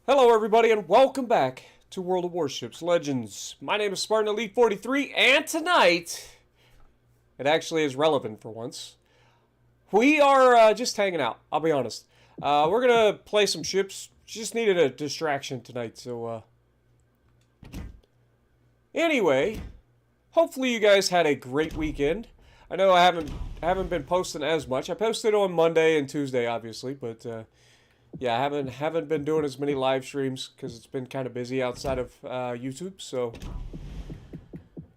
Hello everybody and welcome back to World of Warships Legends. My name is Spartan Elite 43 and tonight, it actually is relevant for once, we are just hanging out, I'll be honest. We're going to play some ships, just needed a distraction tonight, so anyway, hopefully you guys had a great weekend. I know I haven't been posting as much. I posted on Monday and Tuesday obviously, but yeah, I haven't been doing as many live streams because it's been kind of busy outside of YouTube. So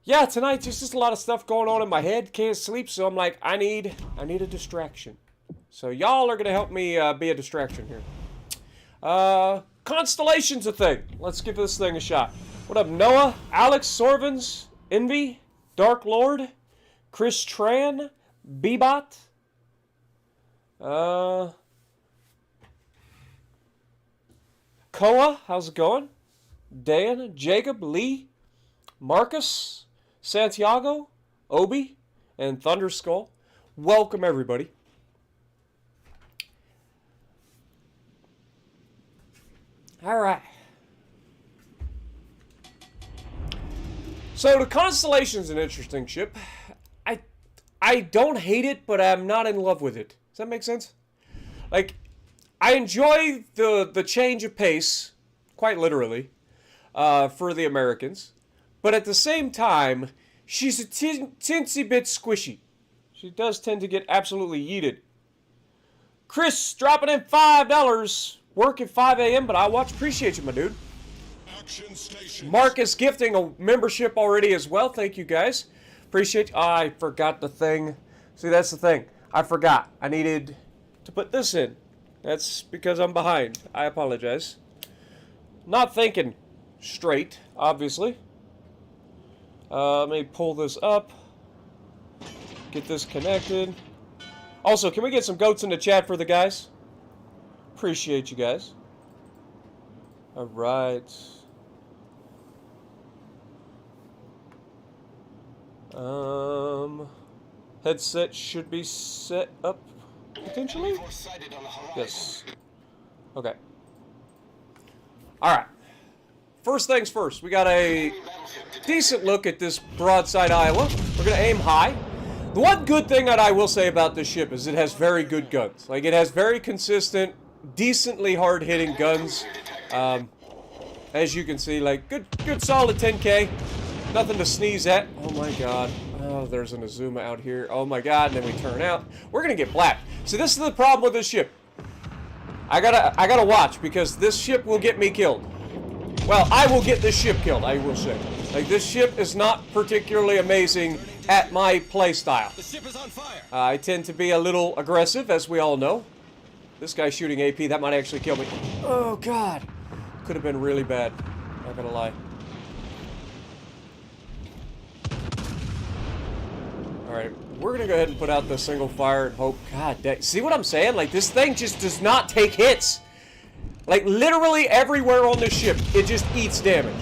yeah, tonight just a lot of stuff going on in my head. Can't sleep, so I'm like, I need a distraction. So y'all are gonna help me be a distraction here. Constellation's a thing. Let's give this thing a shot. What up, Noah, Alex, Sorvins, Envy, Dark Lord, Chris Tran, Bebot, Koa, how's it going? Dan, Jacob, Lee, Marcus, Santiago, Obi, and Thunderskull. Welcome, everybody. All right. So the Constellation's an interesting ship. I don't hate it, but I'm not in love with it. Does that make sense? Like, I enjoy the change of pace, quite literally, for the Americans. But at the same time, she's a teensy bit squishy. She does tend to get absolutely yeeted. Chris dropping in $5. Work at 5 a.m., but I watch. Appreciate you, my dude. Marcus gifting a membership already as well. Thank you, guys. Appreciate you. Oh, I forgot the thing. See, that's the thing. I forgot. I needed to put this in. That's because I'm behind. I apologize. Not thinking straight, obviously. Let me pull this up. Get this connected. Also, can we get some goats in the chat for the guys? Appreciate you guys. Alright. Headset should be set up potentially? Yes. Okay. Alright. First things first, we got a decent look at this broadside Iowa. We're going to aim high. The one good thing that I will say about this ship is it has very good guns. Like, it has very consistent, decently hard-hitting guns. As you can see, like, good solid 10K. Nothing to sneeze at. Oh my god. Oh, there's an Azuma out here. Oh my god, and then we turn out. We're gonna get black. So this is the problem with this ship. I gotta watch, because this ship will get me killed. Well, I will get this ship killed, I will say. Like, this ship is not particularly amazing at my playstyle. The ship is on fire. I tend to be a little aggressive, as we all know. This guy's shooting AP, that might actually kill me. Oh god. Could have been really bad. Not gonna lie. Alright, we're gonna go ahead and put out the single fire and hope. God dang. See what I'm saying? Like, this thing just does not take hits. Like, literally everywhere on this ship, it just eats damage.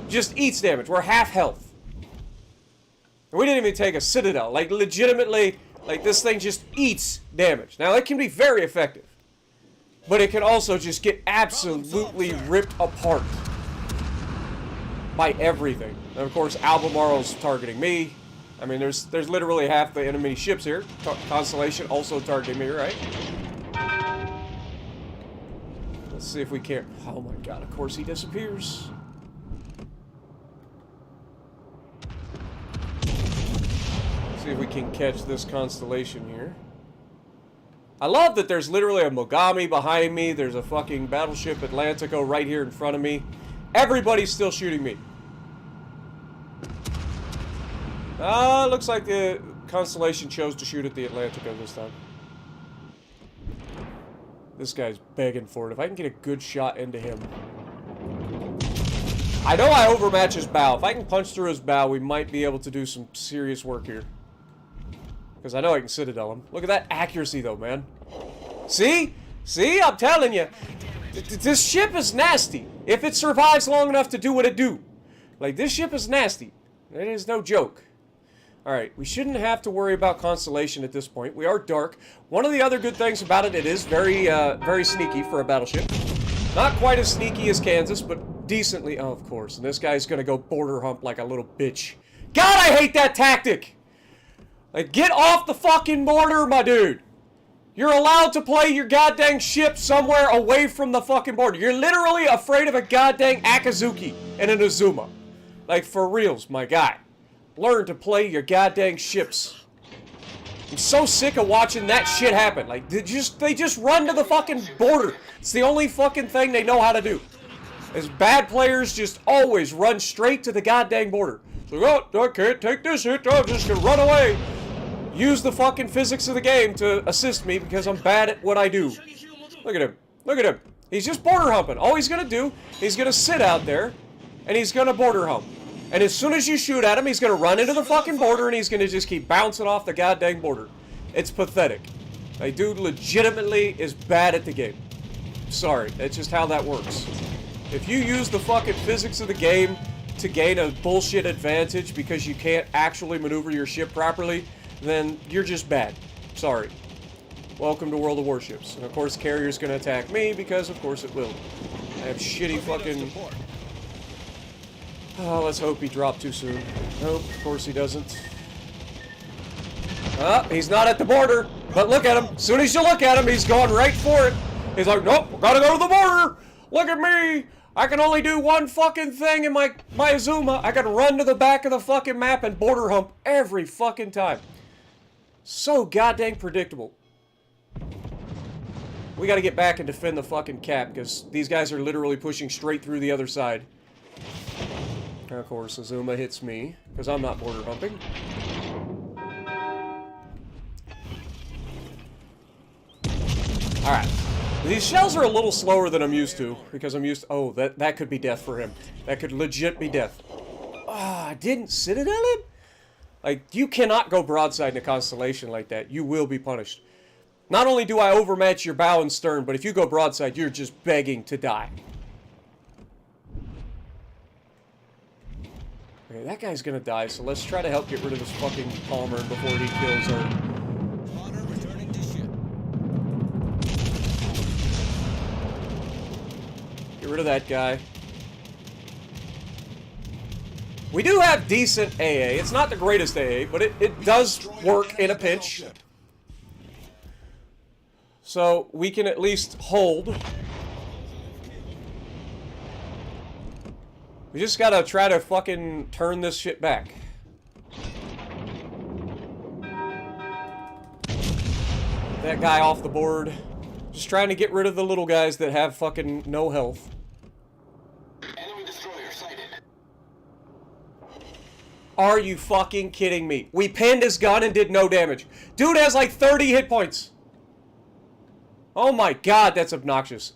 Just eats damage. We're half health. And we didn't even take a citadel. Like, legitimately, like, this thing just eats damage. Now, it can be very effective. But it can also just get absolutely ripped apart by everything. And of course, Albemarle's targeting me. I mean, there's literally half the enemy ships here. Constellation also targeting me, right? Let's see if we can't. Oh my god, of course he disappears. See if we can catch this Constellation here. I love that there's literally a Mogami behind me. There's a fucking battleship Atlantico right here in front of me. Everybody's still shooting me. Looks like the Constellation chose to shoot at the Atlantica this time. This guy's begging for it. If I can get a good shot into him. I know I overmatch his bow. If I can punch through his bow, we might be able to do some serious work here. Because I know I can Citadel him. Look at that accuracy, though, man. See? See? I'm telling you. This ship is nasty. If it survives long enough to do what it do. Like, this ship is nasty. It is no joke. Alright, we shouldn't have to worry about Constellation at this point. We are dark. One of the other good things about it, it is very, very sneaky for a battleship. Not quite as sneaky as Kansas, but decently... Oh, of course. And this guy's gonna go border hump like a little bitch. God, I hate that tactic! Like, get off the fucking border, my dude! You're allowed to play your goddamn ship somewhere away from the fucking border. You're literally afraid of a goddamn Akazuki and an Azuma. Like, for reals, my guy. Learn to play your goddamn ships. I'm so sick of watching that shit happen. Like, they just run to the fucking border. It's the only fucking thing they know how to do. As bad players just always run straight to the goddamn border. So, oh, I can't take this hit. I'm just gonna run away. Use the fucking physics of the game to assist me because I'm bad at what I do. Look at him. Look at him. He's just border humping. All he's gonna do, he's gonna sit out there and he's gonna border hump. And as soon as you shoot at him, he's gonna run into the fucking border and he's gonna just keep bouncing off the goddamn border. It's pathetic. Like, dude legitimately is bad at the game. Sorry, that's just how that works. If you use the fucking physics of the game to gain a bullshit advantage because you can't actually maneuver your ship properly, then you're just bad. Sorry. Welcome to World of Warships. And of course, carrier's gonna attack me because of course it will. I have shitty fucking... Oh, let's hope he dropped too soon. Nope, of course he doesn't. Ah, he's not at the border. But look at him. As soon as you look at him, he's going right for it. He's like, nope, gotta go to the border. Look at me. I can only do one fucking thing in my Azuma. I gotta run to the back of the fucking map and border hump every fucking time. So goddamn predictable. We gotta get back and defend the fucking cap because these guys are literally pushing straight through the other side. And of course, Azuma hits me because I'm not border humping. Alright. These shells are a little slower than I'm used to because I'm used to... Oh, that could be death for him. That could legit be death. Ah, I didn't Citadel him? Like, you cannot go broadside in a Constellation like that. You will be punished. Not only do I overmatch your bow and stern, but if you go broadside, you're just begging to die. Okay, that guy's gonna die, so let's try to help get rid of this fucking Palmer before he kills our... Get rid of that guy. We do have decent AA. It's not the greatest AA, but it does work in a pinch. So we can at least hold. We just gotta try to fucking turn this shit back. That guy off the board. Just trying to get rid of the little guys that have fucking no health. Enemy destroyer sighted. Are you fucking kidding me? We pinned his gun and did no damage. Dude has like 30 hit points. Oh my god, that's obnoxious.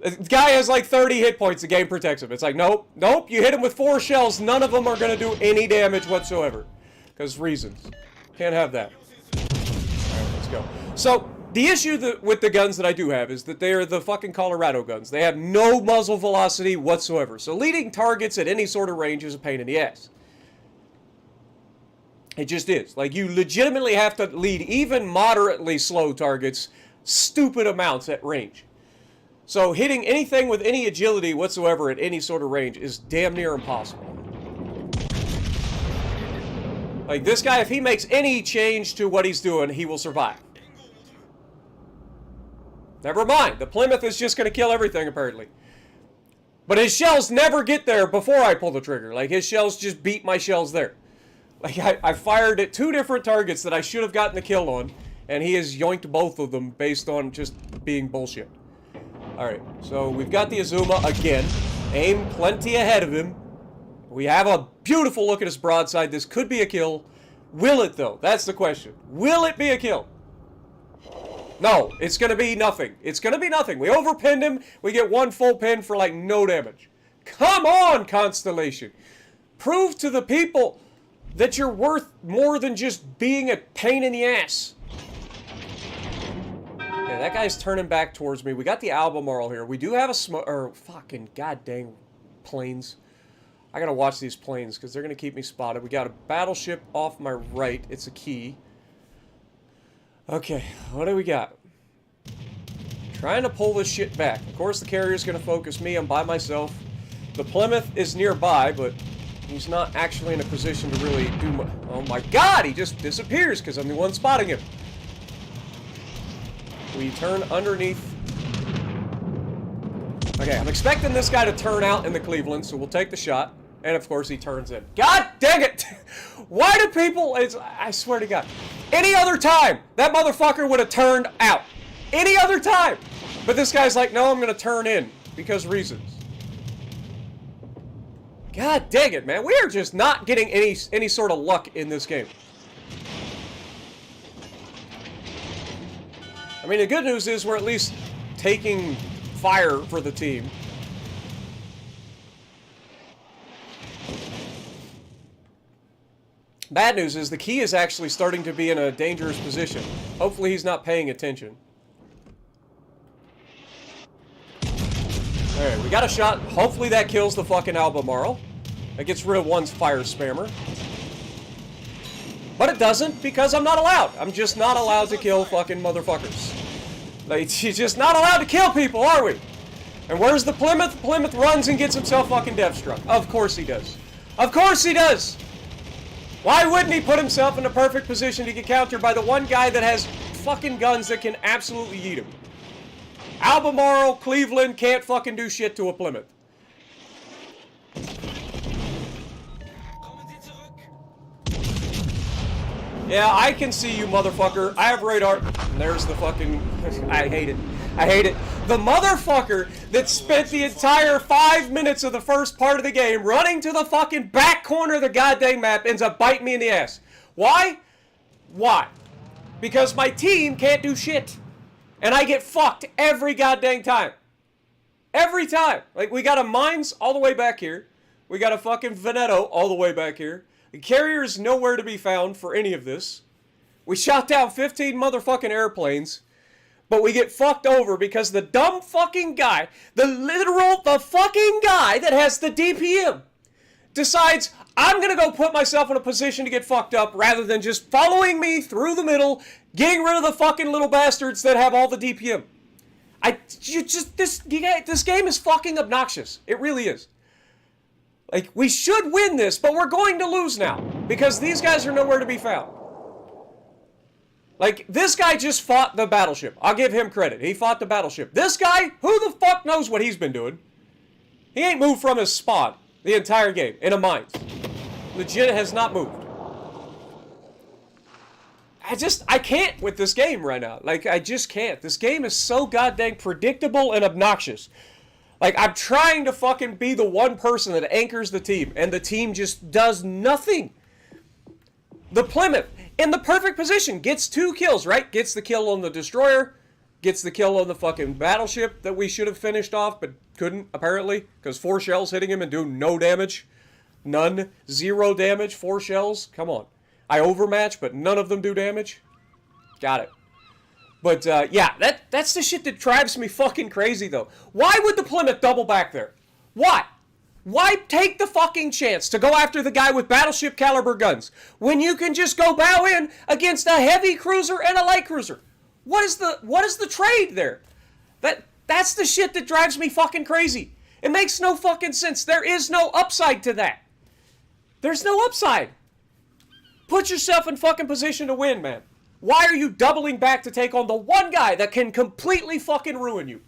The guy has like 30 hit points, the game protects him. It's like, nope, nope, you hit him with 4 shells, none of them are gonna do any damage whatsoever. Because reasons. Can't have that. Alright, let's go. So, the issue with the guns that I do have is that they are the fucking Colorado guns. They have no muzzle velocity whatsoever. So leading targets at any sort of range is a pain in the ass. It just is. Like, you legitimately have to lead even moderately slow targets stupid amounts at range. So hitting anything with any agility whatsoever at any sort of range is damn near impossible. Like, this guy, if he makes any change to what he's doing, he will survive. Never mind. The Plymouth is just going to kill everything, apparently. But his shells never get there before I pull the trigger. Like, his shells just beat my shells there. Like, I fired at 2 different targets that I should have gotten the kill on, and he has yoinked both of them based on just being bullshit. Alright, so we've got the Azuma again. Aim plenty ahead of him. We have a beautiful look at his broadside. This could be a kill. Will it, though? That's the question. Will it be a kill? No, it's going to be nothing. It's going to be nothing. We overpinned him. We get one full pin for, like, no damage. Come on, Constellation. Prove to the people that you're worth more than just being a pain in the ass. Okay, that guy's turning back towards me. We got the Albemarle here. We do have a fucking goddamn planes. I gotta watch these planes because they're gonna keep me spotted. We got a battleship off my right. It's a key. Okay, what do we got? Trying to pull this shit back. Of course, the carrier's gonna focus me. I'm by myself. The Plymouth is nearby, but he's not actually in a position to really do much. Oh my god, he just disappears because I'm the one spotting him. We turn underneath. Okay, I'm expecting this guy to turn out in the Cleveland, so we'll take the shot. And of course, he turns in. God dang it! Why do people... I swear to God. Any other time, that motherfucker would have turned out. Any other time. But this guy's like, no, I'm going to turn in. Because reasons. God dang it, man. We are just not getting any sort of luck in this game. I mean, the good news is we're at least taking fire for the team. Bad news is the key is actually starting to be in a dangerous position. Hopefully he's not paying attention. Alright, we got a shot. Hopefully that kills the fucking Albemarle. That gets rid of one's fire spammer. But it doesn't, because I'm not allowed. I'm just not allowed to kill fucking motherfuckers. Like, you're just not allowed to kill people, are we? And where's the Plymouth? Plymouth runs and gets himself fucking death struck. Of course he does. Of course he does! Why wouldn't he put himself in a perfect position to get countered by the one guy that has fucking guns that can absolutely eat him? Albemarle, Cleveland can't fucking do shit to a Plymouth. Yeah, I can see you, motherfucker. I have radar. And there's the fucking... I hate it. I hate it. The motherfucker that spent the entire 5 minutes of the first part of the game running to the fucking back corner of the goddamn map ends up biting me in the ass. Why? Why? Because my team can't do shit. And I get fucked every goddamn time. Every time. Like, we got a mines all the way back here. We got a fucking Veneto all the way back here. The carrier is nowhere to be found for any of this. We shot down 15 motherfucking airplanes. But we get fucked over because the dumb fucking guy, the fucking guy that has the DPM decides, I'm gonna go put myself in a position to get fucked up rather than just following me through the middle, getting rid of the fucking little bastards that have all the DPM. This game is fucking obnoxious. It really is. Like, we should win this, but we're going to lose now because these guys are nowhere to be found. Like, this guy just fought the battleship. I'll give him credit. He fought the battleship. This guy, who the fuck knows what he's been doing? He ain't moved from his spot the entire game in a mines. Legit has not moved. I can't with this game right now. Like, I just can't. This game is so goddamn predictable and obnoxious. Like, I'm trying to fucking be the one person that anchors the team, and the team just does nothing. The Plymouth, in the perfect position, gets 2 kills, right? Gets the kill on the destroyer, gets the kill on the fucking battleship that we should have finished off, but couldn't, apparently, because 4 shells hitting him and doing no damage. None. 0 damage. 4 shells. Come on. I overmatch, but none of them do damage. Got it. But, yeah, that's the shit that drives me fucking crazy, though. Why would the Plymouth double back there? Why? Why take the fucking chance to go after the guy with battleship caliber guns when you can just go bow in against a heavy cruiser and a light cruiser? What is the trade there? That's the shit that drives me fucking crazy. It makes no fucking sense. There is no upside to that. There's no upside. Put yourself in fucking position to win, man. Why are you doubling back to take on the one guy that can completely fucking ruin you?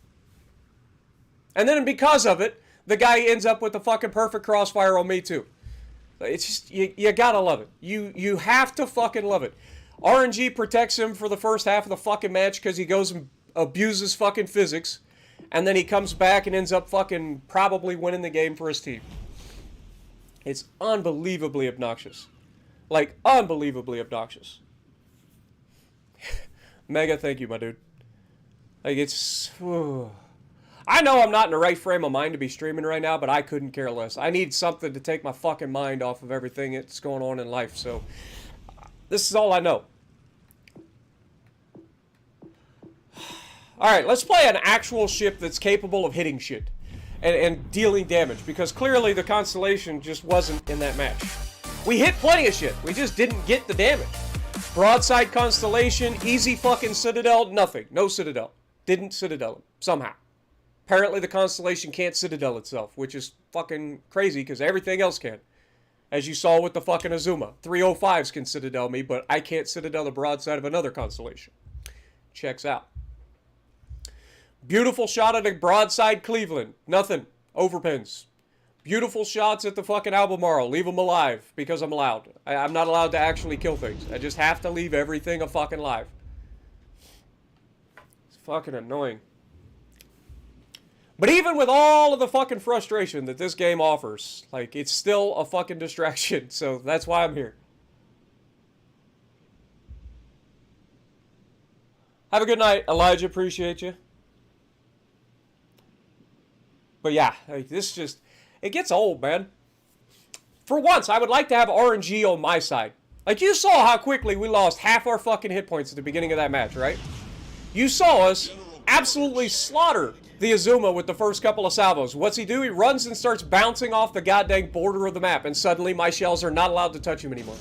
And then because of it, the guy ends up with the fucking perfect crossfire on me too. It's just, you gotta love it. You have to fucking love it. RNG protects him for the first half of the fucking match because he goes and abuses fucking physics. And then he comes back and ends up fucking probably winning the game for his team. It's unbelievably obnoxious. Like, unbelievably obnoxious. Mega, thank you, my dude. Like, it's... I know I'm not in the right frame of mind to be streaming right now, but I couldn't care less. I need something to take my fucking mind off of everything that's going on in life, so... This is all I know. Alright, let's play an actual ship that's capable of hitting shit. And dealing damage, because clearly the Constellation just wasn't in that match. We hit plenty of shit, we just didn't get the damage. Broadside Constellation, easy fucking Citadel, nothing. No Citadel. Didn't Citadel him, somehow. Apparently the Constellation can't Citadel itself, which is fucking crazy, because everything else can. As you saw with the fucking Azuma. 305s can Citadel me, but I can't Citadel the broadside of another Constellation. Checks out. Beautiful shot at a broadside Cleveland. Nothing. Overpins. Beautiful shots at the fucking Albemarle. Leave them alive, because I'm allowed. I'm not allowed to actually kill things. I just have to leave everything a fucking live. It's fucking annoying. But even with all of the fucking frustration that this game offers, like, it's still a fucking distraction, so that's why I'm here. Have a good night, Elijah. Appreciate you. But yeah, like, this just, it gets old, man. For once, I would like to have RNG on my side. Like, you saw how quickly we lost half our fucking hit points at the beginning of that match, right? You saw us absolutely slaughter the Azuma with the first couple of salvos. What's he do? He runs and starts bouncing off the goddamn border of the map, and suddenly my shells are not allowed to touch him anymore.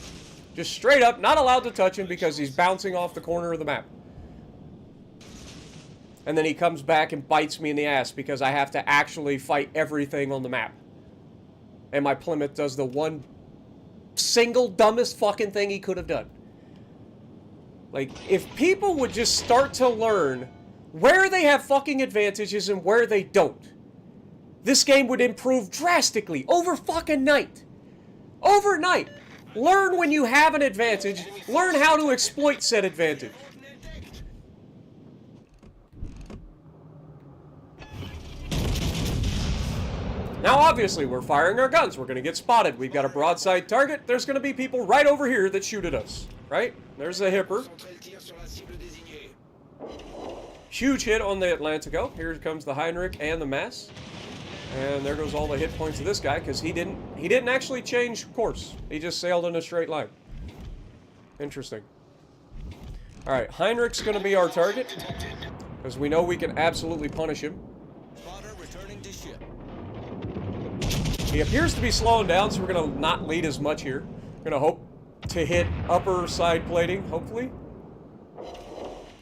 Just straight up, not allowed to touch him because he's bouncing off the corner of the map. And then he comes back and bites me in the ass because I have to actually fight everything on the map. And my Plymouth does the one single dumbest fucking thing he could have done. Like, if people would just start to learn where they have fucking advantages and where they don't, this game would improve drastically over fucking night. Overnight. Learn when you have an advantage. Learn how to exploit said advantage. Now, obviously, we're firing our guns. We're going to get spotted. We've got a broadside target. There's going to be people right over here that shoot at us. Right? There's a hipper. Huge hit on the Atlantico. Here comes the Heinrich and the Mass. And there goes all the hit points of this guy, because he didn't actually change course. He just sailed in a straight line. Interesting. Alright, Heinrich's going to be our target, because we know we can absolutely punish him. He appears to be slowing down, so we're going to not lead as much here. We're going to hope to hit upper side plating, hopefully.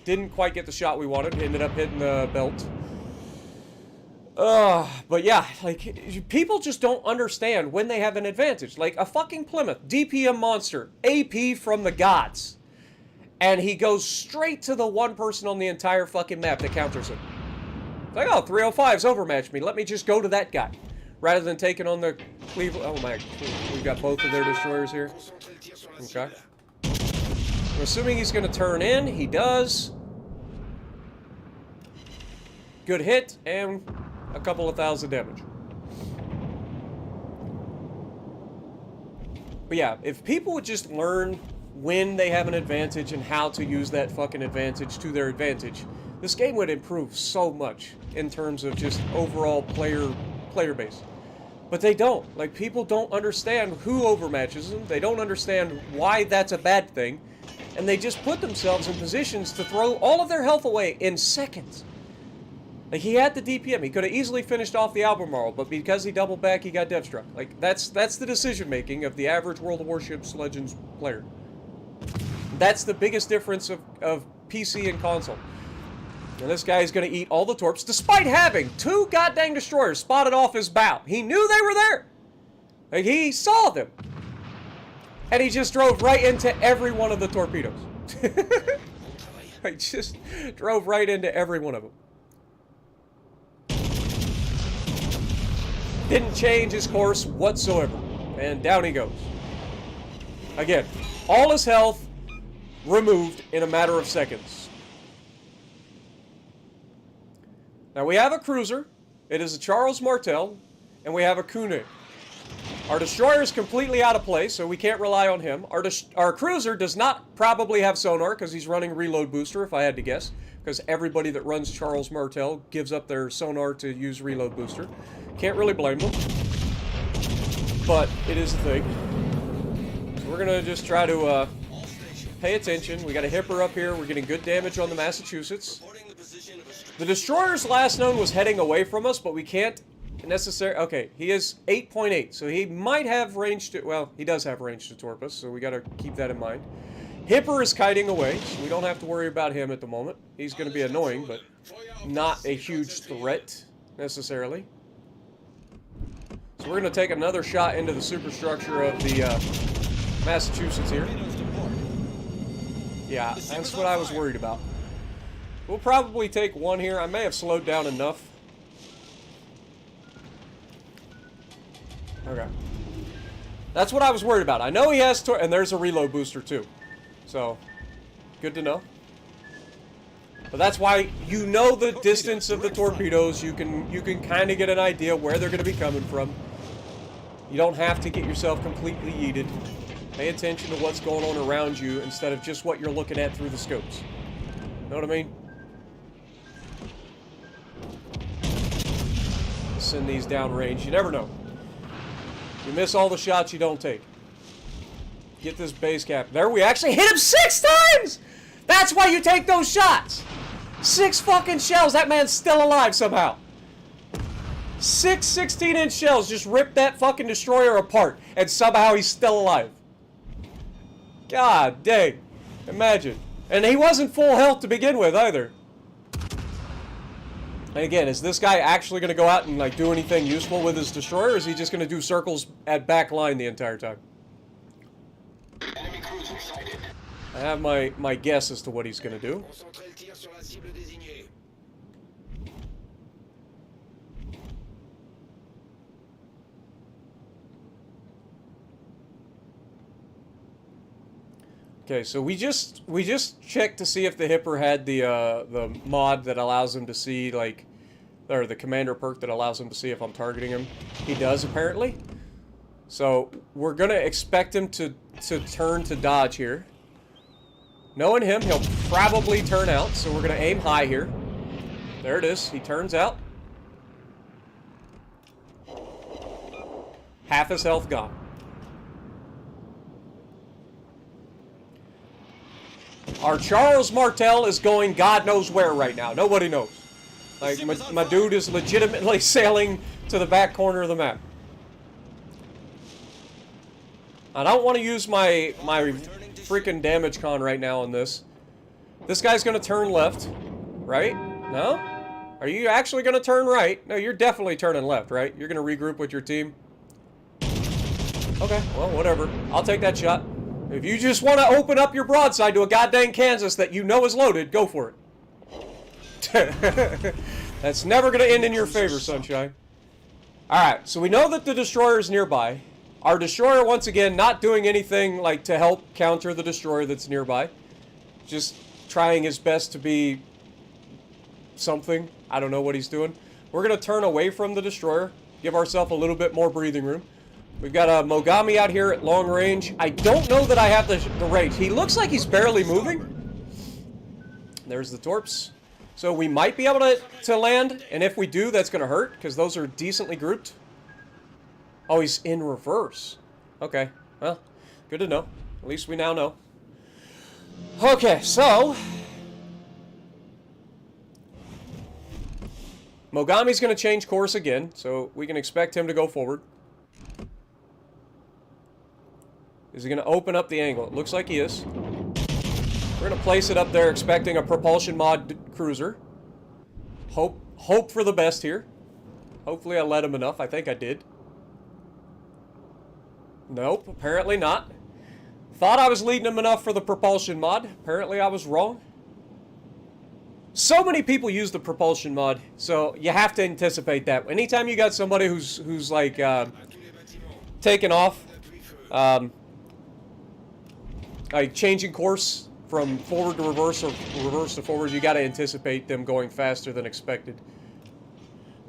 Didn't quite get the shot we wanted. Ended up hitting the belt. But yeah, like, people just don't understand when they have an advantage. Like, a fucking Plymouth, DPM monster, AP from the gods. And he goes straight to the one person on the entire fucking map that counters him. It's like, oh, 305's overmatched me. Let me just go to that guy. Rather than taking on the Cleveland... Oh my... We've got both of their destroyers here. Okay. I'm assuming he's going to turn in. He does. Good hit, and a couple of thousand damage. But yeah, if people would just learn when they have an advantage and how to use that fucking advantage to their advantage, this game would improve so much in terms of just overall player base. But they don't. Like, people don't understand who overmatches them. They don't understand why that's a bad thing. And they just put themselves in positions to throw all of their health away in seconds. Like, he had the DPM. He could have easily finished off the Albemarle, but because he doubled back, he got death struck. Like, that's the decision-making of the average World of Warships Legends player. That's the biggest difference of PC and console. And this guy's going to eat all the torps, despite having 2 goddamn destroyers spotted off his bow. He knew they were there. Like, he saw them. And he just drove right into every one of the torpedoes. He just drove right into every one of them. Didn't change his course whatsoever. And down he goes. Again, all his health removed in a matter of seconds. Now we have a cruiser, it is a Charles Martel, and we have a Kune. Our destroyer is completely out of place, so we can't rely on him. Our cruiser does not probably have sonar because he's running reload booster, if I had to guess. Because everybody that runs Charles Martel gives up their sonar to use reload booster. Can't really blame them. But it is a thing. So we're going to just try to pay attention. We got a Hipper up here. We're getting good damage on the Massachusetts. The destroyer's last known was heading away from us, but we can't necessarily... Okay, he is 8.8, so he might have range to... Well, he does have range to torp us, so we got to keep that in mind. Hipper is kiting away, so we don't have to worry about him at the moment. He's going to be annoying, but not a huge threat, necessarily. So we're going to take another shot into the superstructure of the Massachusetts here. Yeah, that's what I was worried about. We'll probably take one here. I may have slowed down enough. Okay. That's what I was worried about. I know he has... And there's a reload booster, too. So, good to know. But that's why you know the distance of the torpedoes. You can kind of get an idea where they're going to be coming from. You don't have to get yourself completely yeeted. Pay attention to what's going on around you instead of just what you're looking at through the scopes. Know what I mean? Send these downrange. You never know. You miss all the shots you don't take. Get this base cap. There, we actually hit him 6 times! That's why you take those shots! 6 fucking shells. That man's still alive somehow. 6 16-inch shells just ripped that fucking destroyer apart, and somehow he's still alive. God dang. Imagine. And he wasn't full health to begin with, either. And again, is this guy actually going to go out and like do anything useful with his destroyer, or is he just going to do circles at back line the entire time? Enemy cruiser sighted. I have my guess as to what he's going to do. Okay, so we just checked to see if the Hipper had the mod that allows him to see, like, or the commander perk that allows him to see if I'm targeting him. He does, apparently. So we're gonna expect him to turn to dodge here. Knowing him, he'll probably turn out, so we're gonna aim high here. There it is. He turns out. Half his health gone. Our Charles Martel is going God knows where right now. Nobody knows. Like, my dude is legitimately sailing to the back corner of the map. I don't want to use my freaking damage con right now on this. This guy's going to turn left, right? No? Are you actually going to turn right? No, you're definitely turning left, right? You're going to regroup with your team? Okay, well, whatever. I'll take that shot. If you just want to open up your broadside to a goddamn Kansas that you know is loaded, go for it. That's never going to end in your favor, Sunshine. Alright, so we know that the destroyer is nearby. Our destroyer, once again, not doing anything like to help counter the destroyer that's nearby. Just trying his best to be something. I don't know what he's doing. We're going to turn away from the destroyer, give ourselves a little bit more breathing room. We've got a Mogami out here at long range. I don't know that I have the range. He looks like he's barely moving. There's the torps. So we might be able to land, and if we do, that's going to hurt, because those are decently grouped. Oh, he's in reverse. Okay, well, good to know. At least we now know. Okay, so Mogami's going to change course again, so we can expect him to go forward. Is he going to open up the angle? It looks like he is. We're going to place it up there expecting a propulsion mod cruiser. Hope for the best here. Hopefully I led him enough. I think I did. Nope, apparently not. Thought I was leading him enough for the propulsion mod. Apparently I was wrong. So many people use the propulsion mod, so you have to anticipate that. Anytime you got somebody who's like taking off, like changing course from forward to reverse or reverse to forward, you got to anticipate them going faster than expected.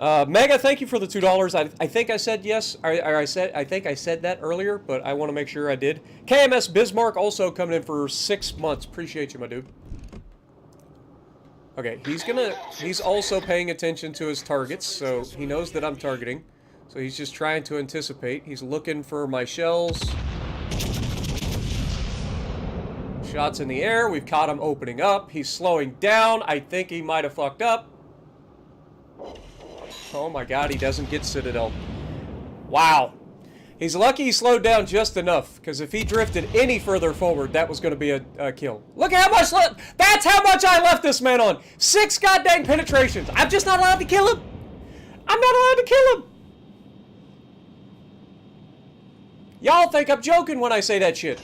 Mega, thank you for the $2. I think I said yes. I think I said that earlier, but I want to make sure I did. KMS Bismarck also coming in for 6 months. Appreciate you, my dude. Okay, he's also paying attention to his targets, so he knows that I'm targeting. So he's just trying to anticipate. He's looking for my shells. Shots in the air. We've caught him opening up. He's slowing down. I think he might have fucked up. Oh my god, he doesn't get Citadel. Wow. He's lucky he slowed down just enough, because if he drifted any further forward, that was going to be a kill. Look at how much that's how much I left this man on. 6 goddamn penetrations. I'm just not allowed to kill him. I'm not allowed to kill him. Y'all think I'm joking when I say that shit.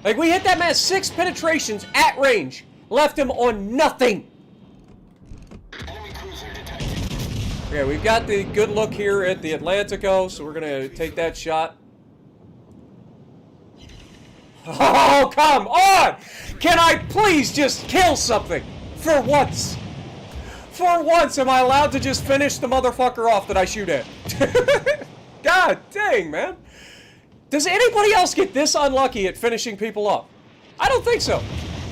Like, we hit that man 6 penetrations at range. Left him on nothing. Okay, we've got the good look here at the Atlantico, so we're going to take that shot. Oh, come on! Can I please just kill something? For once. For once, am I allowed to just finish the motherfucker off that I shoot at? God dang, man. Does anybody else get this unlucky at finishing people off? I don't think so.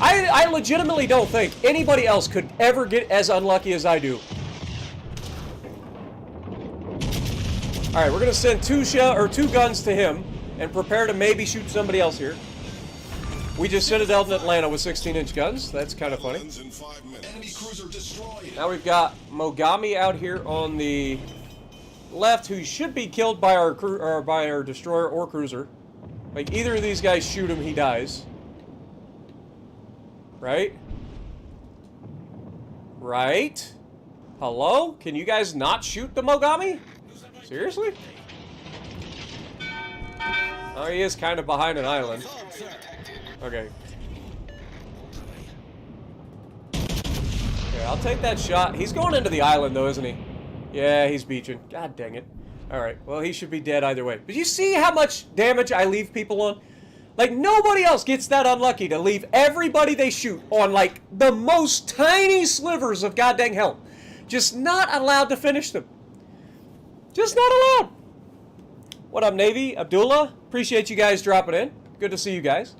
I legitimately don't think anybody else could ever get as unlucky as I do. Alright, we're going to send 2 guns to him and prepare to maybe shoot somebody else here. We just Citadel'd in Atlanta with 16-inch guns. That's kind of funny. Now we've got Mogami out here on the left, who should be killed by our destroyer or cruiser. Like, either of these guys shoot him, he dies. Right? Right? Hello? Can you guys not shoot the Mogami? Seriously? Oh, he is kind of behind an island. Okay. Okay, I'll take that shot. He's going into the island, though, isn't he? Yeah, he's beaching. God dang it. Alright, well, he should be dead either way. But you see how much damage I leave people on? Like, nobody else gets that unlucky to leave everybody they shoot on, like, the most tiny slivers of goddamn health. Just not allowed to finish them. Just not allowed. What up, Navy? Abdullah? Appreciate you guys dropping in. Good to see you guys.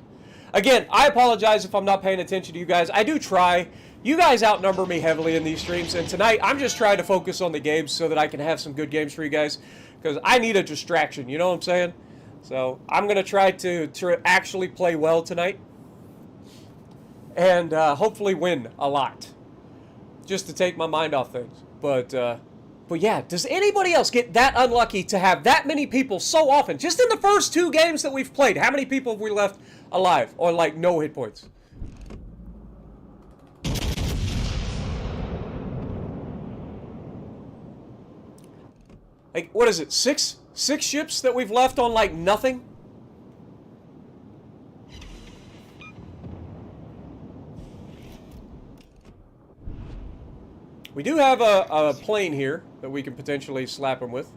Again, I apologize if I'm not paying attention to you guys. I do try. You guys outnumber me heavily in these streams, and tonight I'm just trying to focus on the games so that I can have some good games for you guys, because I need a distraction, you know what I'm saying? So I'm going to try to actually play well tonight, and hopefully win a lot, just to take my mind off things. But yeah, does anybody else get that unlucky to have that many people so often? Just in the first 2 games that we've played, how many people have we left alive or like no hit points? Like, what is it? 6 ships that we've left on like nothing? We do have a plane here that we can potentially slap him with.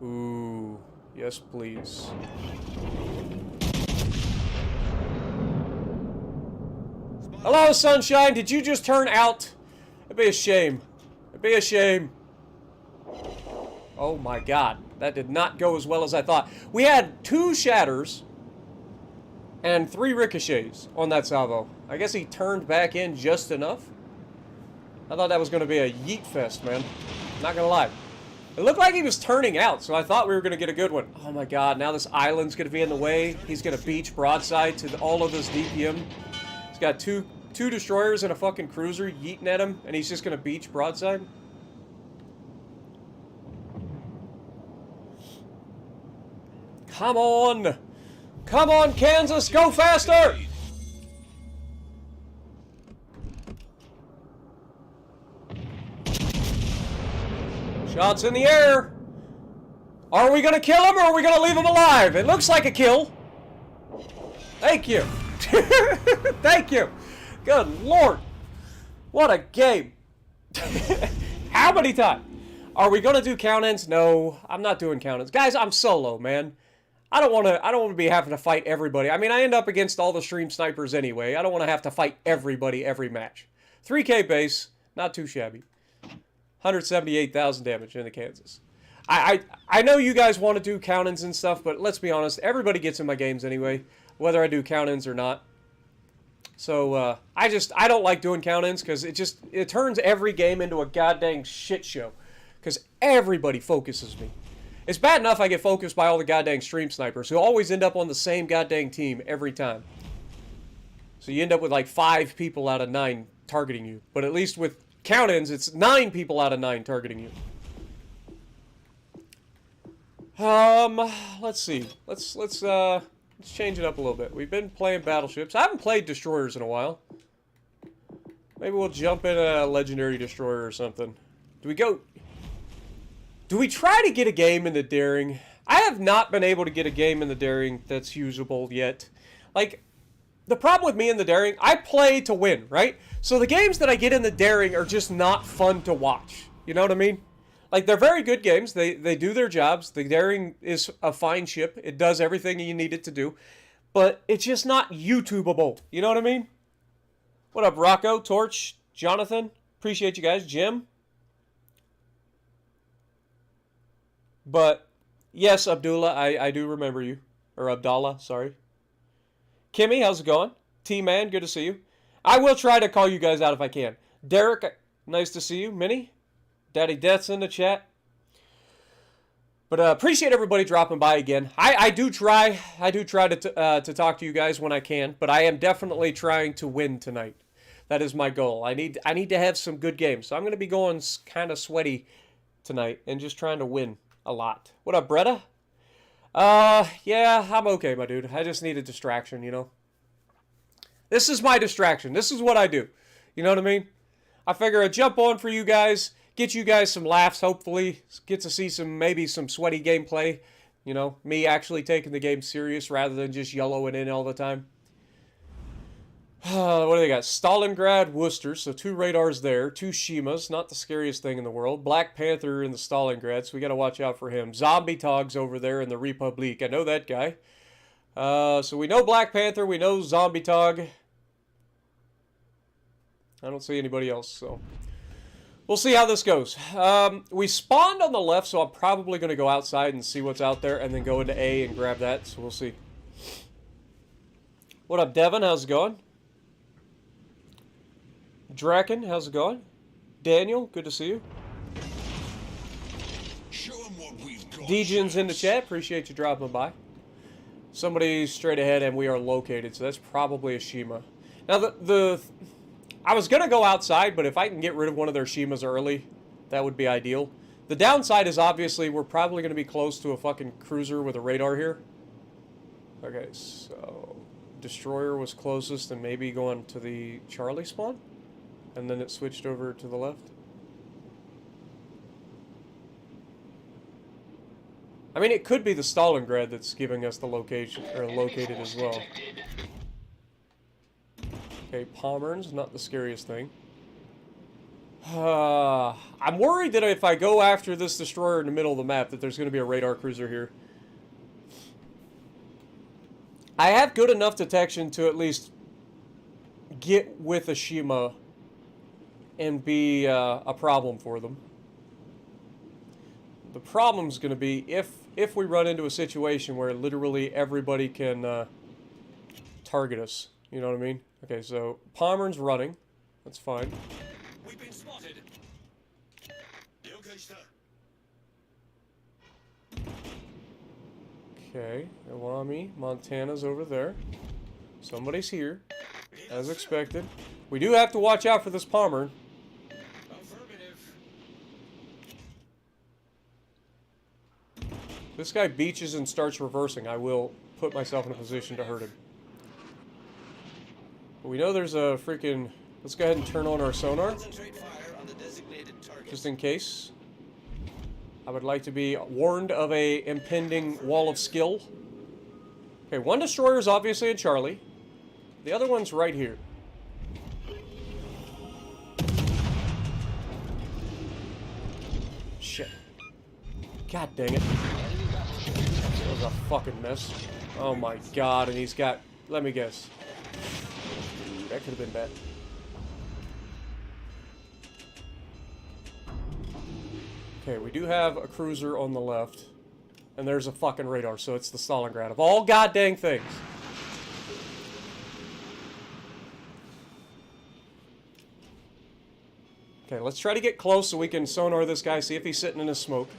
Ooh, yes please. Hello, Sunshine, did you just turn out? It'd be a shame. It'd be a shame. Oh my god, that did not go as well as I thought. We had 2 shatters and 3 ricochets on that salvo. I guess he turned back in just enough. I thought that was going to be a yeet fest, man. Not going to lie. It looked like he was turning out, so I thought we were going to get a good one. Oh my god, now this island's going to be in the way. He's going to beach broadside to all of his DPM. He's got two destroyers and a fucking cruiser yeeting at him, and he's just going to beach broadside. Come on! Come on, Kansas, go faster! Shots in the air. Are we going to kill him or are we going to leave him alive? It looks like a kill. Thank you. Thank you. Good Lord. What a game. How many times? Are we going to do count-ins? No, I'm not doing count-ins. Guys, I'm solo, man. I don't want to be having to fight everybody. I mean, I end up against all the stream snipers anyway. I don't want to have to fight everybody every match. 3K base, not too shabby. 178,000 damage into Kansas. I know you guys want to do count-ins and stuff, but let's be honest, everybody gets in my games anyway, whether I do count-ins or not. So, I don't like doing count-ins because it turns every game into a goddamn shit show. Because everybody focuses me. It's bad enough I get focused by all the goddamn stream snipers who always end up on the same goddamn team every time. So you end up with like 5 people out of 9 targeting you. But at least with count-ins, it's 9 people out of 9 targeting you. Let's see. Let's change it up a little bit. We've been playing battleships. I haven't played destroyers in a while. Maybe we'll jump in a legendary destroyer or something. Do we try to get a game in the daring? I have not been able to get a game in the daring that's usable yet. Like, the problem with me in the daring, I play to win, right? So the games that I get in the daring are just not fun to watch. You know what I mean? Like, they're very good games. They do their jobs. The daring is a fine ship. It does everything you need it to do. But it's just not YouTubeable. You know what I mean? What up, Rocco, Torch, Jonathan? Appreciate you guys. Jim? But, yes, Abdullah, I do remember you. Or Abdallah, sorry. Kimmy, how's it going? T-Man, good to see you. I will try to call you guys out if I can. Derek, nice to see you. Minnie? Daddy Death's in the chat. But appreciate everybody dropping by again. I do try to talk to you guys when I can, but I am definitely trying to win tonight. That is my goal. I need to have some good games. So I'm going to be going kind of sweaty tonight and just trying to win a lot. What up, Bretta? Yeah, I'm okay, my dude. I just need a distraction, you know. This is my distraction. This is what I do. You know what I mean? I figure I'd jump on for you guys, get you guys some laughs, hopefully. Get to see maybe some sweaty gameplay. You know, me actually taking the game serious rather than just yellowing in all the time. What do they got? Stalingrad, Worcester, so 2 radars there. 2 Shimas, not the scariest thing in the world. Black Panther in the Stalingrad, so we got to watch out for him. Zombie Togs over there in the Republique. I know that guy. So we know Black Panther, we know Zombie Tog. I don't see anybody else, so we'll see how this goes. We spawned on the left, so I'm probably going to go outside and see what's out there and then go into A and grab that, so we'll see. What up, Devin? How's it going? Draken, how's it going? Daniel, good to see you. Dejin's in the chat, appreciate you dropping by. Somebody straight ahead and we are located, so that's probably a Shima. Now, I was going to go outside, but if I can get rid of one of their Shimas early, that would be ideal. The downside is obviously we're probably going to be close to a fucking cruiser with a radar here. Okay, so Destroyer was closest and maybe going to the Charlie spawn? And then it switched over to the left. I mean, it could be the Stalingrad that's giving us the location, or located as well. Okay, Pommern's not the scariest thing. I'm worried that if I go after this destroyer in the middle of the map, that there's going to be a radar cruiser here. I have good enough detection to at least get with a Shima and be a problem for them. The problem's going to be if we run into a situation where literally everybody can target us. You know what I mean? Okay, so Pommern's running. That's fine. We've been spotted. Okay, Iwami, Montana's over there. Somebody's here, as expected. We do have to watch out for this Pommern. This guy beaches and starts reversing. I will put myself in a position to hurt him. But we know there's a freaking... Let's go ahead and turn on our sonar. Just in case. I would like to be warned of a impending wall of skill. Okay, one destroyer is obviously in Charlie. The other one's right here. Shit. God dang it. That was a fucking mess. Oh my god, and he's got... Let me guess. That could have been bad. Okay, we do have a cruiser on the left. And there's a fucking radar, so it's the Stalingrad of all goddamn things. Okay, let's try to get close so we can sonar this guy, see if he's sitting in his smoke.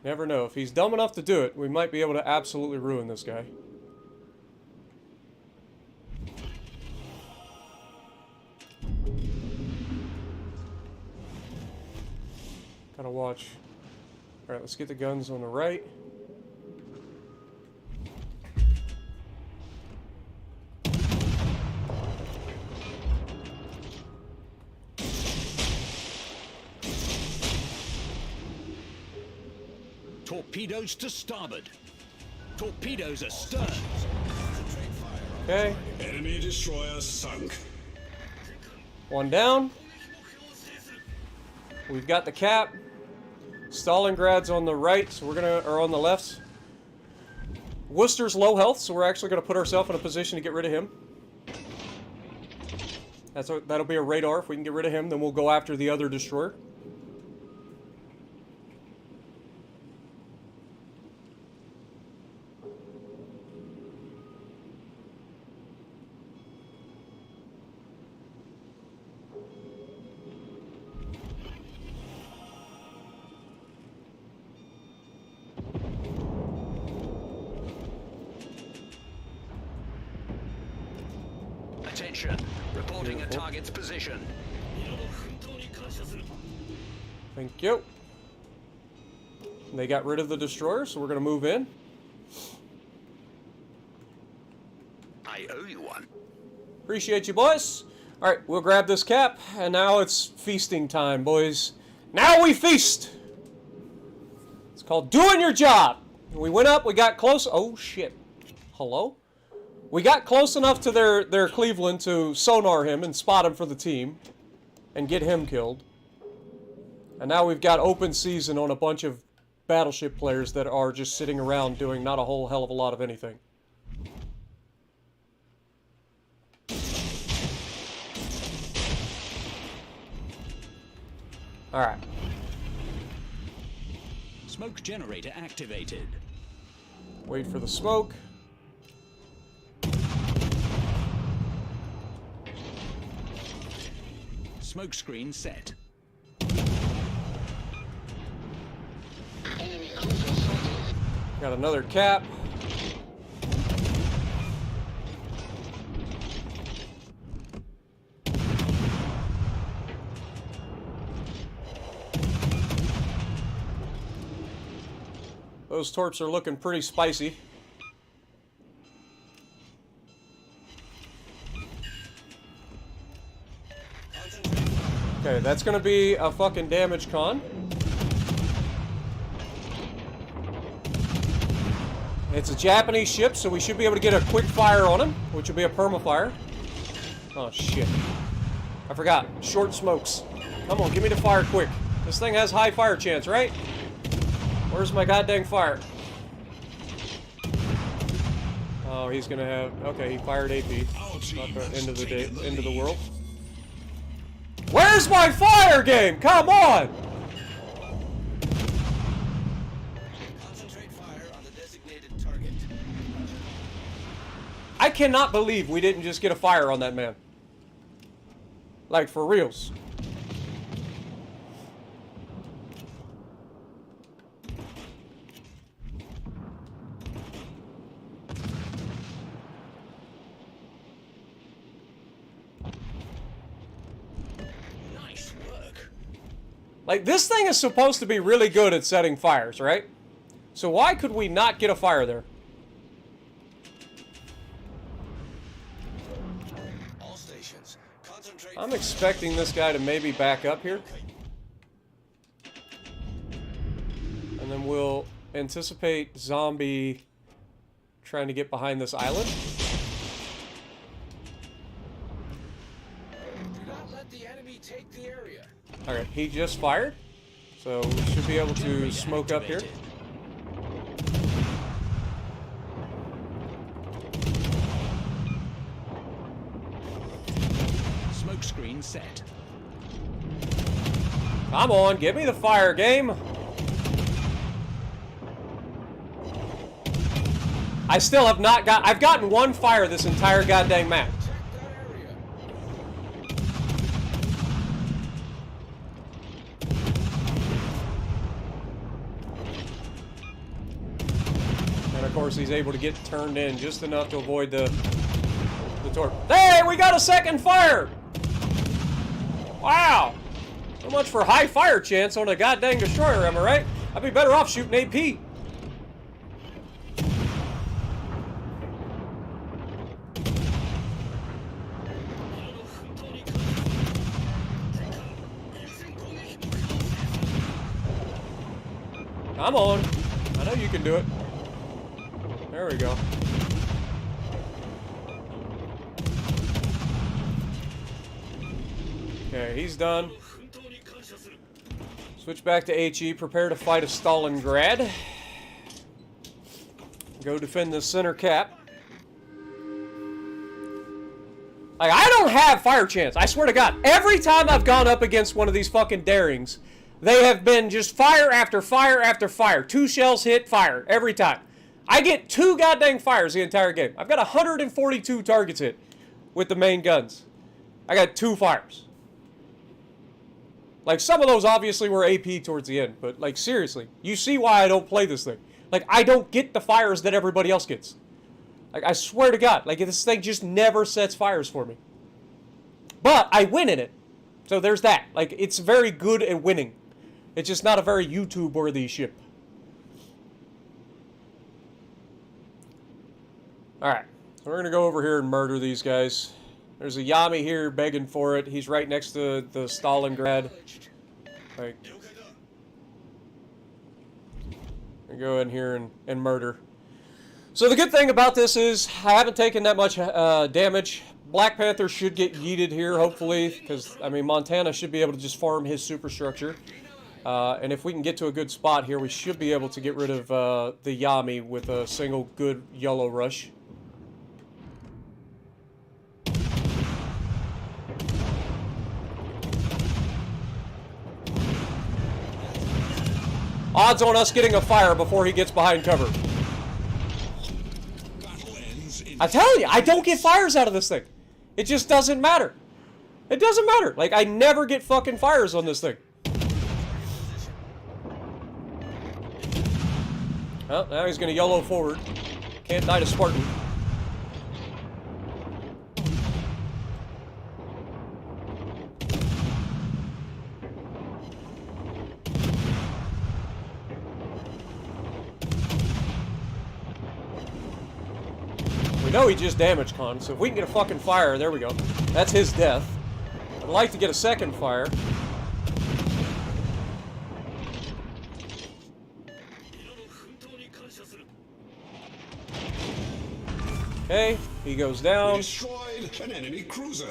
Never know. If he's dumb enough to do it, we might be able to absolutely ruin this guy. Gotta watch. Alright, let's get the guns on the right. Torpedoes to starboard. Torpedoes astern. Okay. Enemy destroyer sunk. One down. We've got the cap. Stalingrad's on the right, so we're gonna, or on the left. Worcester's low health, so we're actually gonna put ourselves in a position to get rid of him. That'll be a radar. If we can get rid of him, then we'll go after the other destroyer. Attention. Reporting a target's position. Thank you. They got rid of the destroyer, so we're gonna move in. I owe you one. Appreciate you, boys. Alright, we'll grab this cap, and now it's feasting time, boys. Now we feast! It's called doing your job. We went up, we got close. Oh, shit. Hello? We got close enough to their Cleveland to sonar him and spot him for the team. And get him killed. And now we've got open season on a bunch of battleship players that are just sitting around doing not a whole hell of a lot of anything. Alright. Smoke generator activated. Wait for the smoke. Smoke screen set. Enemy cruiser sighted. Got another cap. Those torps are looking pretty spicy. Okay, that's gonna be a fucking damage con. It's a Japanese ship, so we should be able to get a quick fire on him, which will be a perma-fire. Oh, shit. I forgot. Short smokes. Come on, give me the fire quick. This thing has high fire chance, right? Where's my goddamn fire? Oh, he's gonna have... Okay, he fired AP. Not the end of the day, end of the world. Where's my fire game? Come on! Concentrate fire on the designated target. I cannot believe we didn't just get a fire on that man. Like, for reals. Like, this thing is supposed to be really good at setting fires, right? So why could we not get a fire there? All stations, concentrate. I'm expecting this guy to maybe back up here. And then we'll anticipate zombie trying to get behind this island. let the enemy take the area. Alright, he just fired. So we should be able to Generator smoke up here. activated. Smoke screen set. Come on, give me the fire, game. I still have not got... I've gotten one fire this entire goddamn map. Check that area. And of course he's able to get turned in just enough to avoid the torp. Hey, we got a second fire! Wow! So much for high fire chance on a goddamn destroyer, am I right? I'd be better off shooting AP. Come on. I know you can do it. There we go. Okay, he's done. Switch back to HE. Prepare to fight a Stalingrad. Go defend the center cap. Like, I don't have fire chance. I swear to God. Every time I've gone up against one of these fucking Darings, they have been just fire after fire after fire. 2 shells hit, fire. Every time. I get 2 goddamn fires the entire game. I've got 142 targets hit with the main guns. I got 2 fires. Like, some of those obviously were AP towards the end. But, like, seriously. You see why I don't play this thing. Like, I don't get the fires that everybody else gets. Like, I swear to God. Like, this thing just never sets fires for me. But I win in it. So there's that. Like, it's very good at winning. It's just not a very YouTube-worthy ship. Alright. So we're going to go over here and murder these guys. There's a Yami here begging for it. He's right next to the Stalingrad. Like, go in here and murder. So the good thing about this is I haven't taken that much damage. Black Panther should get yeeted here, hopefully, because, I mean, Montana should be able to just farm his superstructure. And if we can get to a good spot here, we should be able to get rid of the Yami with a single good yellow rush. Odds on us getting a fire before he gets behind cover. I tell you, I don't get fires out of this thing. It just doesn't matter. It doesn't matter. Like, I never get fucking fires on this thing. Well, now he's going to YOLO forward. Can't die to Spartan. No, he just damaged Con, so if we can get a fucking fire, there we go. That's his death. I'd like to get a second fire. Okay, he goes down. We destroyed an enemy cruiser.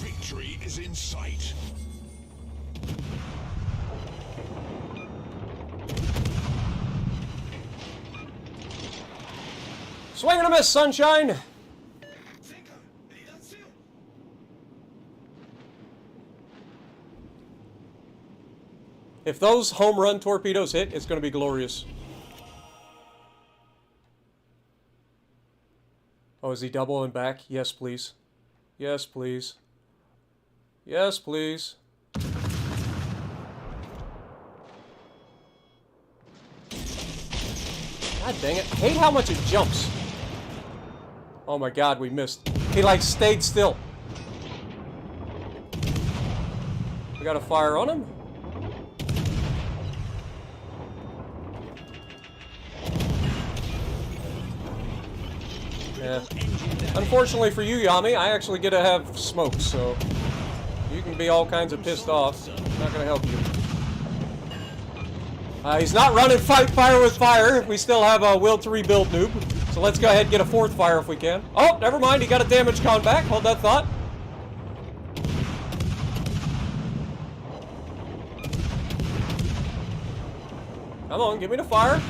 Victory is in sight. Swing and a miss, sunshine! If those home run torpedoes hit, it's going to be glorious. Oh, is he doubling back? Yes, please. Yes, please. Yes, please. God dang it. I hate how much it jumps. Oh my god, we missed. He, like, stayed still. We got a fire on him. Yeah. Unfortunately for you, Yami, I actually get to have smoke, so you can be all kinds of pissed off. Not gonna help you. He's not running fire with fire. We still have a will to rebuild noob. So let's go ahead and get a fourth fire if we can. Oh, never mind. He got a damage con back. Hold that thought. Come on, give me the fire.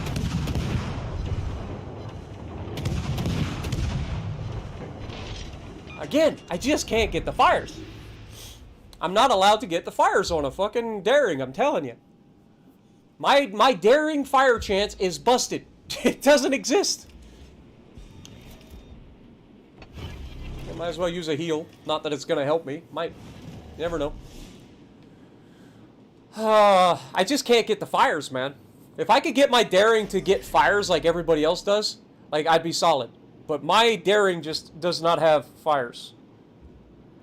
Again, I just can't get the fires. I'm not allowed to get the fires on a fucking daring, I'm telling you. My daring fire chance is busted. It doesn't exist. I might as well use a heal. Not that it's gonna help me. Might. You never know. I just can't get the fires, man. If I could get my daring to get fires like everybody else does, like, I'd be solid. But my daring just does not have fires.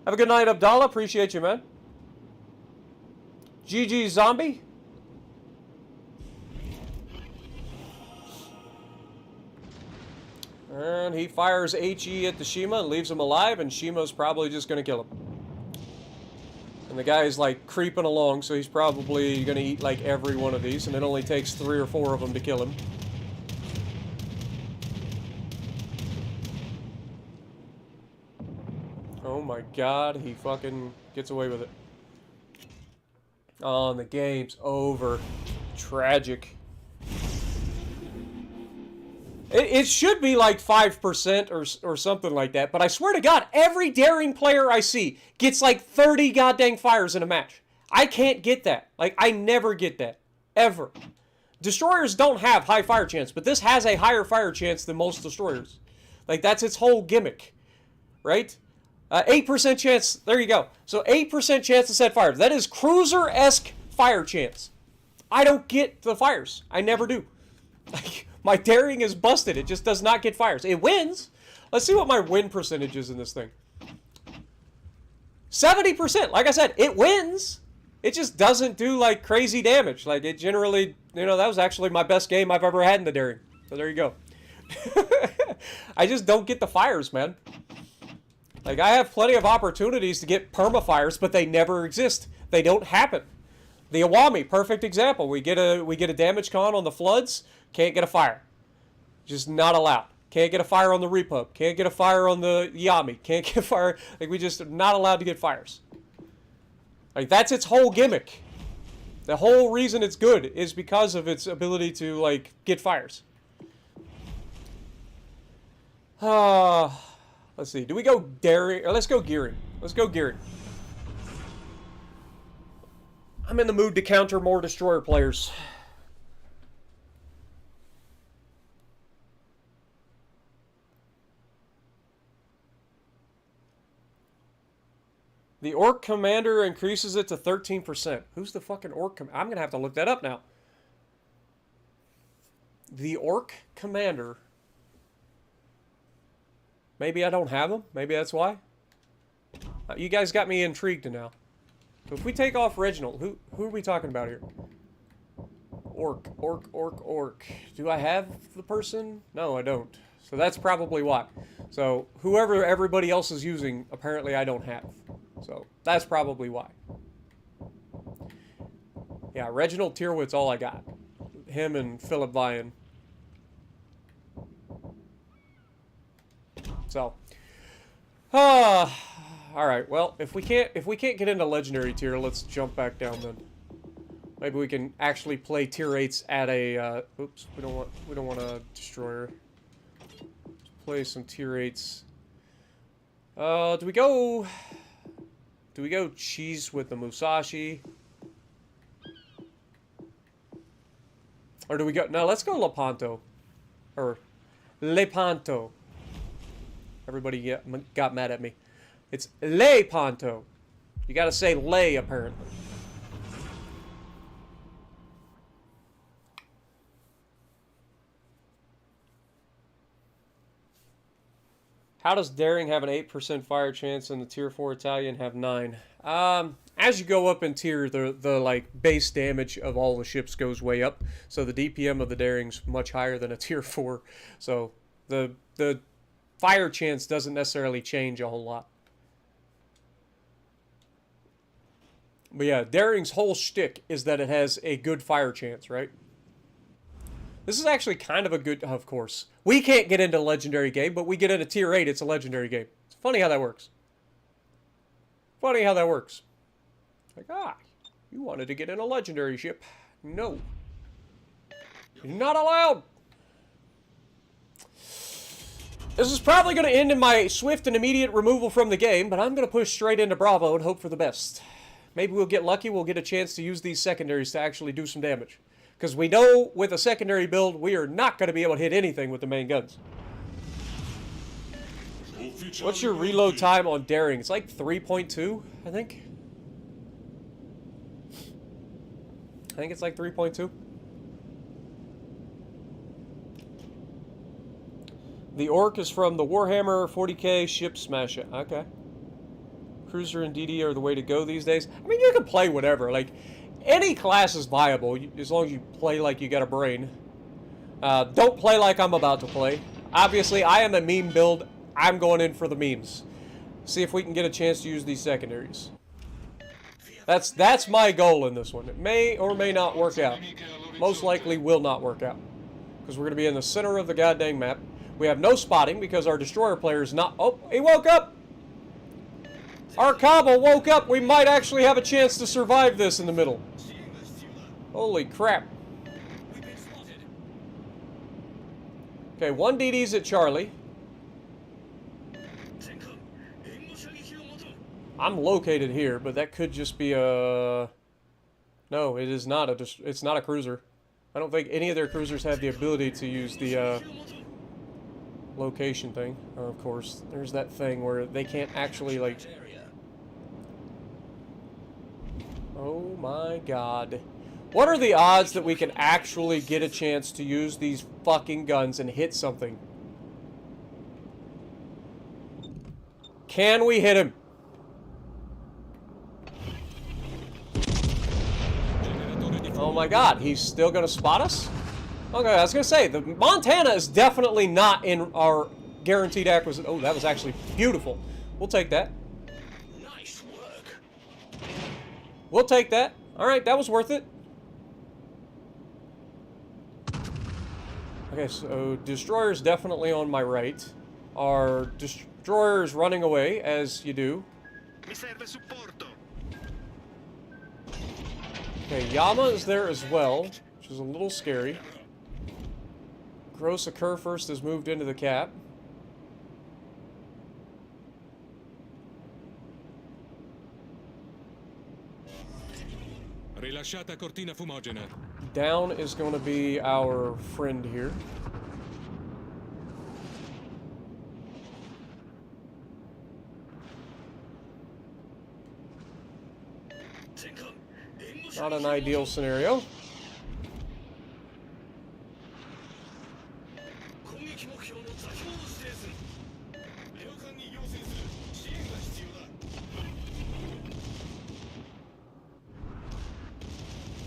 Have a good night, Abdallah. Appreciate you, man. GG Zombie. And he fires HE at the Shima and leaves him alive, and Shima's probably just going to kill him. And the guy's like creeping along, so he's probably going to eat like every one of these, and it only takes 3 or 4 of them to kill him. Oh my god, he fucking gets away with it. Oh, and the game's over. Tragic. It should be like 5% or something like that, but I swear to God, every daring player I see gets like 30 goddamn fires in a match. I can't get that. Like, I never get that. Ever. Destroyers don't have high fire chance, but this has a higher fire chance than most destroyers. Like, that's its whole gimmick. Right? 8% chance, there you go. So 8% chance to set fires. That is cruiser-esque fire chance. I don't get the fires. I never do. Like, my daring is busted. It just does not get fires. It wins. Let's see what my win percentage is in this thing. 70%. Like I said, it wins. It just doesn't do, like, crazy damage. Like, it generally, you know, that was actually my best game I've ever had in the daring. So there you go. I just don't get the fires, man. Like, I have plenty of opportunities to get perma-fires, but they never exist. They don't happen. The Awami, perfect example. We get a damage con on the floods, can't get a fire. Just not allowed. Can't get a fire on the Repub. Can't get a fire on the Yami. Can't get a fire. Like, we just are not allowed to get fires. Like, that's its whole gimmick. The whole reason it's good is because of its ability to, like, get fires. Let's see. Do we go daring? Or let's go gearing. Let's go gearing. I'm in the mood to counter more destroyer players. The Orc Commander increases it to 13%. Who's the fucking Orc Commander? I'm going to have to look that up now. The Orc Commander. Maybe I don't have him. Maybe that's why. You guys got me intrigued now. So if we take off Reginald, who are we talking about here? Orc. Do I have the person? No, I don't. So that's probably why. So whoever everybody else is using, apparently I don't have. So that's probably why. Yeah, Reginald Tierwit's all I got. Him and Philip Vian. So, all right. Well, if we can't get into legendary tier, let's jump back down then. Maybe we can actually play tier 8s at a. Oops, we don't want a destroyer. Let's play some tier 8s. Do we go cheese with the Musashi? Or do we go? No, let's go Lepanto. Or Lepanto. Everybody got mad at me. It's Lepanto. You gotta say lay, apparently. How does Daring have an 8% fire chance and the tier 4 Italian have 9? As you go up in tier, the like base damage of all the ships goes way up. So the DPM of the Daring's much higher than a tier 4. So the fire chance doesn't necessarily change a whole lot. But yeah, Daring's whole shtick is that it has a good fire chance, right? This is actually kind of a good, of course. We can't get into a legendary game, but we get into tier 8, it's a legendary game. It's funny how that works. Funny how that works. Like, you wanted to get in a legendary ship. No. You're not allowed. This is probably going to end in my swift and immediate removal from the game, but I'm going to push straight into Bravo and hope for the best. Maybe we'll get lucky, we'll get a chance to use these secondaries to actually do some damage. Because we know with a secondary build, we are not going to be able to hit anything with the main guns. What's your reload time on Daring? It's like 3.2, I think. I think it's like 3.2. The Orc is from the Warhammer 40k Ship Smasher. Okay. Cruiser and DD are the way to go these days. I mean, you can play whatever. Like, any class is viable as long as you play like you got a brain. Don't play like I'm about to play. Obviously, I am a meme build. I'm going in for the memes. See if we can get a chance to use these secondaries. That's my goal in this one. It may or may not work out. Most likely will not work out. Because we're going to be in the center of the goddamn map. We have no spotting because our destroyer player is not... Oh, he woke up! Our Cabo woke up! We might actually have a chance to survive this in the middle. Holy crap. Okay, one DD's at Charlie. I'm located here, but that could just be a... No, it is not a... It's not a cruiser. I don't think any of their cruisers have the ability to use the location thing. Of course, there's that thing where they can't actually, like... Oh my god. What are the odds that we can actually get a chance to use these fucking guns and hit something? Can we hit him? Oh my god, he's still gonna spot us? Okay, I was gonna say, the Montana is definitely not in our guaranteed acquisition. Oh, that was actually beautiful. We'll take that. Nice work. We'll take that. Alright, that was worth it. Okay, so destroyer's definitely on my right. Our destroyer is running away, as you do. Okay, Yama is there as well, which is a little scary. Gross Occur First has moved into the cap. Rilasciata cortina fumogena. Down is going to be our friend here. Not an ideal scenario.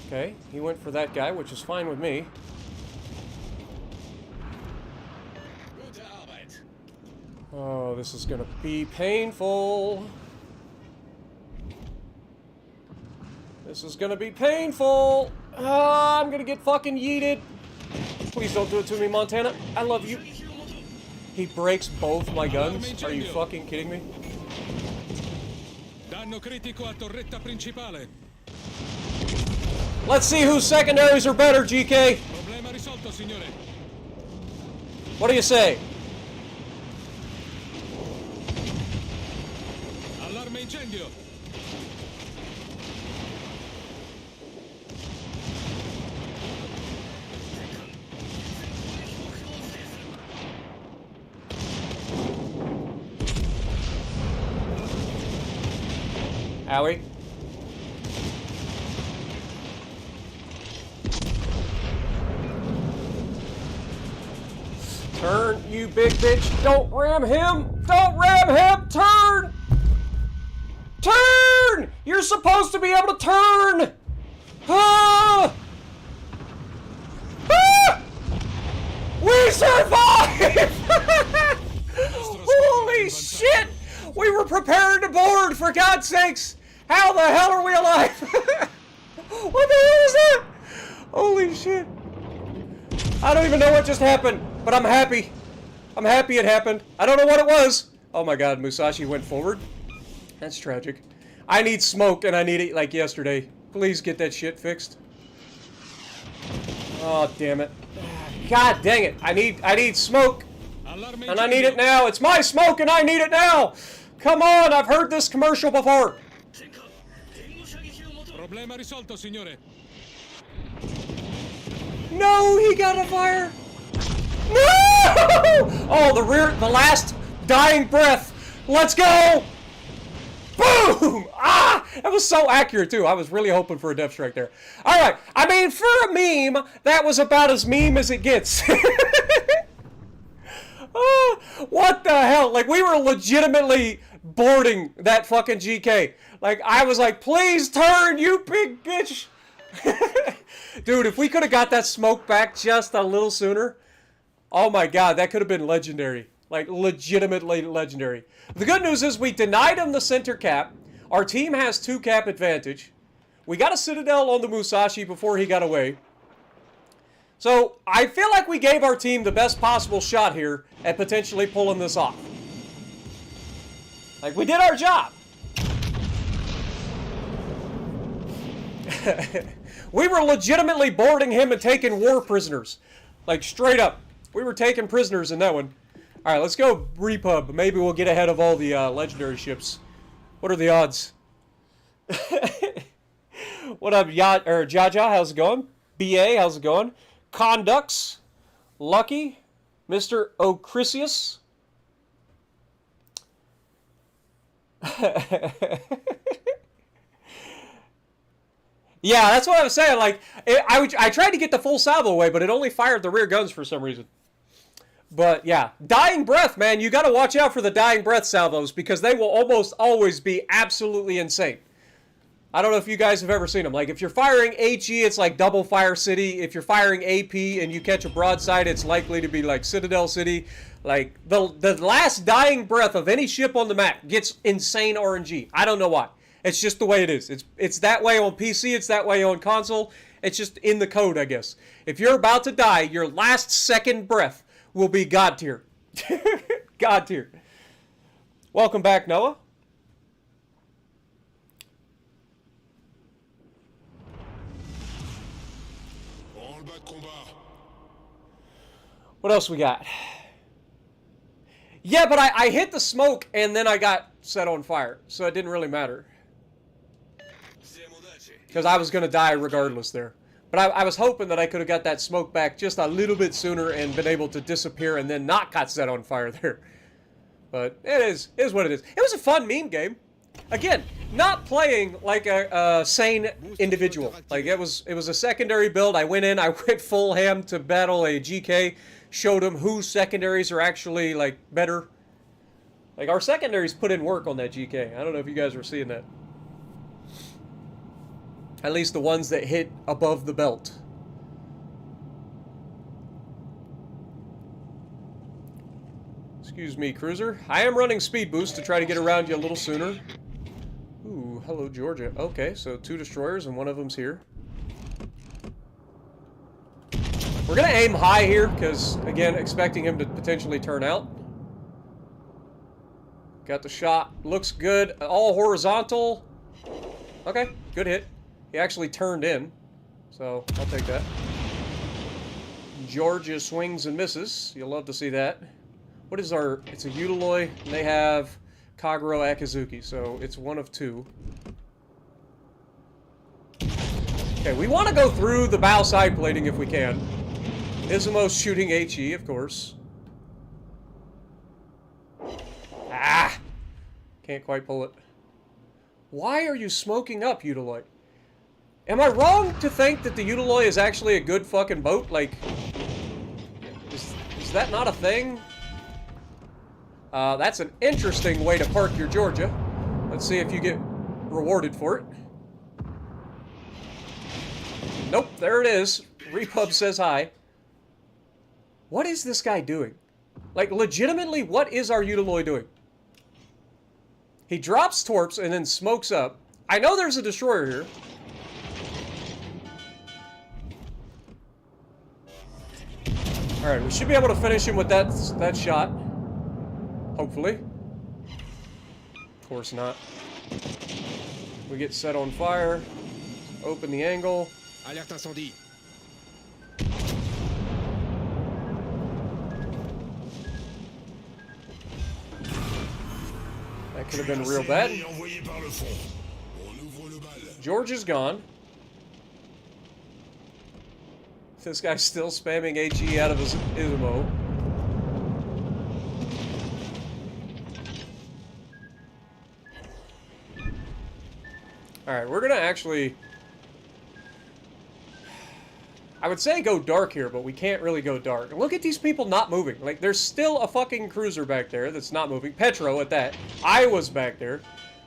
Okay, he went for that guy, which is fine with me. Oh, this is gonna be painful. This is gonna be painful. I'm gonna get fucking yeeted. Please don't do it to me, Montana. I love you. He breaks both my guns. Are you fucking kidding me? Danno critico a torretta principale. Let's see whose secondaries are better, GK. Problema risolto, signore. What do you say? Allarme incendio. Owie. Turn, you big bitch. Don't ram him. Don't ram him. Turn. Turn. You're supposed to be able to turn. Ah! Ah! We survived! Holy shit! We were prepared to board, for God's sakes! How the hell are we alive? What the hell is that? Holy shit. I don't even know what just happened, but I'm happy. I'm happy it happened. I don't know what it was. Oh my god, Musashi went forward. That's tragic. I need smoke, and I need it like yesterday. Please get that shit fixed. Oh, damn it. God dang it. I need smoke. And I need it now. It's my smoke and I need it now. Come on, I've heard this commercial before. Problema risolto, signore. No, he got a fire. No! Oh, the last dying breath. Let's go. Boom! Ah! That was so accurate, too. I was really hoping for a death strike there. All right. I mean, for a meme, that was about as meme as it gets. Oh, what the hell? Like, we were legitimately boarding that fucking GK. Like, I was like, please turn, you big bitch. Dude, if we could have got that smoke back just a little sooner, oh my god, that could have been legendary. Like, legitimately legendary. The good news is we denied him the center cap. Our team has 2 cap advantage. We got a Citadel on the Musashi before he got away. So, I feel like we gave our team the best possible shot here at potentially pulling this off. Like, we did our job. We were legitimately boarding him and taking war prisoners. Like, straight up. We were taking prisoners in that one. Alright, let's go repub. Maybe we'll get ahead of all the legendary ships. What are the odds? What up, Jaja? How's it going? BA, how's it going? Conducts. Lucky. Mr. Ocrisius. Yeah, that's what I was saying. Like, I tried to get the full salvo away, but it only fired the rear guns for some reason. But, yeah. Dying breath, man. You got to watch out for the dying breath salvos, because they will almost always be absolutely insane. I don't know if you guys have ever seen them. Like, if you're firing HE, it's like Double Fire City. If you're firing AP and you catch a broadside, it's likely to be like Citadel City. Like, the last dying breath of any ship on the map gets insane RNG. I don't know why. It's just the way it is. It's that way on PC. It's that way on console. It's just in the code, I guess. If you're about to die, your last second breath will be God tier. God tier. Welcome back, Noah. What else we got? Yeah, but I hit the smoke and then I got set on fire, so it didn't really matter. Because I was going to die regardless there. But I was hoping that I could have got that smoke back just a little bit sooner and been able to disappear and then not got set on fire there. But it is what it is. It was a fun meme game. Again, not playing like a sane individual. Like, it was a secondary build. I went full ham to battle a GK. Showed them whose secondaries are actually, like, better. Like, our secondaries put in work on that GK. I don't know if you guys were seeing that. At least the ones that hit above the belt. Excuse me, cruiser. I am running speed boost to try to get around you a little sooner. Ooh, hello, Georgia. Okay, so 2 destroyers and one of them's here. We're going to aim high here because, again, expecting him to potentially turn out. Got the shot. Looks good. All horizontal. Okay, good hit. He actually turned in, so I'll take that. Georgia swings and misses. You'll love to see that. What is our... It's a Utiloi, and they have Kagero Akizuki, so it's one of 2. Okay, we want to go through the bow side plating if we can. Isamos shooting HE, of course. Ah! Can't quite pull it. Why are you smoking up, Utiloi? Am I wrong to think that the Utiloi is actually a good fucking boat? Like, is that not a thing? That's an interesting way to park your Georgia. Let's see if you get rewarded for it. Nope, there it is. Repub says hi. What is this guy doing? Like, legitimately, what is our Utiloi doing? He drops torps and then smokes up. I know there's a destroyer here. Alright, we should be able to finish him with that shot. Hopefully. Of course not. We get set on fire. Open the angle. Alerte incendie. That could have been real bad. Envoyé par le front. On ouvre le bal. George is gone. This guy's still spamming HE out of his ammo. Alright, we're gonna actually... I would say go dark here, but we can't really go dark. Look at these people not moving. Like, there's still a fucking cruiser back there that's not moving. Petro at that. Iowa's back there.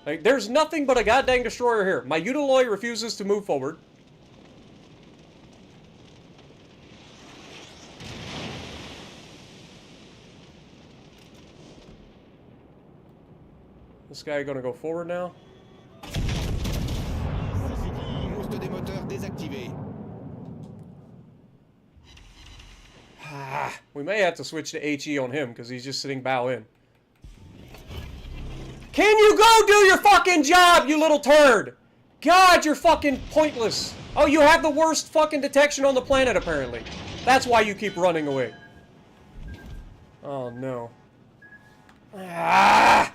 Like, there's nothing but a goddamn destroyer here. My Udaloy refuses to move forward. This guy gonna go forward now? Monstre des moteurs désactivé. We may have to switch to HE on him because he's just sitting bow in. Can you go do your fucking job, you little turd? God, you're fucking pointless. Oh, you have the worst fucking detection on the planet, apparently. That's why you keep running away. Oh, no. Ah!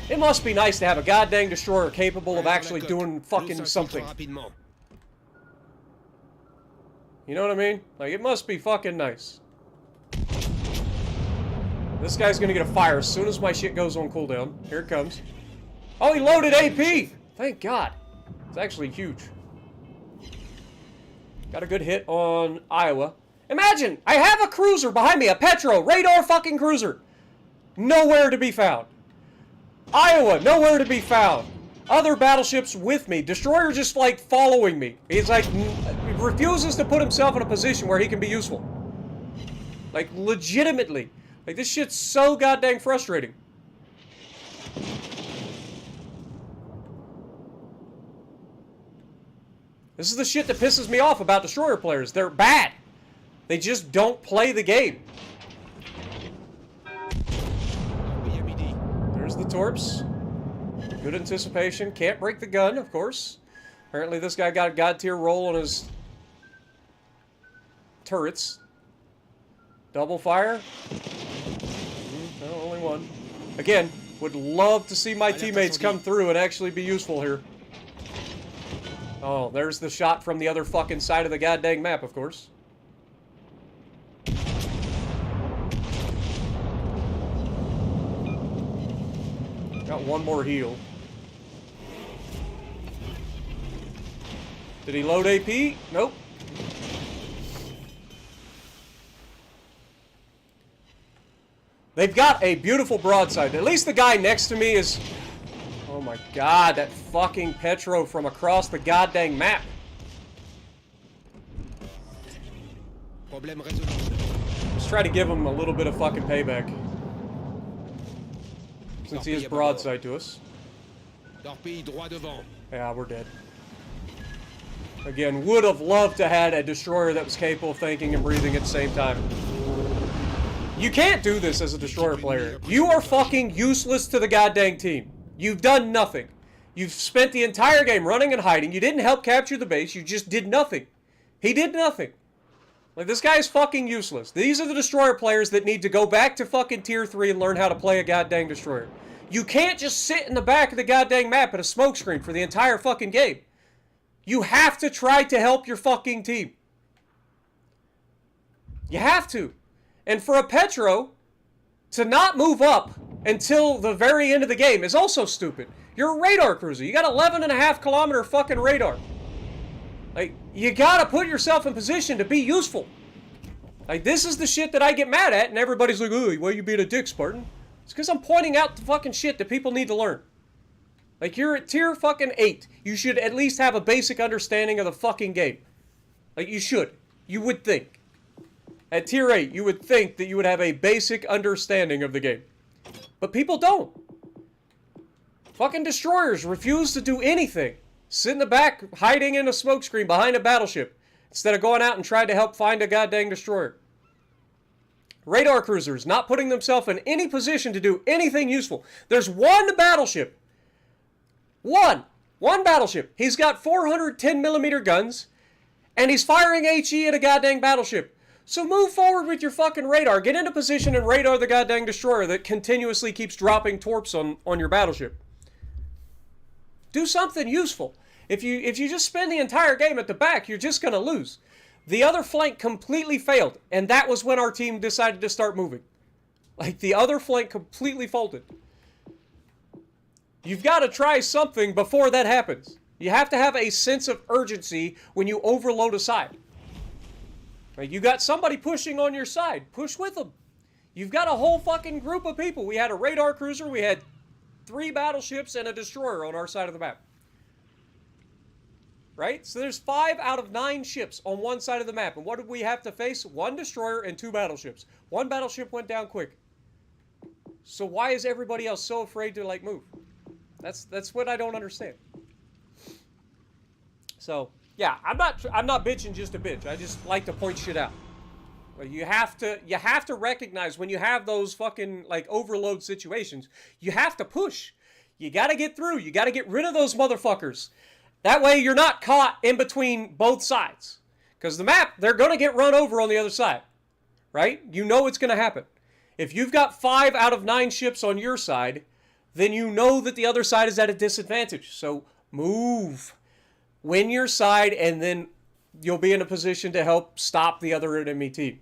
It must be nice to have a goddamn destroyer capable of actually doing fucking something. You know what I mean? Like, it must be fucking nice. This guy's gonna get a fire as soon as my shit goes on cooldown. Here it comes. Oh, he loaded AP! Thank God. It's actually huge. Got a good hit on Iowa. Imagine, I have a cruiser behind me, a Petro, radar fucking cruiser. Nowhere to be found. Iowa, nowhere to be found. Other battleships with me. Destroyer just, like, following me. He's, like, refuses to put himself in a position where he can be useful. Like, legitimately. Like, this shit's so goddamn frustrating. This is the shit that pisses me off about destroyer players. They're bad. They just don't play the game. There's the torps. Good anticipation. Can't break the gun, of course. Apparently this guy got a god tier roll on his turrets. Double fire. No, only one. Again, would love to see my teammates come through and actually be useful here. Oh, there's the shot from the other fucking side of the goddamn map, of course. Got one more heal. Did he load AP? Nope. They've got a beautiful broadside. At least the guy next to me is... Oh my god, that fucking Petro from across the goddamn map. Let's try to give him a little bit of fucking payback. Since he is broadside to us. Yeah, we're dead. Again, would have loved to had a destroyer that was capable of thinking and breathing at the same time. You can't do this as a destroyer player. You are fucking useless to the goddamn team. You've done nothing. You've spent the entire game running and hiding. You didn't help capture the base. You just did nothing. He did nothing. Like, this guy is fucking useless. These are the destroyer players that need to go back to fucking tier 3 and learn how to play a goddamn destroyer. You can't just sit in the back of the goddamn map at a smoke screen for the entire fucking game. You have to try to help your fucking team. You have to. And for a Petro to not move up until the very end of the game is also stupid. You're a radar cruiser. You got 11.5 kilometer fucking radar. Like, you gotta put yourself in position to be useful. Like, this is the shit that I get mad at, and everybody's like, "Ooh, why you being a dick, Spartan?" It's because I'm pointing out the fucking shit that people need to learn. Like, you're at tier fucking 8. You should at least have a basic understanding of the fucking game. Like, you should. You would think. At tier 8, you would think that you would have a basic understanding of the game. But people don't. Fucking destroyers refuse to do anything. Sit in the back, hiding in a smokescreen behind a battleship, instead of going out and trying to help find a goddamn destroyer. Radar cruisers not putting themselves in any position to do anything useful. There's one battleship. One battleship. He's got 410mm guns, and he's firing HE at a goddamn battleship. So move forward with your fucking radar. Get into position and radar the goddamn destroyer that continuously keeps dropping torps on your battleship. Do something useful. If you just spend the entire game at the back, you're just going to lose. The other flank completely failed, and that was when our team decided to start moving. Like, the other flank completely folded. You've got to try something before that happens. You have to have a sense of urgency when you overload a side. Like, you got somebody pushing on your side. Push with them. You've got a whole fucking group of people. We had a radar cruiser, we had 3 battleships, and a destroyer on our side of the map. Right? So there's 5 out of 9 ships on one side of the map. And what did we have to face? 1 destroyer and 2 battleships. 1 battleship went down quick. So why is everybody else so afraid to, like, move? That's what I don't understand. So, yeah, I'm not bitching just to bitch. I just like to point shit out. But you have to recognize when you have those fucking, like, overload situations, you have to push. You got to get through. You got to get rid of those motherfuckers. That way you're not caught in between both sides. Because the map, they're going to get run over on the other side. Right? You know it's going to happen. If you've got 5 out of 9 ships on your side, then you know that the other side is at a disadvantage. So move. Win your side, and then you'll be in a position to help stop the other enemy team.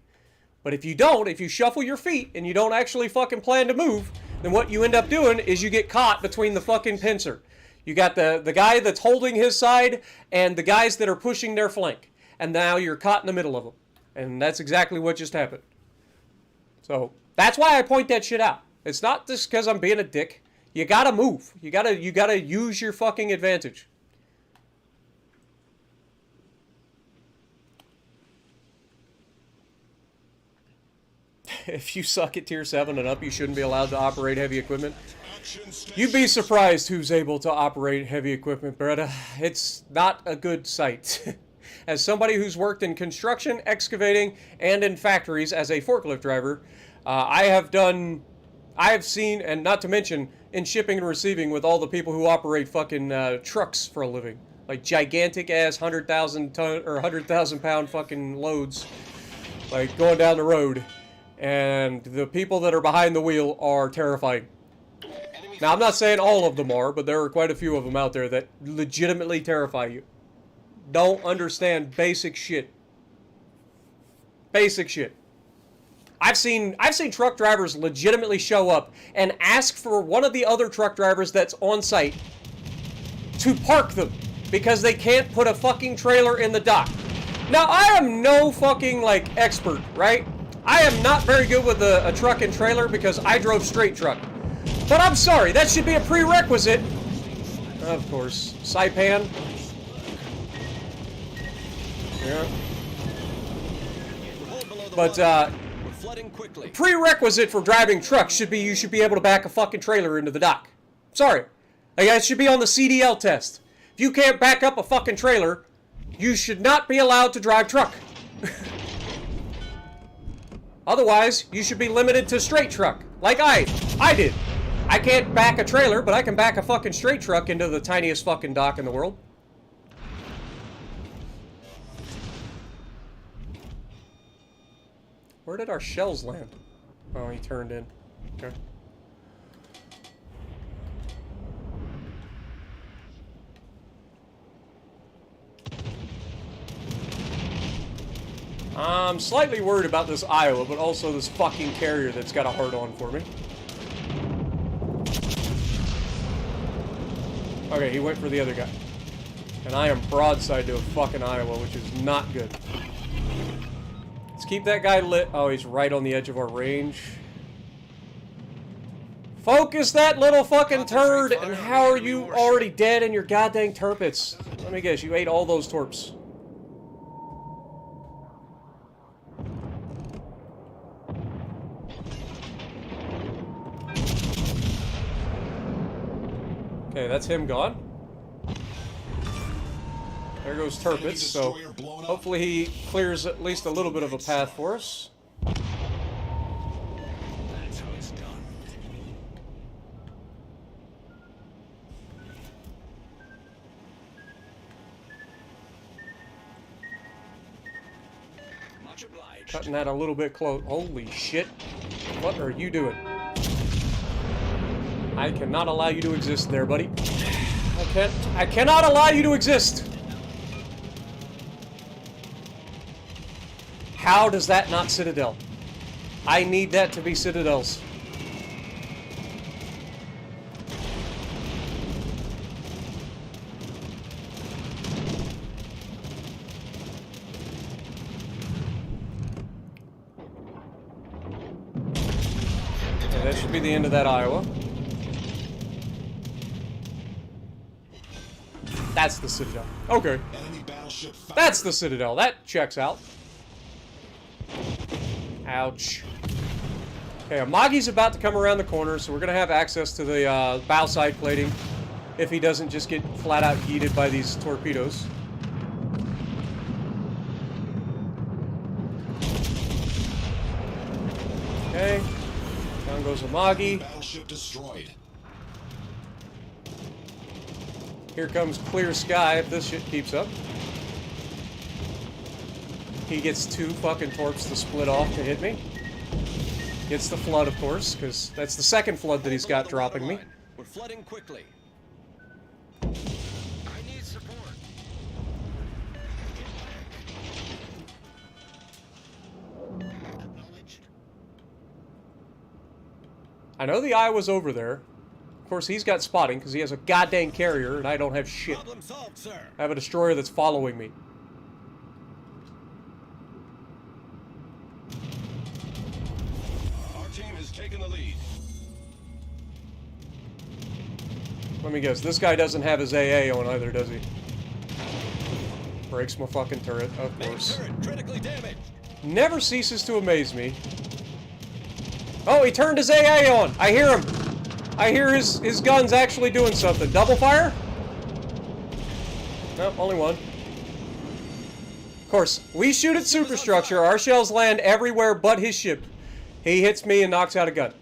But if you don't, if you shuffle your feet and you don't actually fucking plan to move, then what you end up doing is you get caught between the fucking pincer. You got the guy that's holding his side and the guys that are pushing their flank. And now you're caught in the middle of them. And that's exactly what just happened. So that's why I point that shit out. It's not just because I'm being a dick. You gotta move. You gotta use your fucking advantage. If you suck at tier 7 and up, you shouldn't be allowed to operate heavy equipment. You'd be surprised who's able to operate heavy equipment, Beretta. It's not a good sight. As somebody who's worked in construction, excavating, and in factories as a forklift driver, I have seen, and not to mention, in shipping and receiving with all the people who operate fucking trucks for a living. Like gigantic ass 100,000 ton or 100,000 pound fucking loads. Like going down the road. And the people that are behind the wheel are terrifying. Now, I'm not saying all of them are, but there are quite a few of them out there that legitimately terrify you. Don't understand basic shit. Basic shit. I've seen truck drivers legitimately show up and ask for one of the other truck drivers that's on site to park them because they can't put a fucking trailer in the dock. Now, I am no fucking, like, expert, right? I am not very good with a truck and trailer because I drove straight truck. But I'm sorry, that should be a prerequisite. Of course. Saipan. Yeah. But, prerequisite for driving trucks should be you should be able to back a fucking trailer into the dock. Sorry. Like, that should be on the CDL test. If you can't back up a fucking trailer, you should not be allowed to drive truck. Otherwise, you should be limited to straight truck, like I did. I can't back a trailer, but I can back a fucking straight truck into the tiniest fucking dock in the world. Where did our shells land? Oh, he turned in. Okay. I'm slightly worried about this Iowa, but also this fucking carrier that's got a hard on for me. Okay, he went for the other guy. And I am broadside to a fucking Iowa, which is not good. Let's keep that guy lit. Oh, he's right on the edge of our range. Focus that little fucking turd, and how are you already dead in your goddamn turpits? Let me guess, you ate all those torps. Okay, that's him gone. There goes Turpitz, so hopefully he clears at least a little bit of a path for us. That's how it's done. Much obliged. Cutting that a little bit close. Holy shit. What are you doing? I cannot allow you to exist there, buddy. I cannot allow you to exist. How does that not Citadel? I need that to be Citadels. Okay, that should be the end of that Iowa. That's the Citadel. Okay. Enemy battleship found. That's the Citadel. That checks out. Ouch. Okay, Amagi's about to come around the corner, so we're going to have access to the bow side plating if he doesn't just get flat out yeeted by these torpedoes. Okay. Down goes Amagi. Battleship destroyed. Here comes clear sky if this shit keeps up. He gets 2 fucking torps to split off to hit me. Gets the flood, of course, because that's the second flood that he's got dropping me. We're flooding quickly. I need support. Acknowledged. I know the Iowa's over there. Of course, he's got spotting because he has a goddamn carrier and I don't have shit. Problem solved, sir. I have a destroyer that's following me. Our team has taken the lead. Let me guess, this guy doesn't have his AA on either, does he? Breaks my fucking turret, of Main course. turret critically damaged. Never ceases to amaze me. Oh, he turned his AA on! I hear him! I hear his gun's actually doing something. Double fire? Nope, only one. Of course, we shoot at superstructure. Our shells land everywhere but his ship. He hits me and knocks out a gun.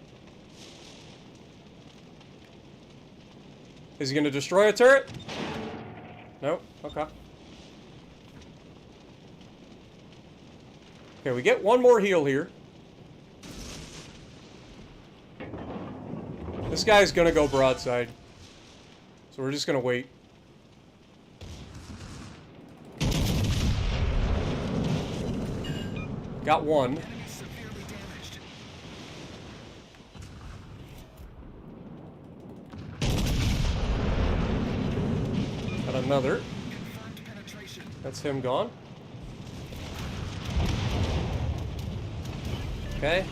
Is he going to destroy a turret? Nope. Okay. Okay, we get one more heal here. This guy's gonna go broadside. So we're just gonna wait. Got one. Severely damaged. Got another. Confirmed penetration. That's him gone. Okay.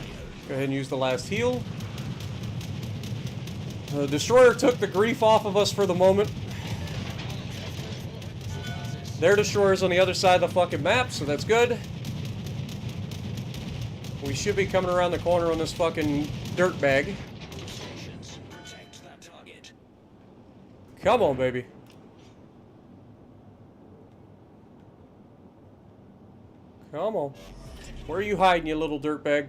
Go ahead and use the last heal. The destroyer took the grief off of us for the moment. Their destroyer's on the other side of the fucking map, so that's good. We should be coming around the corner on this fucking dirtbag. Stations. Protect that target. Come on, baby. Come on. Where are you hiding, you little dirtbag?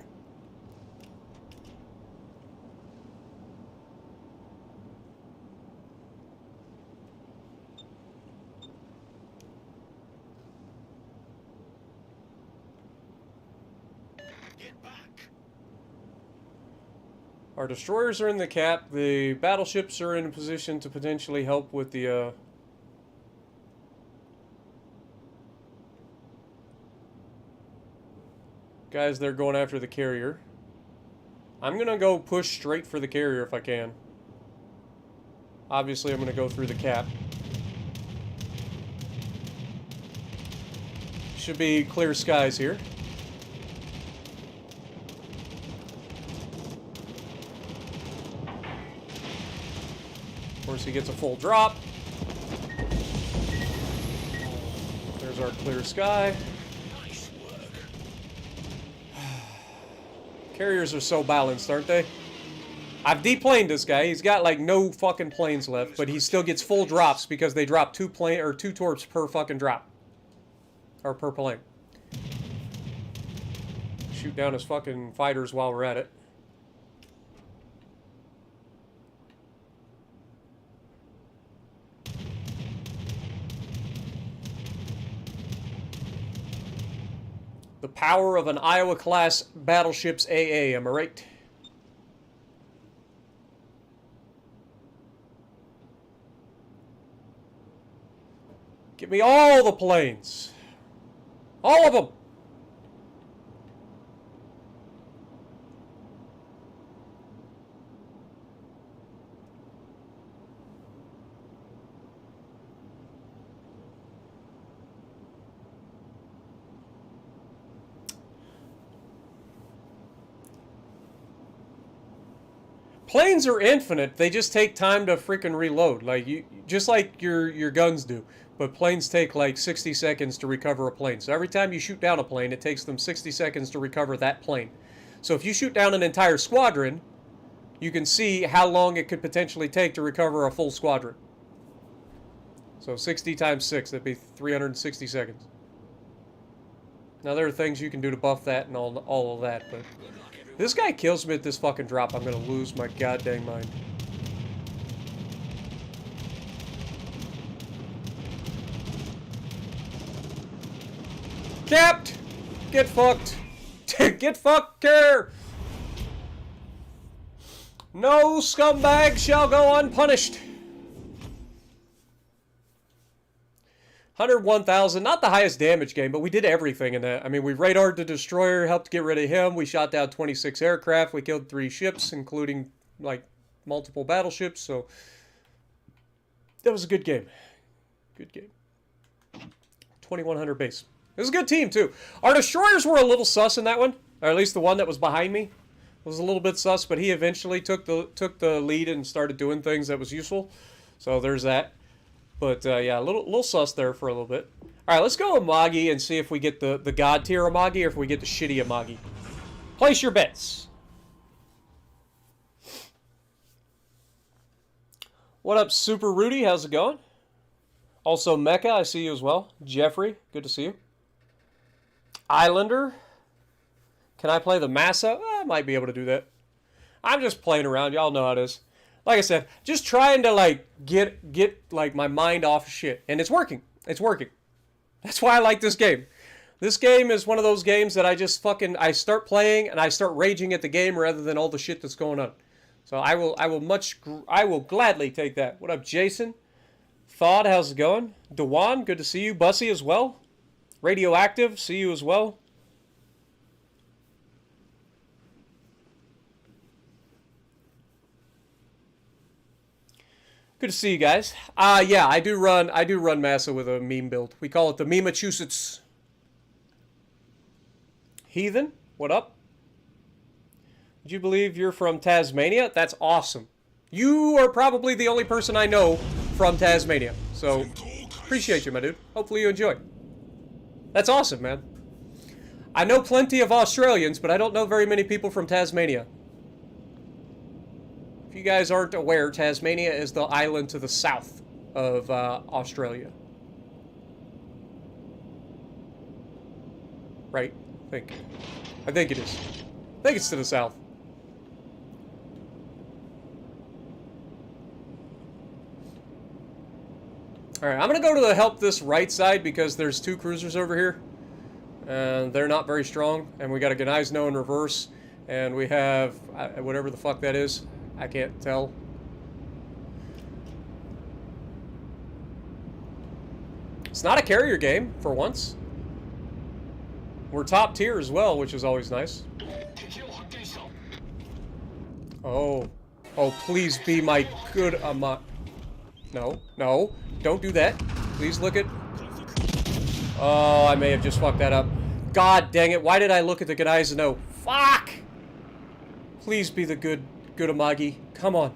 Get back. Our destroyers are in the cap. The battleships are in a position to potentially help with the, guys, they're going after the carrier. I'm gonna go push straight for the carrier if I can. Obviously, I'm gonna go through the cap. Should be clear skies here. Of course, he gets a full drop. There's our clear sky. Nice work. Carriers are so balanced, aren't they? I've deplaned this guy. He's got like no fucking planes left, but he still gets full drops because they drop two torps per fucking drop. Or per plane. Shoot down his fucking fighters while we're at it. The power of an Iowa-class battleship's AA, am I right? Give me all the planes. All of them. Planes are infinite. They just take time to freaking reload. Like you, just like your guns do. But planes take like 60 seconds to recover a plane. So every time you shoot down a plane, it takes them 60 seconds to recover that plane. So if you shoot down an entire squadron, you can see how long it could potentially take to recover a full squadron. So 60 times 6, that'd be 360 seconds. Now there are things you can do to buff that and all of that, but this guy kills me at this fucking drop, I'm gonna lose my goddamn mind. Capped! Get fucked! Get fucked here! No scumbag shall go unpunished. 101,000, not the highest damage game, but we did everything in that. I mean, we radared the destroyer, helped get rid of him, we shot down 26 aircraft, we killed 3 ships, including, like, multiple battleships, so that was a good game. Good game. 2,100 base. It was a good team, too. Our destroyers were a little sus in that one, or at least the one that was behind me was a little bit sus, but he eventually took the lead and started doing things that was useful, so there's that. But, yeah, a little sus there for a little bit. Alright, let's go Amagi and see if we get the god tier Amagi or if we get the shitty Amagi. Place your bets. What up, Super Rudy? How's it going? Also, Mecca, I see you as well. Jeffrey, good to see you. Islander. Can I play the Massa? I might be able to do that. I'm just playing around. Y'all know how it is. Like I said, just trying to, like, get like, my mind off of shit. And it's working. It's working. That's why I like this game. This game is one of those games that I just fucking, I start playing and I start raging at the game rather than all the shit that's going on. So I will gladly take that. What up, Jason? Thawed, how's it going? Dewan, good to see you. Bussy as well. Radioactive, see you as well. Good to see you guys. Yeah, I do run Massa with a meme build. We call it the Meme-achusetts. Heathen, what up? Would you believe you're from Tasmania? That's awesome. You are probably the only person I know from Tasmania. So, appreciate you, my dude. Hopefully you enjoy. That's awesome, man. I know plenty of Australians, but I don't know very many people from Tasmania. If you guys aren't aware, Tasmania is the island to the south of Australia. Right? I think it is. I think it's to the south. Alright, I'm going to go to the help this right side because there's 2 cruisers over here. And they're not very strong. And we got a Gneisno in reverse. And we have whatever the fuck that is. I can't tell. It's not a carrier game, for once. We're top tier as well, which is always nice. Oh. Oh, please be my good No, no. Don't do that. Please look at... Oh, I may have just fucked that up. God dang it. Why did I look at the Gneisno? Fuck! Please be the good Amagi. Come on.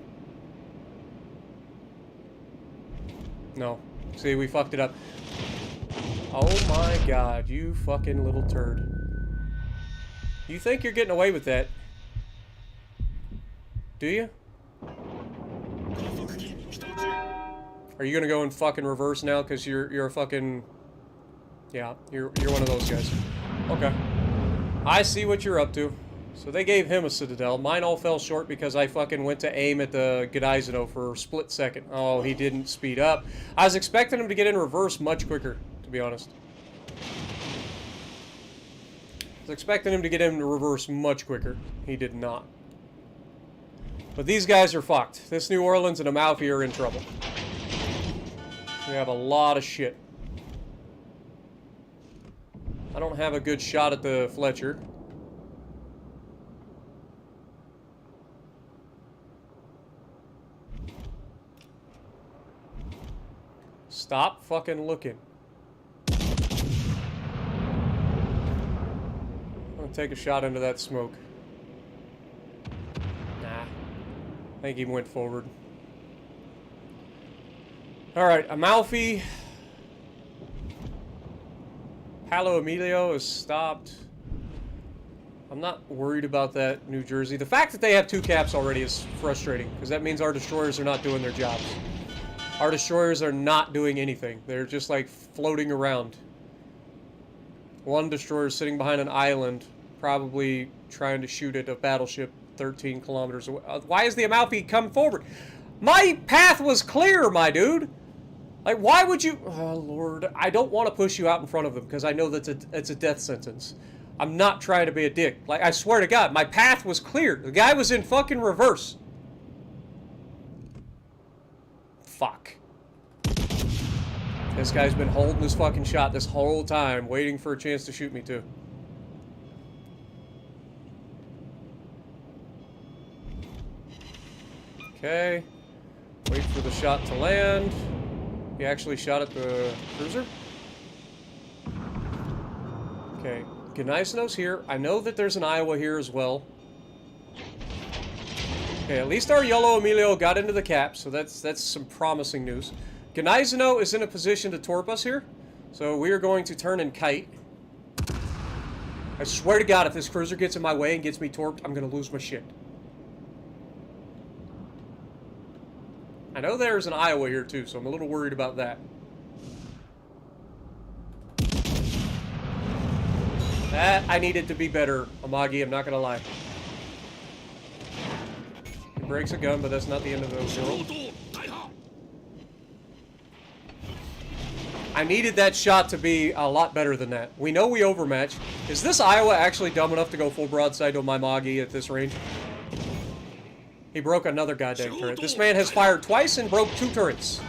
No. See, we fucked it up. Oh my god, you fucking little turd. You think you're getting away with that? Do you? Are you gonna go in fucking reverse now? Cause you're a fucking... Yeah, you're one of those guys. Okay. I see what you're up to. So they gave him a citadel. Mine all fell short because I fucking went to aim at the Gdaizino for a split second. Oh, he didn't speed up. I was expecting him to get in reverse much quicker, to be honest. I was expecting him to get in reverse much quicker. He did not. But these guys are fucked. This New Orleans and Amalfi are in trouble. We have a lot of shit. I don't have a good shot at the Fletcher. Stop fucking looking. I'm gonna take a shot into that smoke. Nah. I think he went forward. Alright, Amalfi. Palo Emilio is stopped. I'm not worried about that, New Jersey. The fact that they have 2 caps already is frustrating, because that means our destroyers are not doing their jobs. Our destroyers are not doing anything. They're just like floating around. One destroyer is sitting behind an island, probably trying to shoot at a battleship 13 kilometers away. Why is the Amalfi come forward? My path was clear, my dude. Like, why would you... Oh, Lord. I don't want to push you out in front of them because I know that it's a death sentence. I'm not trying to be a dick. Like, I swear to God, my path was clear. The guy was in fucking reverse. Fuck. This guy's been holding his fucking shot this whole time, waiting for a chance to shoot me too. Okay. Wait for the shot to land. He actually shot at the cruiser. Okay. Gdaizino's here. I know that there's an Iowa here as well. Okay, at least our Yellow Emilio got into the cap, so that's some promising news. Gdaizino is in a position to torp us here, so we are going to turn and kite. I swear to God, if this cruiser gets in my way and gets me torped, I'm going to lose my shit. I know there's an Iowa here too, so I'm a little worried about that. That I needed to be better, Amagi, I'm not going to lie. He breaks a gun, but that's not the end of the world. I needed that shot to be a lot better than that. We know we overmatch. Is this Iowa actually dumb enough to go full broadside to my Magi at this range? He broke another goddamn turret. This man has fired twice and broke 2 turrets.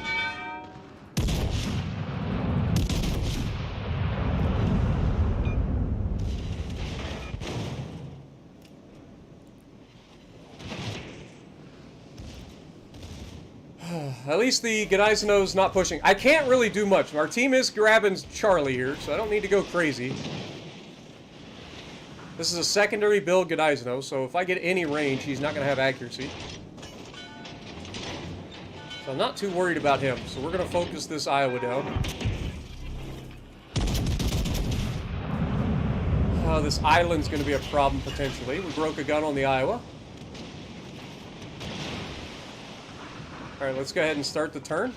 At least the Gdaizino's not pushing. I can't really do much. Our team is grabbing Charlie here, so I don't need to go crazy. This is a secondary build Gdaizino, so if I get any range, he's not going to have accuracy. So I'm not too worried about him. So we're going to focus this Iowa down. Oh, this island's going to be a problem potentially. We broke a gun on the Iowa. Alright, let's go ahead and start the turn.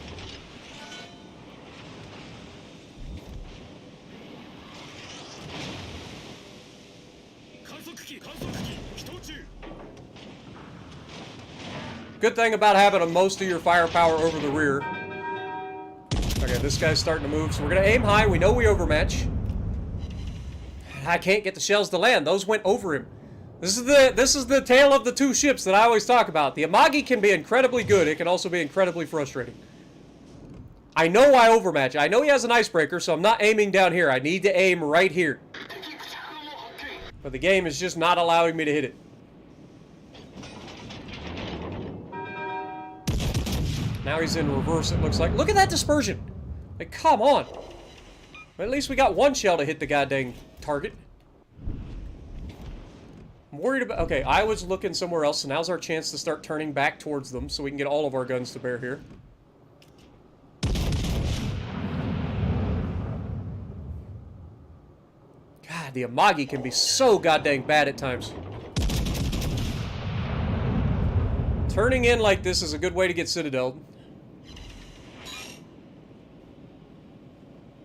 Good thing about having most of your firepower over the rear. Okay, this guy's starting to move, so we're going to aim high. We know we overmatch. I can't get the shells to land. Those went over him. This is the tale of the 2 ships that I always talk about. The Amagi can be incredibly good. It can also be incredibly frustrating. I know I overmatch. I know he has an icebreaker, so I'm not aiming down here. I need to aim right here. But the game is just not allowing me to hit it. Now he's in reverse, it looks like. Look at that dispersion. Like, come on. But at least we got 1 shell to hit the goddamn target. I'm worried about... Okay, I was looking somewhere else, so now's our chance to start turning back towards them so we can get all of our guns to bear here. God, the Amagi can be so goddamn bad at times. Turning in like this is a good way to get citadeled.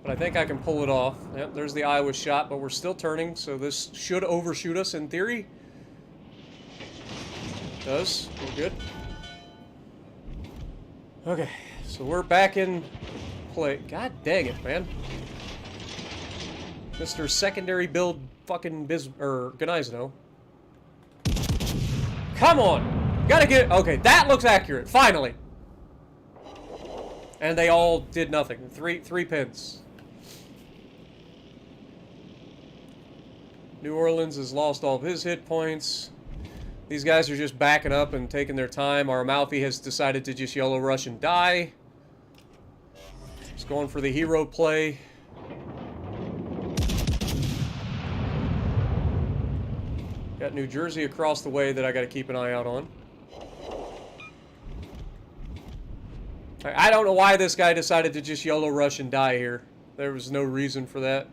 But I think I can pull it off. Yep, there's the Iowa shot, but we're still turning, so this should overshoot us in theory. It does. We're good. Okay, so we're back in play. God dang it, man. Mr. Secondary Build fucking Gnizno. Come on! Gotta get... Okay, that looks accurate, finally! And they all did nothing. Three pins. New Orleans has lost all of his hit points. These guys are just backing up and taking their time. Our Amalfi has decided to just yellow rush and die. Just going for the hero play. Got New Jersey across the way that I got to keep an eye out on. I don't know why this guy decided to just YOLO rush and die here. There was no reason for that.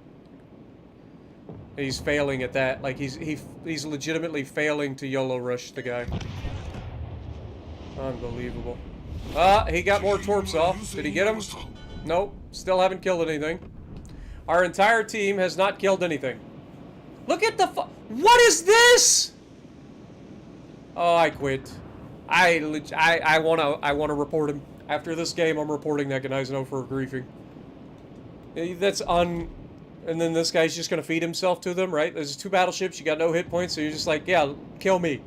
He's failing at that. Like, he's legitimately failing to YOLO rush the guy. Unbelievable. He got more torps off. Did he get him? Nope. Still haven't killed anything. Our entire team has not killed anything. Look at the what is this? Oh, I quit. I wanna report him. After this game, I'm reporting that Gnizno for griefing. That's And then this guy's just gonna feed himself to them, right? There's 2 battleships, you got no hit points, so you're just like, yeah, kill me.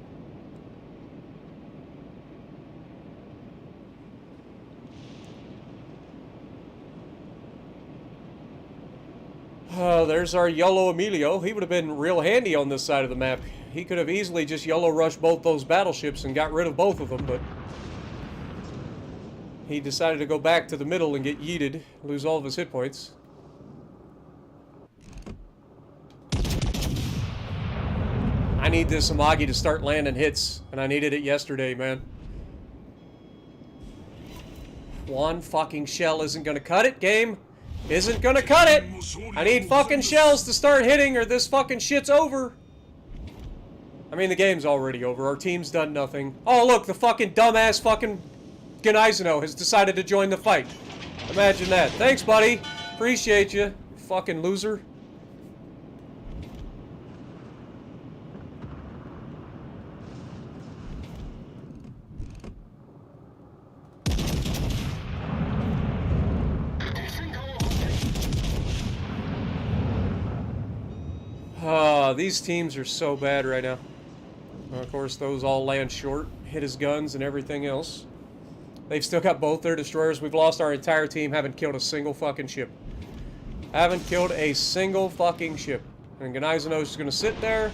Oh, there's our YOLO Emilio. He would have been real handy on this side of the map. He could have easily just YOLO rushed both those battleships and got rid of both of them, but he decided to go back to the middle and get yeeted, lose all of his hit points. I need this Amagi to start landing hits, and I needed it yesterday, man. One fucking shell isn't gonna cut it, game. Isn't gonna cut it. I need fucking shells to start hitting, or this fucking shit's over. I mean, the game's already over. Our team's done nothing. Oh, look, the fucking dumbass fucking Gnizno has decided to join the fight. Imagine that. Thanks, buddy. Appreciate you, fucking loser. These teams are so bad right now. Of course, those all land short, hit his guns and everything else. They've still got both their destroyers. We've lost our entire team, haven't killed a single fucking ship. Haven't killed a single fucking ship. And Gnizno's just gonna sit there.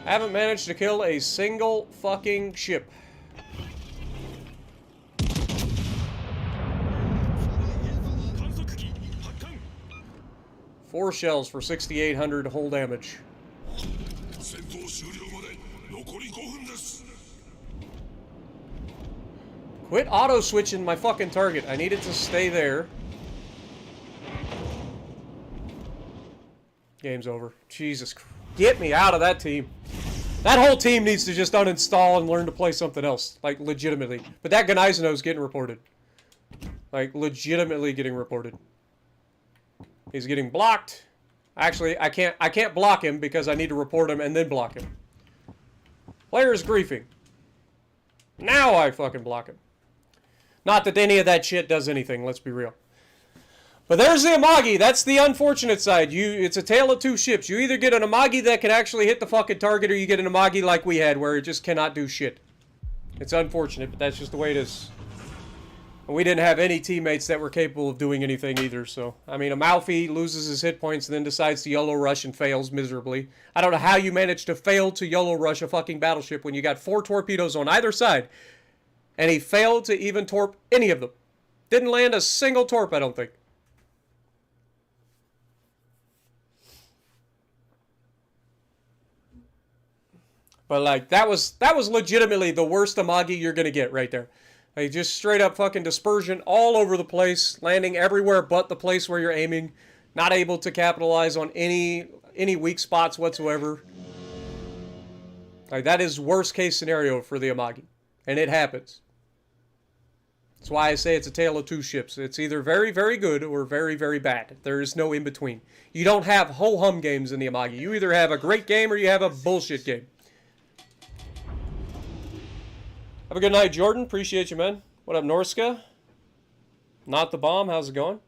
Haven't managed to kill a single fucking ship. 4 shells for 6,800 hull damage. Quit auto-switching my fucking target. I need it to stay there. Game's over. Jesus Christ. Get me out of that team. That whole team needs to just uninstall and learn to play something else. Like, legitimately. But that Gnizno's getting reported. Like, legitimately getting reported. He's getting blocked. Actually, I can't block him because I need to report him and then block him. Player is griefing. Now I fucking block him. Not that any of that shit does anything, let's be real. But there's the Amagi. That's the unfortunate side. It's a tale of 2 ships. You either get an Amagi that can actually hit the fucking target, or you get an Amagi like we had, where it just cannot do shit. It's unfortunate, but that's just the way it is. And we didn't have any teammates that were capable of doing anything either, so... I mean, Amalfi loses his hit points and then decides to YOLO rush and fails miserably. I don't know how you managed to fail to YOLO rush a fucking battleship when you got 4 torpedoes on either side. And he failed to even torp any of them. Didn't land a single torp, I don't think. But, like, that was legitimately the worst Amagi you're gonna get right there. Like, just straight up fucking dispersion all over the place, landing everywhere but the place where you're aiming, not able to capitalize on any weak spots whatsoever. Like, that is worst case scenario for the Amagi. And it happens. That's why I say it's a tale of two ships. It's either very, very good or very, very bad. There is no in between. You don't have ho-hum games in the Amagi. You either have a great game or you have a bullshit game. Have a good night, Jordan. Appreciate you, man. What up, Norska? Not the bomb. How's it going?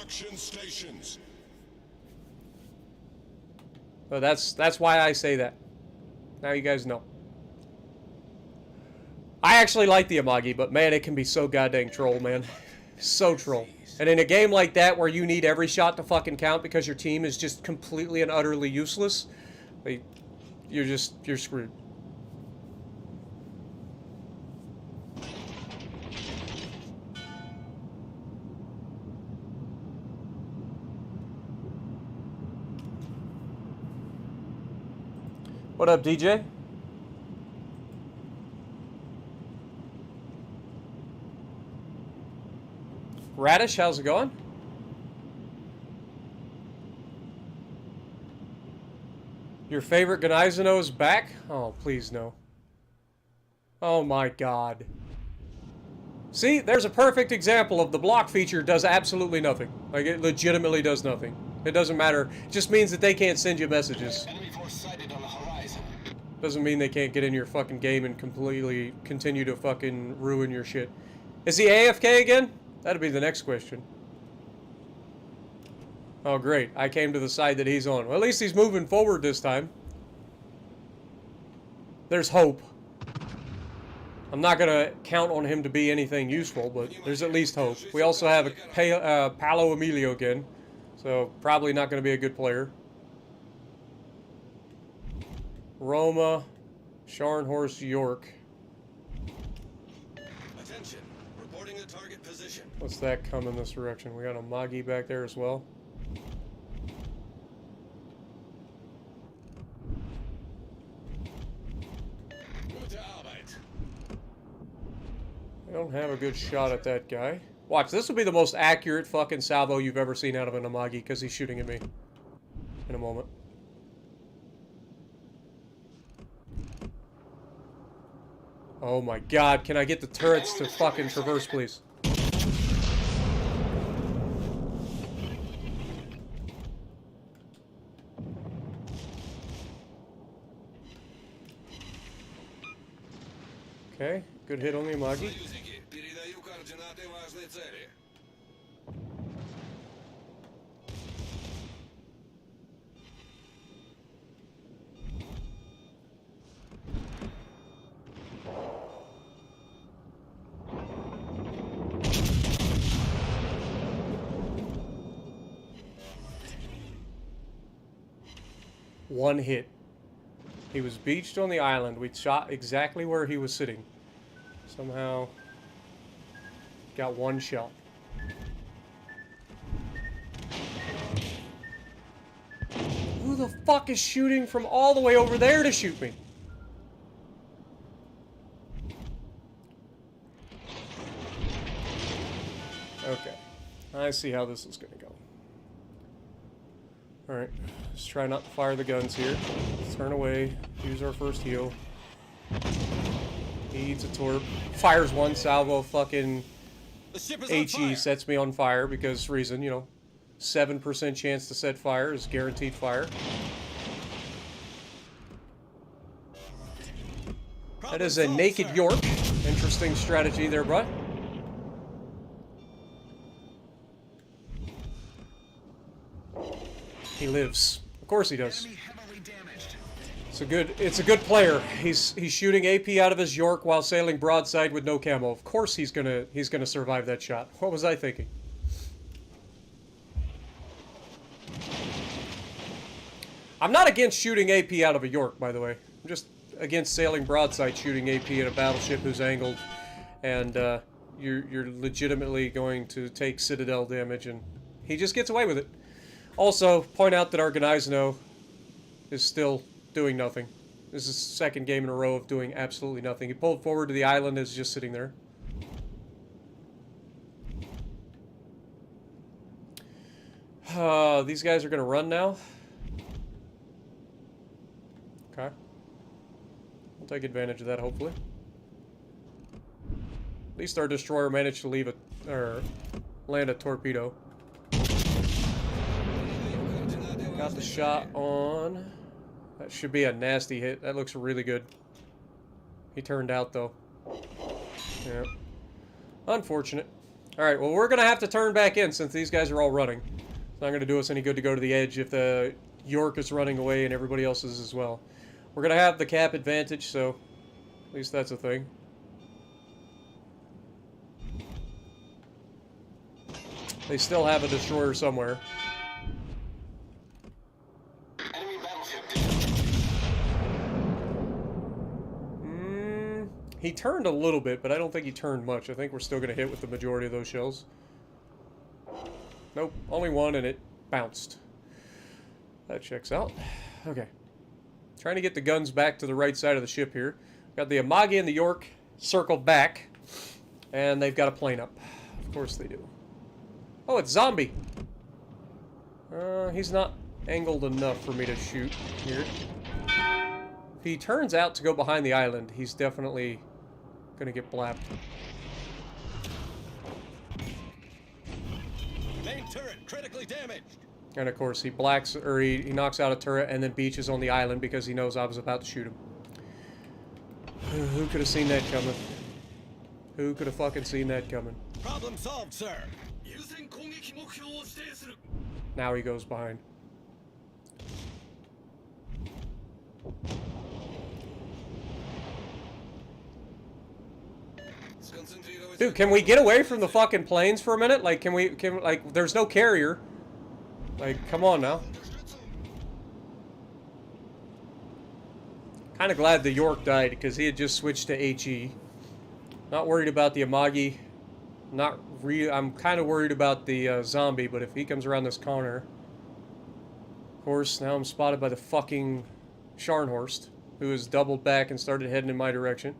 Action stations. Well, that's why I say that. Now you guys know. I actually like the Amagi, but man, it can be so goddamn troll, man. So troll. And in a game like that where you need every shot to fucking count because your team is just completely and utterly useless, you're screwed. What up, DJ? Radish, how's it going? Your favorite Gnizano is back? Oh, please no. Oh my god. See, there's a perfect example of the block feature does absolutely nothing. Like, it legitimately does nothing. It doesn't matter. It just means that they can't send you messages. Enemy force sighted on the horizon. Doesn't mean they can't get in your fucking game and completely continue to fucking ruin your shit. Is he AFK again? That'd be the next question. Oh, great. I came to the side that he's on. Well, at least he's moving forward this time. There's hope. I'm not going to count on him to be anything useful, but there's at least hope. We also have a Paolo Emilio again, so probably not going to be a good player. Roma, Scharnhorst, York. Attention. Reporting a target position. What's that come in this direction? We got a Magi back there as well. Gute Arbeit. I don't have a good shot at that guy. Watch, this will be the most accurate fucking salvo you've ever seen out of an Amagi because he's shooting at me in a moment. Oh my god, can I get the turrets to fucking traverse, please? Okay, good hit on the Amagi. Союзники, передаю координаты важной цели. One hit. He was beached on the island. We shot exactly where he was sitting. Somehow got one shell. Who the fuck is shooting from all the way over there to shoot me? Okay. I see how this is going to go. Alright. Let's try not to fire the guns here. Let's turn away. Use our first heal. He eats a torp. Fires one salvo. Fucking The ship is on HE fire. sets me on fire because reason, you know. 7% chance to set fire is guaranteed fire. That is a naked York. Interesting strategy there, bud. He lives. Of course he does. It's a good player. He's shooting AP out of his York while sailing broadside with no camo. Of course he's gonna survive that shot. What was I thinking? I'm not against shooting AP out of a York, by the way. I'm just against sailing broadside shooting AP at a battleship who's angled, and you're legitimately going to take Citadel damage, and he just gets away with it. Also, point out that our Gnizano is still doing nothing. This is the second game in a row of doing absolutely nothing. He pulled forward to the island and is just sitting there. These guys are going to run now. Okay. We'll take advantage of that, hopefully. At least our destroyer managed to leave a, or land a torpedo. Got the shot on. That should be a nasty hit. That looks really good. He turned out though. Yeah. Unfortunate. Alright, well we're gonna have to turn back in since these guys are all running. It's not gonna do us any good to go to the edge if the York is running away and everybody else is as well. We're gonna have the cap advantage, so at least that's a thing. They still have a destroyer somewhere. Enemy battleship. He turned a little bit, but I don't think he turned much. I think we're still going to hit with the majority of those shells. Nope, only one, and it bounced. That checks out. Okay. Trying to get the guns back to the right side of the ship here. Got the Amagi and the York circled back, and they've got a plane up. Of course they do. Oh, it's Zombie. He's not angled enough for me to shoot here. If he turns out to go behind the island, he's definitely gonna get blapped. Main turret critically damaged. And of course, he blacks, or he knocks out a turret and then beaches on the island because he knows I was about to shoot him. Who could have seen that coming? Who could have fucking seen that coming? Problem solved, sir. Now he goes behind. Dude, can we get away from the fucking planes for a minute? Like, like, there's no carrier. Like, come on now. Kind of glad the York died, because he had just switched to HE. Not worried about the Amagi. I'm kind of worried about the Zombie, but if he comes around this corner... Of course, now I'm spotted by the fucking Scharnhorst, who has doubled back and started heading in my direction.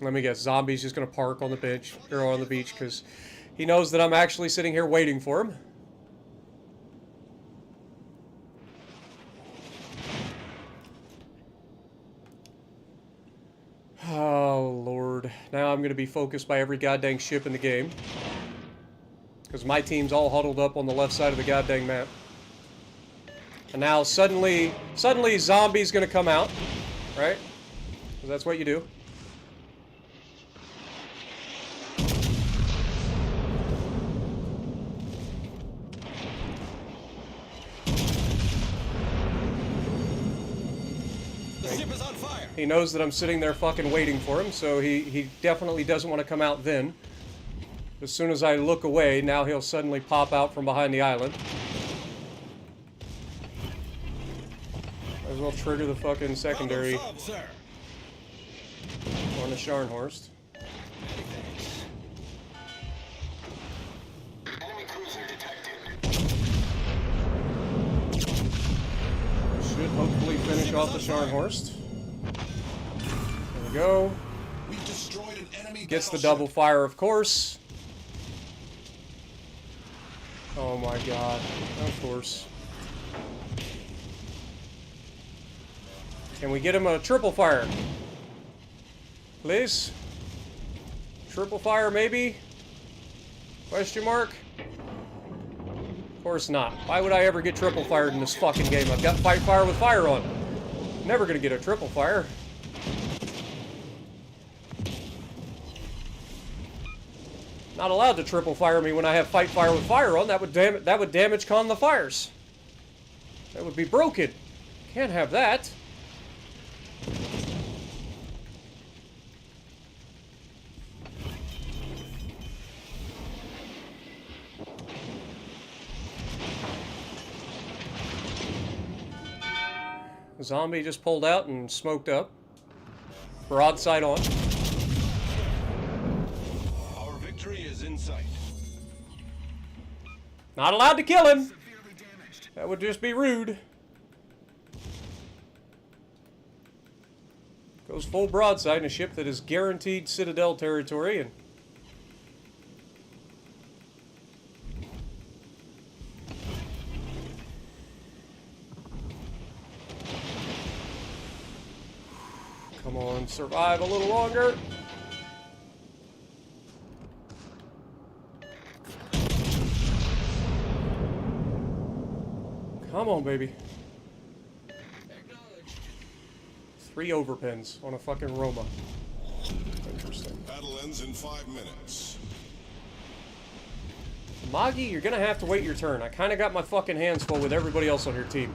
Let me guess, Zombie's just going to park on the bench, or on the beach, because he knows that I'm actually sitting here waiting for him. Oh, Lord. Now I'm going to be focused by every goddamn ship in the game. Because my team's all huddled up on the left side of the goddamn map. And now suddenly Zombie's going to come out. Right? Because that's what you do. He knows that I'm sitting there fucking waiting for him, so he definitely doesn't want to come out then. As soon as I look away, now he'll suddenly pop out from behind the island. Might as well trigger the fucking secondary on the Scharnhorst. Enemy cruiser detected. Should hopefully finish off the Scharnhorst. There we go. We've destroyed an enemy Gets the battleship. double fire, of course. Oh my god. Of course. Can we get him a triple fire? Please? Triple fire, maybe? Question mark? Of course not. Why would I ever get triple fired in this fucking game? I've got fight fire with fire on. Never gonna get a triple fire. Not allowed to triple fire me when I have fight fire with fire on. That would damage con the fires. That would be broken. Can't have that. Zombie just pulled out and smoked up. Broadside on. Our victory is in sight. Not allowed to kill him. That would just be rude. Goes full broadside in a ship that is guaranteed Citadel territory, and Come on, survive a little longer. Come on, baby. 3 overpins on a fucking Roma. Interesting. Battle ends in 5 minutes. Magi, you're gonna have to wait your turn. I kinda got my fucking hands full with everybody else on your team.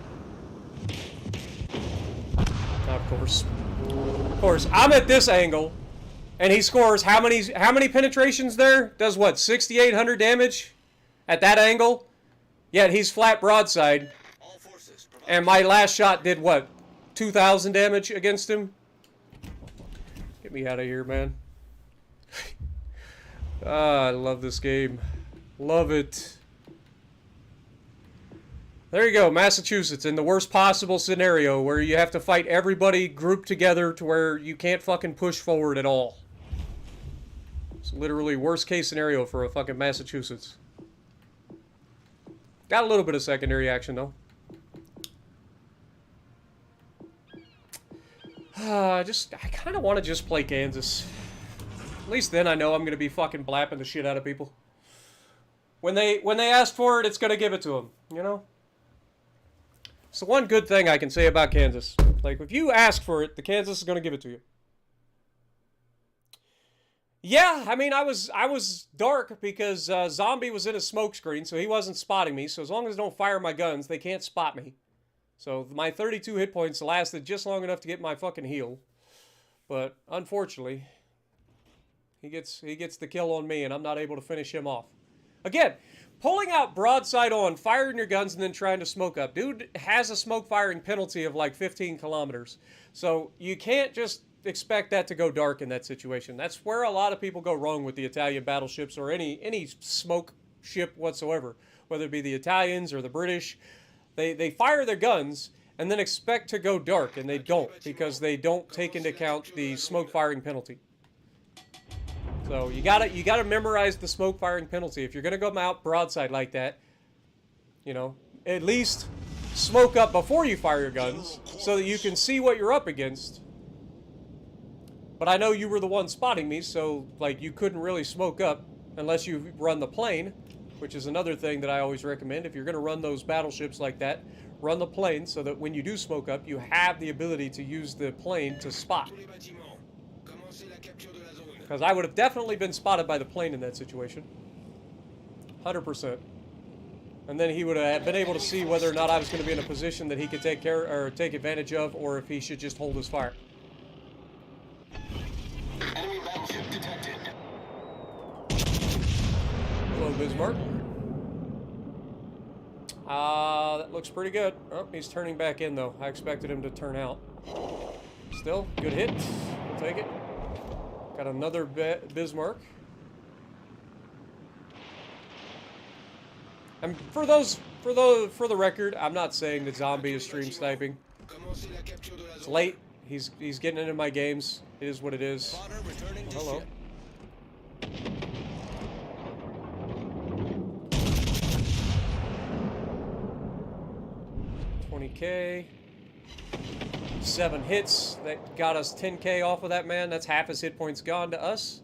Of course. Of course, I'm at this angle, and he scores how many penetrations there? Does what, 6,800 damage? At that angle? Yet he's flat broadside. All forces provide And my last shot did what? 2,000 damage against him? Get me out of here, man. I love this game. Love it. There you go, Massachusetts, in the worst possible scenario where you have to fight everybody grouped together to where you can't fucking push forward at all. It's literally worst case scenario for a fucking Massachusetts. Got a little bit of secondary action, though. I kind of want to just play Kansas. At least then I know I'm going to be fucking blapping the shit out of people. When they ask for it, it's going to give it to them, you know? It's the one good thing I can say about Kansas. Like, if you ask for it, the Kansas is going to give it to you. Yeah, I mean, I was dark because Zombie was in a smoke screen, so he wasn't spotting me. So as long as I don't fire my guns, they can't spot me. So my 32 hit points lasted just long enough to get my fucking heal. But unfortunately, he gets the kill on me, and I'm not able to finish him off. Again, pulling out broadside on, firing your guns, and then trying to smoke up. Dude has a smoke firing penalty of like 15 kilometers. So you can't just expect that to go dark in that situation. That's where a lot of people go wrong with the Italian battleships or any smoke ship whatsoever. Whether it be the Italians or the British. They fire their guns and then expect to go dark, and they don't, because they don't take into account the smoke firing penalty. So you gotta memorize the smoke firing penalty. If you're gonna go out broadside like that, you know, at least smoke up before you fire your guns so that you can see what you're up against. But I know you were the one spotting me, so like you couldn't really smoke up unless you run the plane, which is another thing that I always recommend. If you're gonna run those battleships like that, run the plane so that when you do smoke up, you have the ability to use the plane to spot. Because I would have definitely been spotted by the plane in that situation. 100%. And then he would have been able to see whether or not I was going to be in a position that he could take advantage of, or if he should just hold his fire. enemy battleship detected. Hello, Bismarck. That looks pretty good. Oh, he's turning back in, though. I expected him to turn out. Still, good hit. We'll take it. Got another Bismarck. And for the record, I'm not saying that Zombie is stream sniping. It's late. He's getting into my games. It is what it is. Spotter returning to Hello. ship. 20K. 7 hits. That got us 10K off of that man. That's half his hit points gone to us.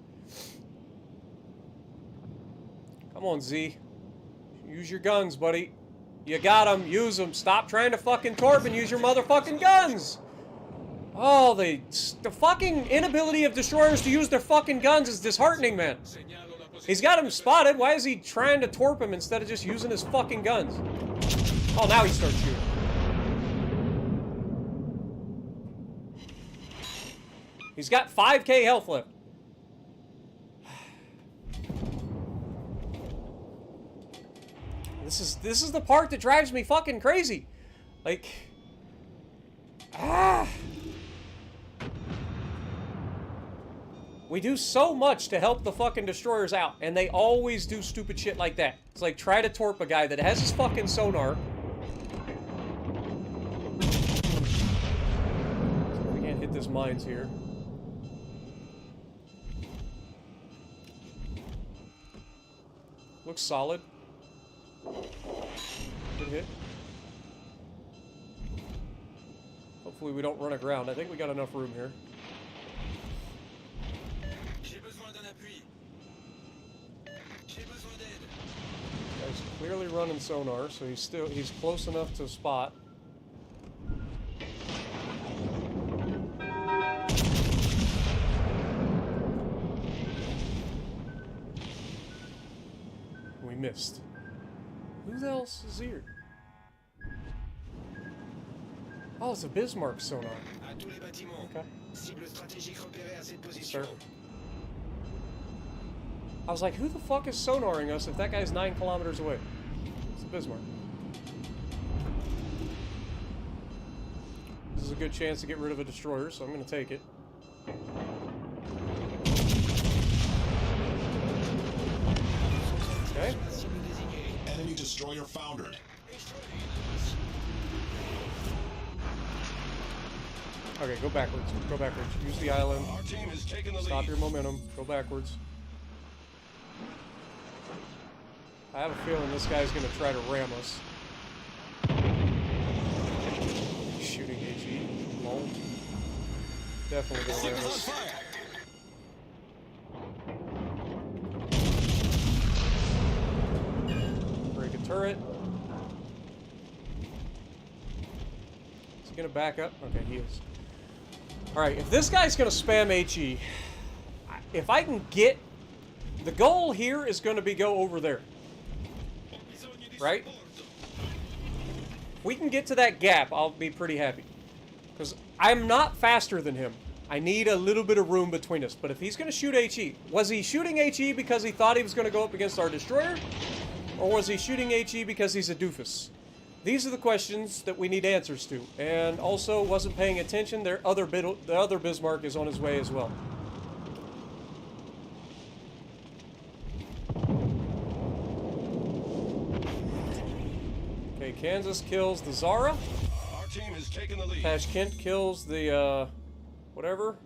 Come on, Z. Use your guns, buddy. You got them. Use them. Stop trying to fucking torp and use your motherfucking guns. Oh, the fucking inability of destroyers to use their fucking guns is disheartening, man. He's got him spotted. Why is he trying to torp him instead of just using his fucking guns? Oh, now he starts shooting. He's got 5K health left. This is the part that drives me fucking crazy. Like, we do so much to help the fucking destroyers out, and they always do stupid shit like that. It's like, try to torp a guy that has his fucking sonar. We can't hit this mines here. Looks solid. Good hit. Hopefully we don't run aground. I think we got enough room here. clearly running sonar, so he's close enough to spot. We missed. Who else is here? Oh, it's a Bismarck sonar. À tous les bâtiments. Okay. Cible stratégique repérée à cette position. Sure. I was like, who the fuck is sonaring us if that guy's 9 kilometers away? It's a Bismarck. This is a good chance to get rid of a destroyer, so I'm going to take it. Okay. Enemy destroyer foundered. Okay, go backwards. Go backwards. Use the island. Our team has taken the Stop lead. your momentum. Go backwards. I have a feeling this guy's going to try to ram us. He's shooting HE. Lol. Definitely going to Ship ram is on us. fire. Break a turret. Is he going to back up? Okay, he is. Alright, if this guy's going to spam HE, if I can get... The goal here is going to be go over there. Right? If we can get to that gap, I'll be pretty happy. Because I'm not faster than him. I need a little bit of room between us. But if he's going to shoot HE, was he shooting HE because he thought he was going to go up against our destroyer? Or was he shooting HE because he's a doofus? These are the questions that we need answers to. And also, wasn't paying attention, the other Bismarck is on his way as well. Okay, Kansas kills the Zara. Our team has taken the lead. Tashkent kills the, whatever.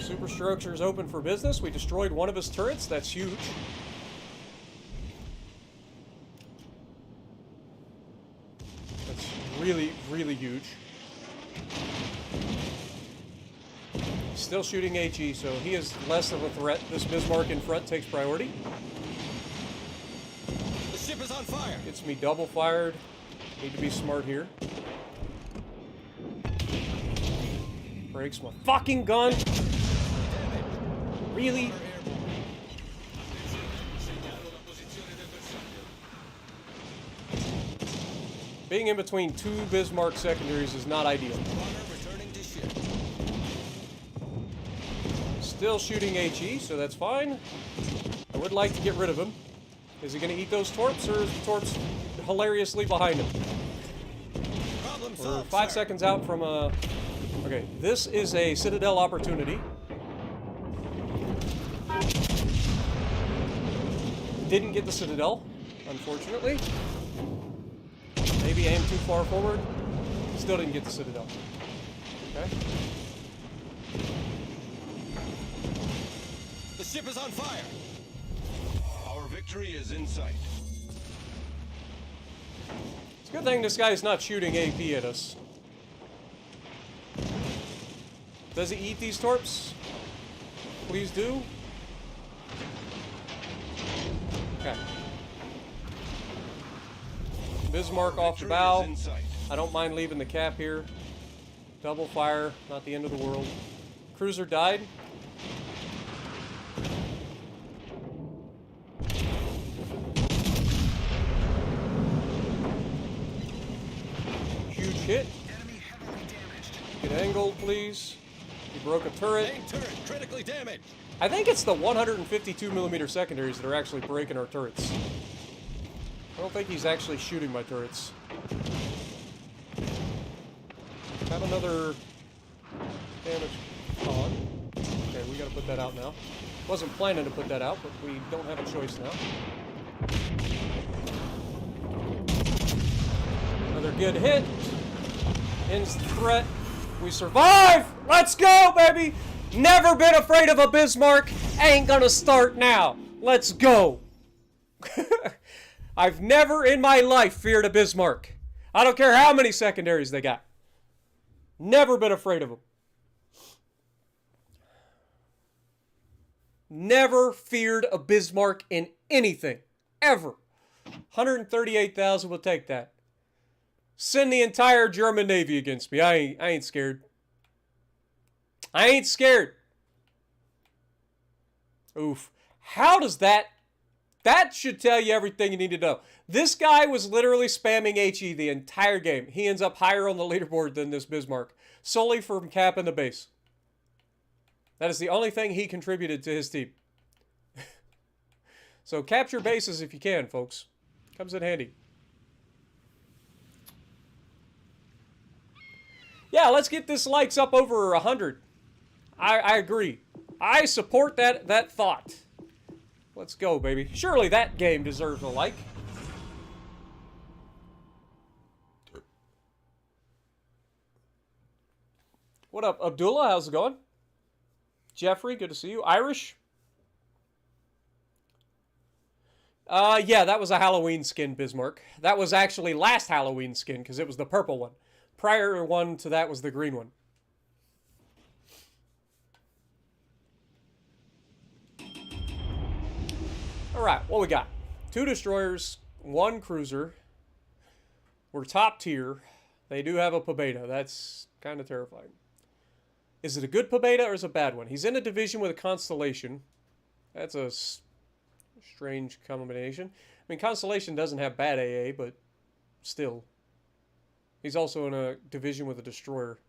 Superstructure's open for business. We destroyed one of his turrets. That's huge. That's really, really huge. Still shooting HE, so he is less of a threat. This Bismarck in front takes priority. The ship is on fire. Gets me double fired. Need to be smart here. Breaks my fucking gun. Really? Being in between two Bismarck secondaries is not ideal. Returning to ship. Still shooting HE, so that's fine. I would like to get rid of him. Is he going to eat those torps, or is the torps hilariously behind him? Problem We're solved, 5 sir. seconds out from a... Okay, this is a Citadel opportunity. Didn't get the Citadel, unfortunately. Maybe aim too far forward. Still didn't get the Citadel. Okay. The ship is on fire. Our victory is in sight. It's a good thing this guy's not shooting AP at us. Does he eat these torps? Please do. Okay. Bismarck off the Victory bow. is in sight. I don't mind leaving the cap here. Double fire, not the end of the world. Cruiser died. Huge hit. Get angled, please. He broke a turret. Main turret critically damaged. I think it's the 152mm secondaries that are actually breaking our turrets. I don't think he's actually shooting my turrets. Have another damage on. Okay, we gotta put that out now. Wasn't planning to put that out, but we don't have a choice now. Another good hit. Ends the threat. We survive! Let's go, baby! Never been afraid of a Bismarck. Ain't gonna start now. Let's go. I've never in my life feared a Bismarck. I don't care how many secondaries they got. Never been afraid of them. Never feared a Bismarck in anything. Ever. 138,000 will take that. Send the entire German Navy against me. I ain't scared. I ain't scared. Oof. How does that... That should tell you everything you need to know. This guy was literally spamming HE the entire game. He ends up higher on the leaderboard than this Bismarck. Solely from capping the base. That is the only thing he contributed to his team. So capture bases if you can, folks. Comes in handy. Yeah, let's get this likes up over 100. I agree. I support that thought. Let's go, baby. Surely that game deserves a like. What up, Abdullah? How's it going? Jeffrey, good to see you. Irish? Yeah, that was a Halloween skin, Bismarck. That was actually last Halloween skin, because it was the purple one. Prior one to that was the green one. Alright, what we got? 2 destroyers, 1 cruiser. We're top tier. They do have a Pobeda. That's kind of terrifying. Is it a good Pobeda or is it a bad one? He's in a division with a Constellation. That's a strange combination. I mean, Constellation doesn't have bad AA, but still. He's also in a division with a destroyer.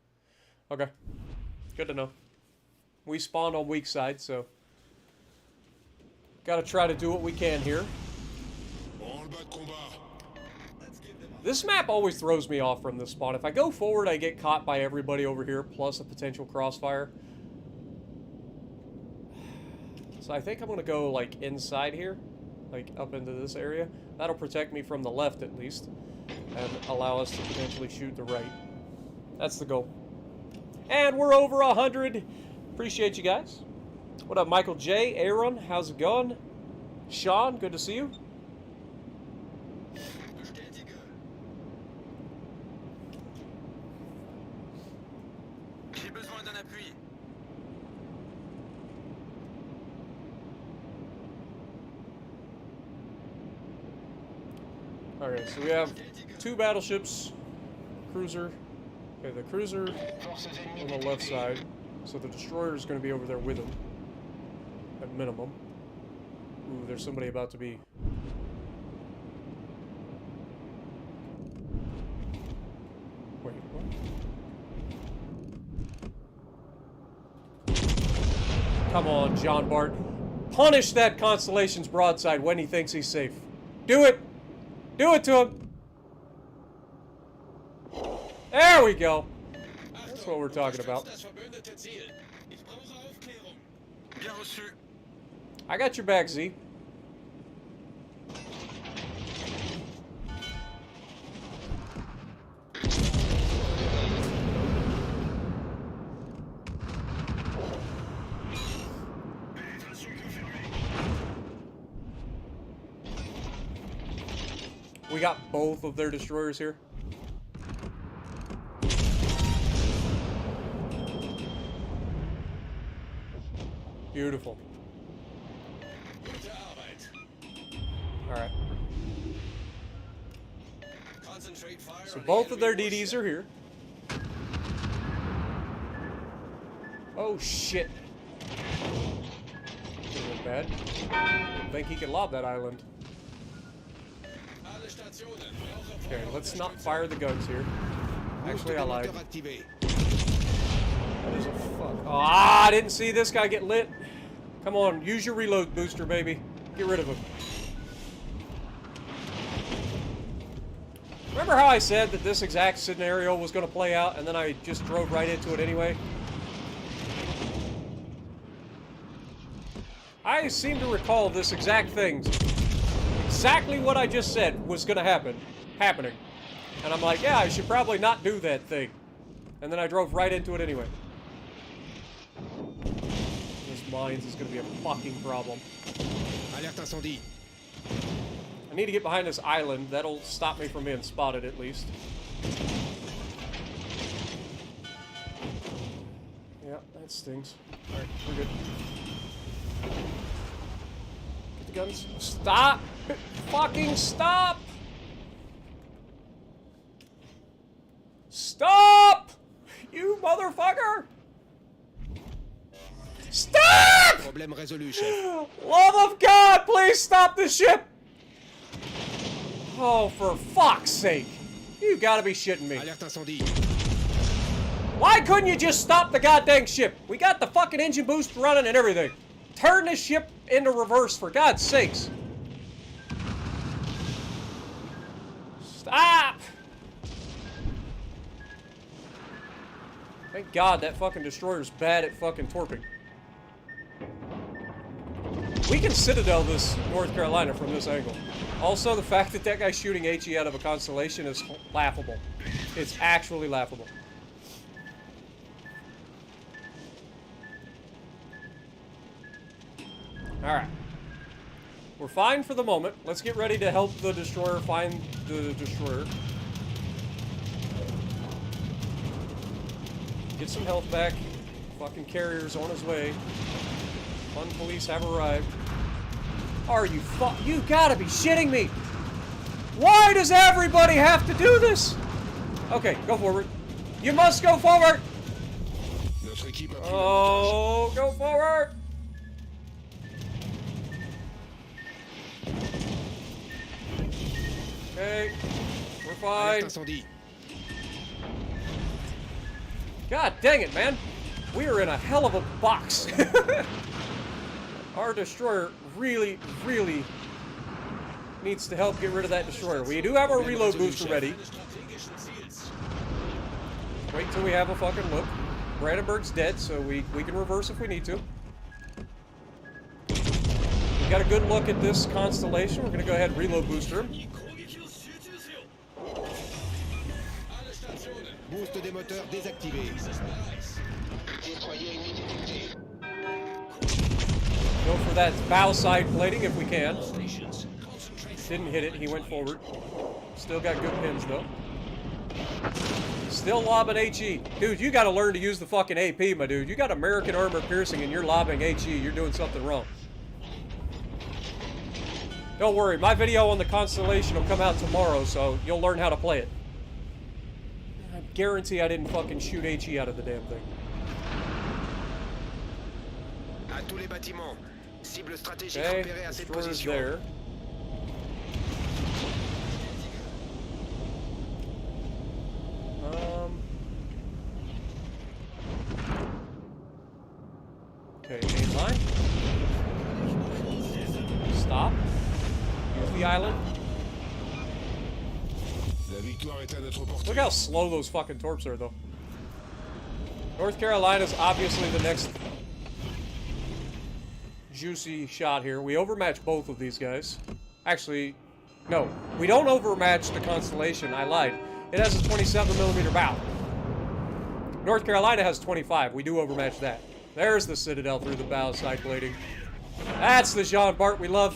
Okay. Good to know. We spawned on weak side, so... Gotta try to do what we can here. This map always throws me off from this spawn. If I go forward, I get caught by everybody over here, plus a potential crossfire. So I think I'm gonna go, like, inside here. Like, up into this area. That'll protect me from the left, at least. And allow us to potentially shoot the right. That's the goal. And we're over 100. Appreciate you guys. What up, Michael J? Aaron, how's it going? Sean, good to see you. Alright, so we have 2 battleships, cruiser. Okay, the cruiser on the left side, so the destroyer is going to be over there with him, at minimum. Ooh, there's somebody about to be... Wait, what? Come on, John Bart. Punish that Constellation's broadside when he thinks he's safe. Do it! Do it to him! There we go! That's what we're talking about. I got your back, Z. We got both of their destroyers here. Beautiful. Alright. So both of their DDs are here. Oh shit. That bad. Didn't think he could lob that island. Okay, let's not fire the guns here. Actually, I lied. That is a fuck. Oh, I didn't see this guy get lit. Come on, use your reload booster, baby. Get rid of him. Remember how I said that this exact scenario was going to play out, and then I just drove right into it anyway? I seem to recall this exact thing. Exactly what I just said was going to happening. And I'm like, yeah, I should probably not do that thing. And then I drove right into it anyway. This mines is going to be a fucking problem. Alerte incendie. I need to get behind this island. That'll stop me from being spotted, at least. That stings. Alright, we're good. Get the guns. Stop! Fucking stop! Stop! You motherfucker! Stop! Problème résolu, chef. Love of God, please stop the ship! Oh, for fuck's sake. You gotta be shitting me. Alerte incendie. Why couldn't you just stop the goddamn ship? We got the fucking engine boost running and everything. Turn this ship into reverse, for God's sakes. Stop! Thank God that fucking destroyer's bad at fucking torping. We can Citadel this North Carolina from this angle. Also, the fact that that guy's shooting HE out of a Constellation is laughable. It's actually laughable. Alright. We're fine for the moment. Let's get ready to help the destroyer find the destroyer. Get some health back. Fucking carrier's on his way. Fun police have arrived. Are you you gotta be shitting me! Why does everybody have to do this? Okay, go forward. You must go forward! Notre équipe a pris Oh, go forward! Okay, we're fine. Alerte incendie. God dang it, man. We are in a hell of a box. Our destroyer really, really needs to help get rid of that destroyer. We do have our reload booster ready. Wait till we have a fucking look. Brandenburg's dead, so we can reverse if we need to. We got a good look at this Constellation. We're going to go ahead and reload booster him. Boost des moteurs désactivé. Go for that bow side plating if we can. Didn't hit it, he went forward. Still got good pins though. Still lobbing HE. Dude, you gotta learn to use the fucking AP, my dude. You got American armor piercing and you're lobbing HE. You're doing something wrong. Don't worry, my video on the Constellation will come out tomorrow, so you'll learn how to play it. I guarantee I didn't fucking shoot HE out of the damn thing. À tous les bâtiments. Cible stratégique Okay, repérée à cette destroyer's position. there. Okay, main line. Stop. Use the island. La victoire est à notre portée. Look how slow those fucking torps are, though. North Carolina's obviously the next juicy shot here. We overmatch both of these guys. Actually, no. We don't overmatch the Constellation. I lied. It has a 27mm bow. North Carolina has 25. We do overmatch that. There's the Citadel through the bow side blading. That's the Jean Bart we love.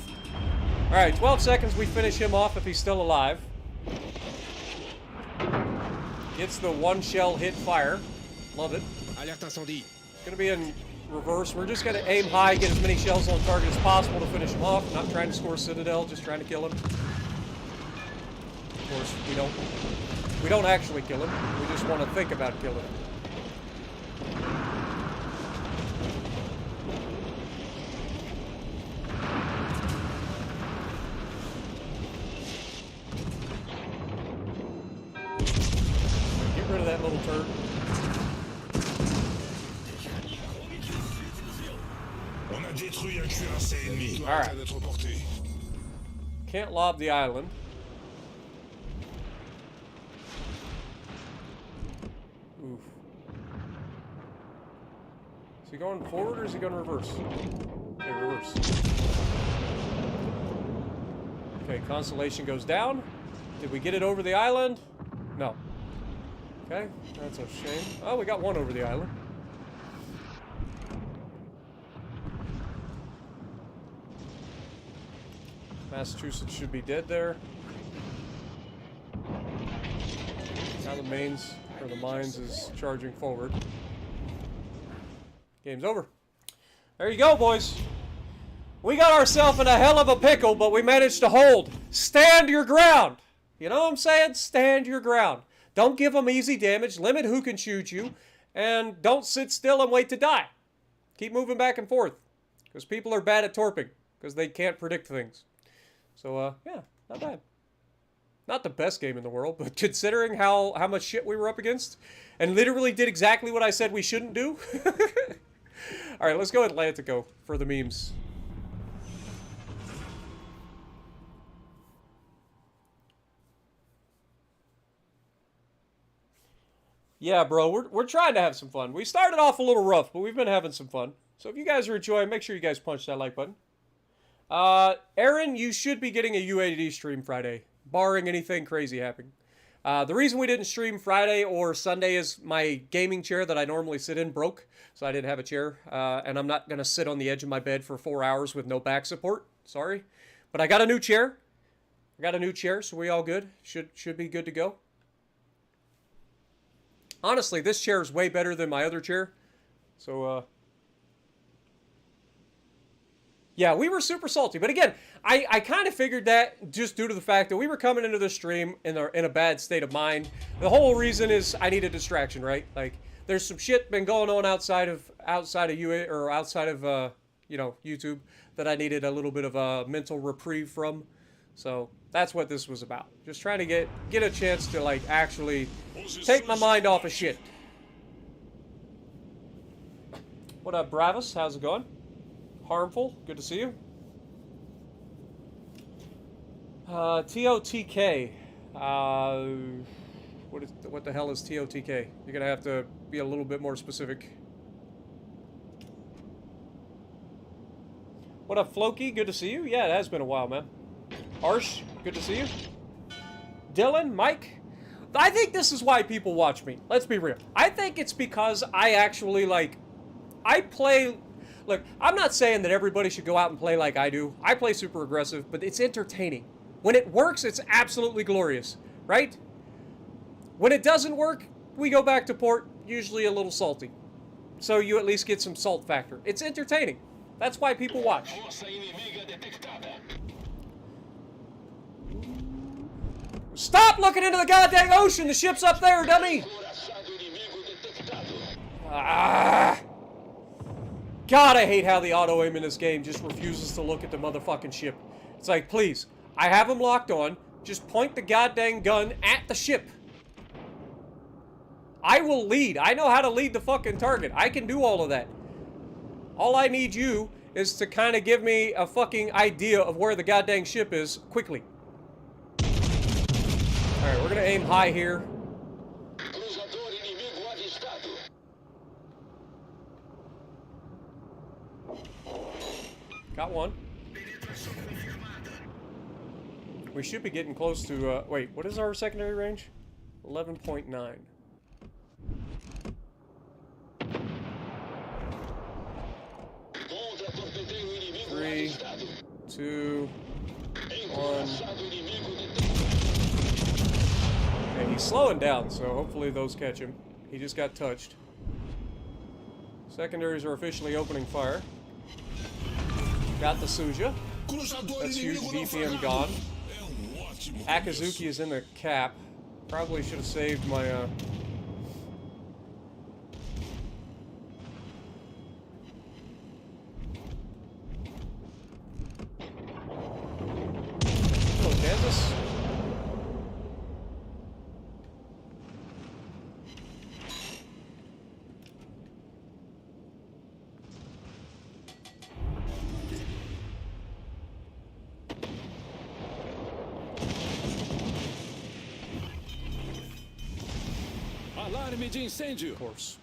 Alright, 12 seconds. We finish him off if he's still alive. Gets the one shell hit fire. Love it. Alerte incendie. It's going to be in reverse. We're just going to aim high, get as many shells on target as possible to finish him off. Not trying to score Citadel, just trying to kill him. Of course, we don't actually kill him. We just want to think about killing him. Get rid of that little turd. On a détruit un cuirassé ennemi. All right. À notre portée. Can't lob the island. Oof. Is he going forward or is he going reverse? Okay, reverse. Okay, Constellation goes down. Did we get it over the island? No. Okay, that's a shame. Oh, we got one over the island. Massachusetts should be dead there. Now the mains, or the mines, is charging forward. Game's over. There you go, boys. We got ourselves in a hell of a pickle, but we managed to hold. Stand your ground. You know what I'm saying? Stand your ground. Don't give them easy damage. Limit who can shoot you. And don't sit still and wait to die. Keep moving back and forth. Because people are bad at torping. Because they can't predict things. So, yeah, not bad. Not the best game in the world, but considering how much shit we were up against, and literally did exactly what I said we shouldn't do. Alright, let's go Atlantico for the memes. Yeah, bro, we're trying to have some fun. We started off a little rough, but we've been having some fun. So if you guys are enjoying, make sure you guys punch that like button. Aaron, you should be getting a UAD stream Friday, barring anything crazy happening. The reason we didn't stream Friday or Sunday is my gaming chair that I normally sit in broke, so I didn't have a chair, and I'm not going to sit on the edge of my bed for 4 hours with no back support. Sorry. But I got a new chair. So we all good. Should be good to go. Honestly, this chair is way better than my other chair. So, yeah, we were super salty. But again, I kind of figured that just due to the fact that we were coming into the stream in a bad state of mind. The whole reason is I need a distraction, right? Like, there's some shit been going on outside of UA or outside of you know, YouTube that I needed a little bit of a mental reprieve from. So that's what this was about. Just trying to get a chance to like actually take my mind off of shit. What up, Bravos? How's it going? Harmful, good to see you. TOTK. What the hell is TOTK? You're gonna have to be a little bit more specific. What up, Floki? Good to see you. Yeah, it has been a while, man. Arsh, good to see you. Dylan, Mike. I think this is why people watch me. Let's be real. I think it's because I actually like. I play. Look, I'm not saying that everybody should go out and play like I do. I play super aggressive, but it's entertaining. When it works, it's absolutely glorious, right? When it doesn't work, we go back to port, usually a little salty. So you at least get some salt factor. It's entertaining. That's why people watch. Stop looking into the goddamn ocean! The ship's up there, dummy! Ah! God, I hate how the auto-aim in this game just refuses to look at the motherfucking ship. It's like, please, I have them locked on. Just point the goddamn gun at the ship. I will lead. I know how to lead the fucking target. I can do all of that. All I need you is to kind of give me a fucking idea of where the goddamn ship is quickly. Alright, we're gonna aim high here. Got one. We should be getting close to, wait, what is our secondary range? 11.9. 3, 2, 1. Okay, he's slowing down, so hopefully those catch him. He just got touched. Secondaries are officially opening fire. Got the Suja. That's huge. VPM gone. Akazuki is in the cap. Probably should have saved my, Hello, Kansas. Alarme de incêndio. Of course.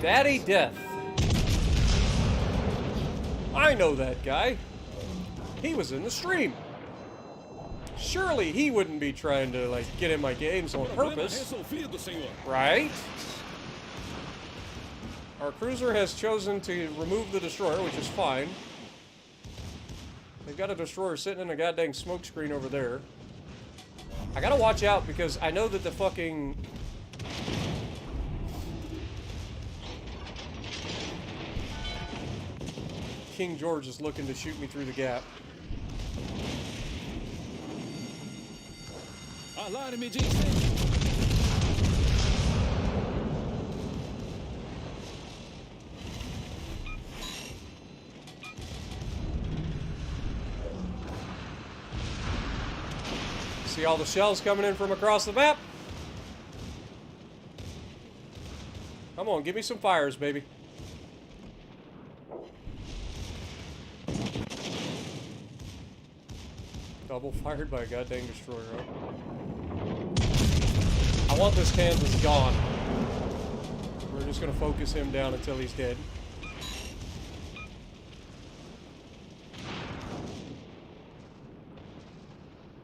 Daddy Death. I know that guy. He was in the stream. Surely he wouldn't be trying to, like, get in my games on purpose. Right? Our cruiser has chosen to remove the destroyer, which is fine. They've got a destroyer sitting in a goddamn smoke screen over there. I gotta watch out because I know that the fucking... King George is looking to shoot me through the gap. Alarme de incêndio. See all the shells coming in from across the map? Come on, give me some fires, baby. Double fired by a goddamn destroyer. I want this Kansas gone. We're just gonna focus him down until he's dead.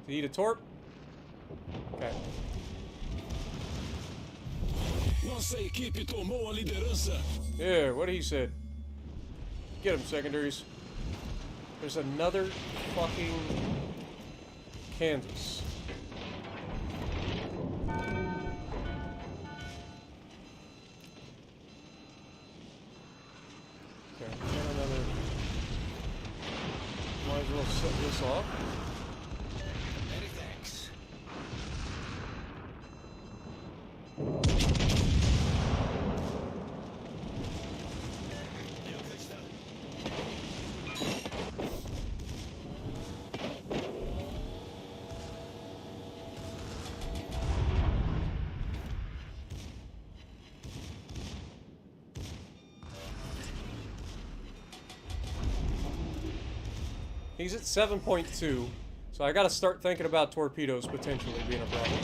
Need a torp? Okay. Nossa equipe tomou a liderança. Yeah, what he said. Get him, secondaries. There's another fucking Kansas. Okay, got another. Might as well set this off. Many thanks. You fixed that. He's at 7.2, so I gotta start thinking about torpedoes potentially being a problem.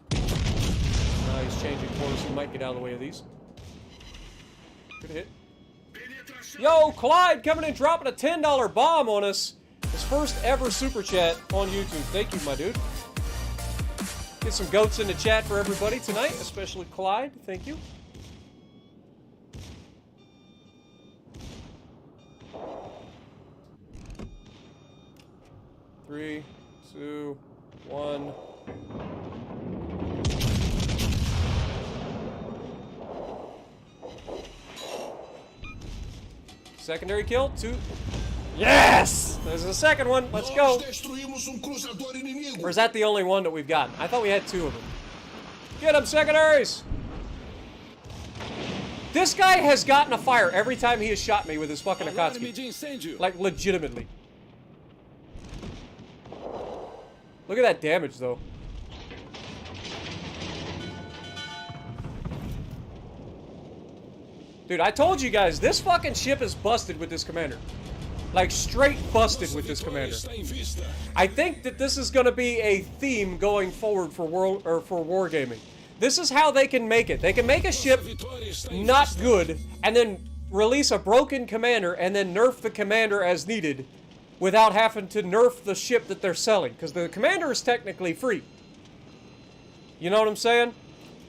Now he's changing course, he might get out of the way of these. Good hit. Yo, Clyde coming in dropping a $10 bomb on us. His first ever super chat on YouTube. Thank you, my dude. Get some goats in the chat for everybody tonight, especially Clyde. Thank you. Three, two, one. Secondary kill, two. Yes! There's a second one. Let's go. Destruímos cruzador inimigo. Or is that the only one that we've gotten? I thought we had two of them. Get them, secondaries! This guy has gotten a fire every time he has shot me with his fucking Alarme Akatsuki. de incêndio. Like, legitimately. Look at that damage, though. Dude, I told you guys, this fucking ship is busted with this commander. Like, straight busted with this commander. Está em vista. I think that this is going to be a theme going forward for wargaming. This is how they can make it. They can make a ship Vitória está em not vista. good and then release a broken commander and then nerf the commander as needed without having to nerf the ship that they're selling, because the commander is technically free. You know what I'm saying?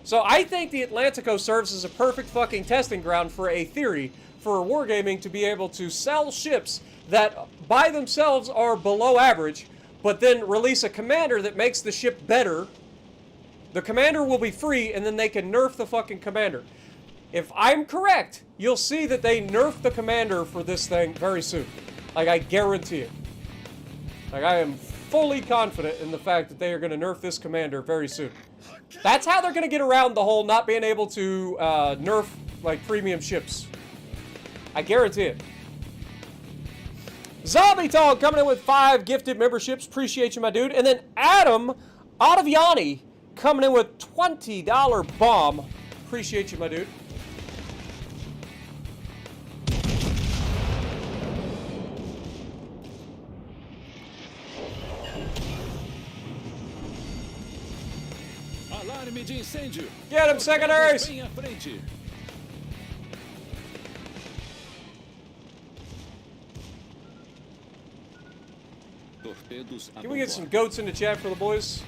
So I think the Atlantico serves as a perfect fucking testing ground for a theory for wargaming to be able to sell ships that by themselves are below average, but then release a commander that makes the ship better. The commander will be free, and then they can nerf the fucking commander. If I'm correct, you'll see that they nerf the commander for this thing very soon. Like, I guarantee it. Like, I am fully confident in the fact that they are going to nerf this commander very soon. That's how they're going to get around the whole not being able to nerf, like, premium ships. I guarantee it. Zombie Talk coming in with 5 gifted memberships. Appreciate you, my dude. And then Adam Ottaviani coming in with $20 bomb. Appreciate you, my dude. Alarme de incêndio. Get him, secondaries! Bem à frente. Torpedos Can we get some goats in the chat for the boys?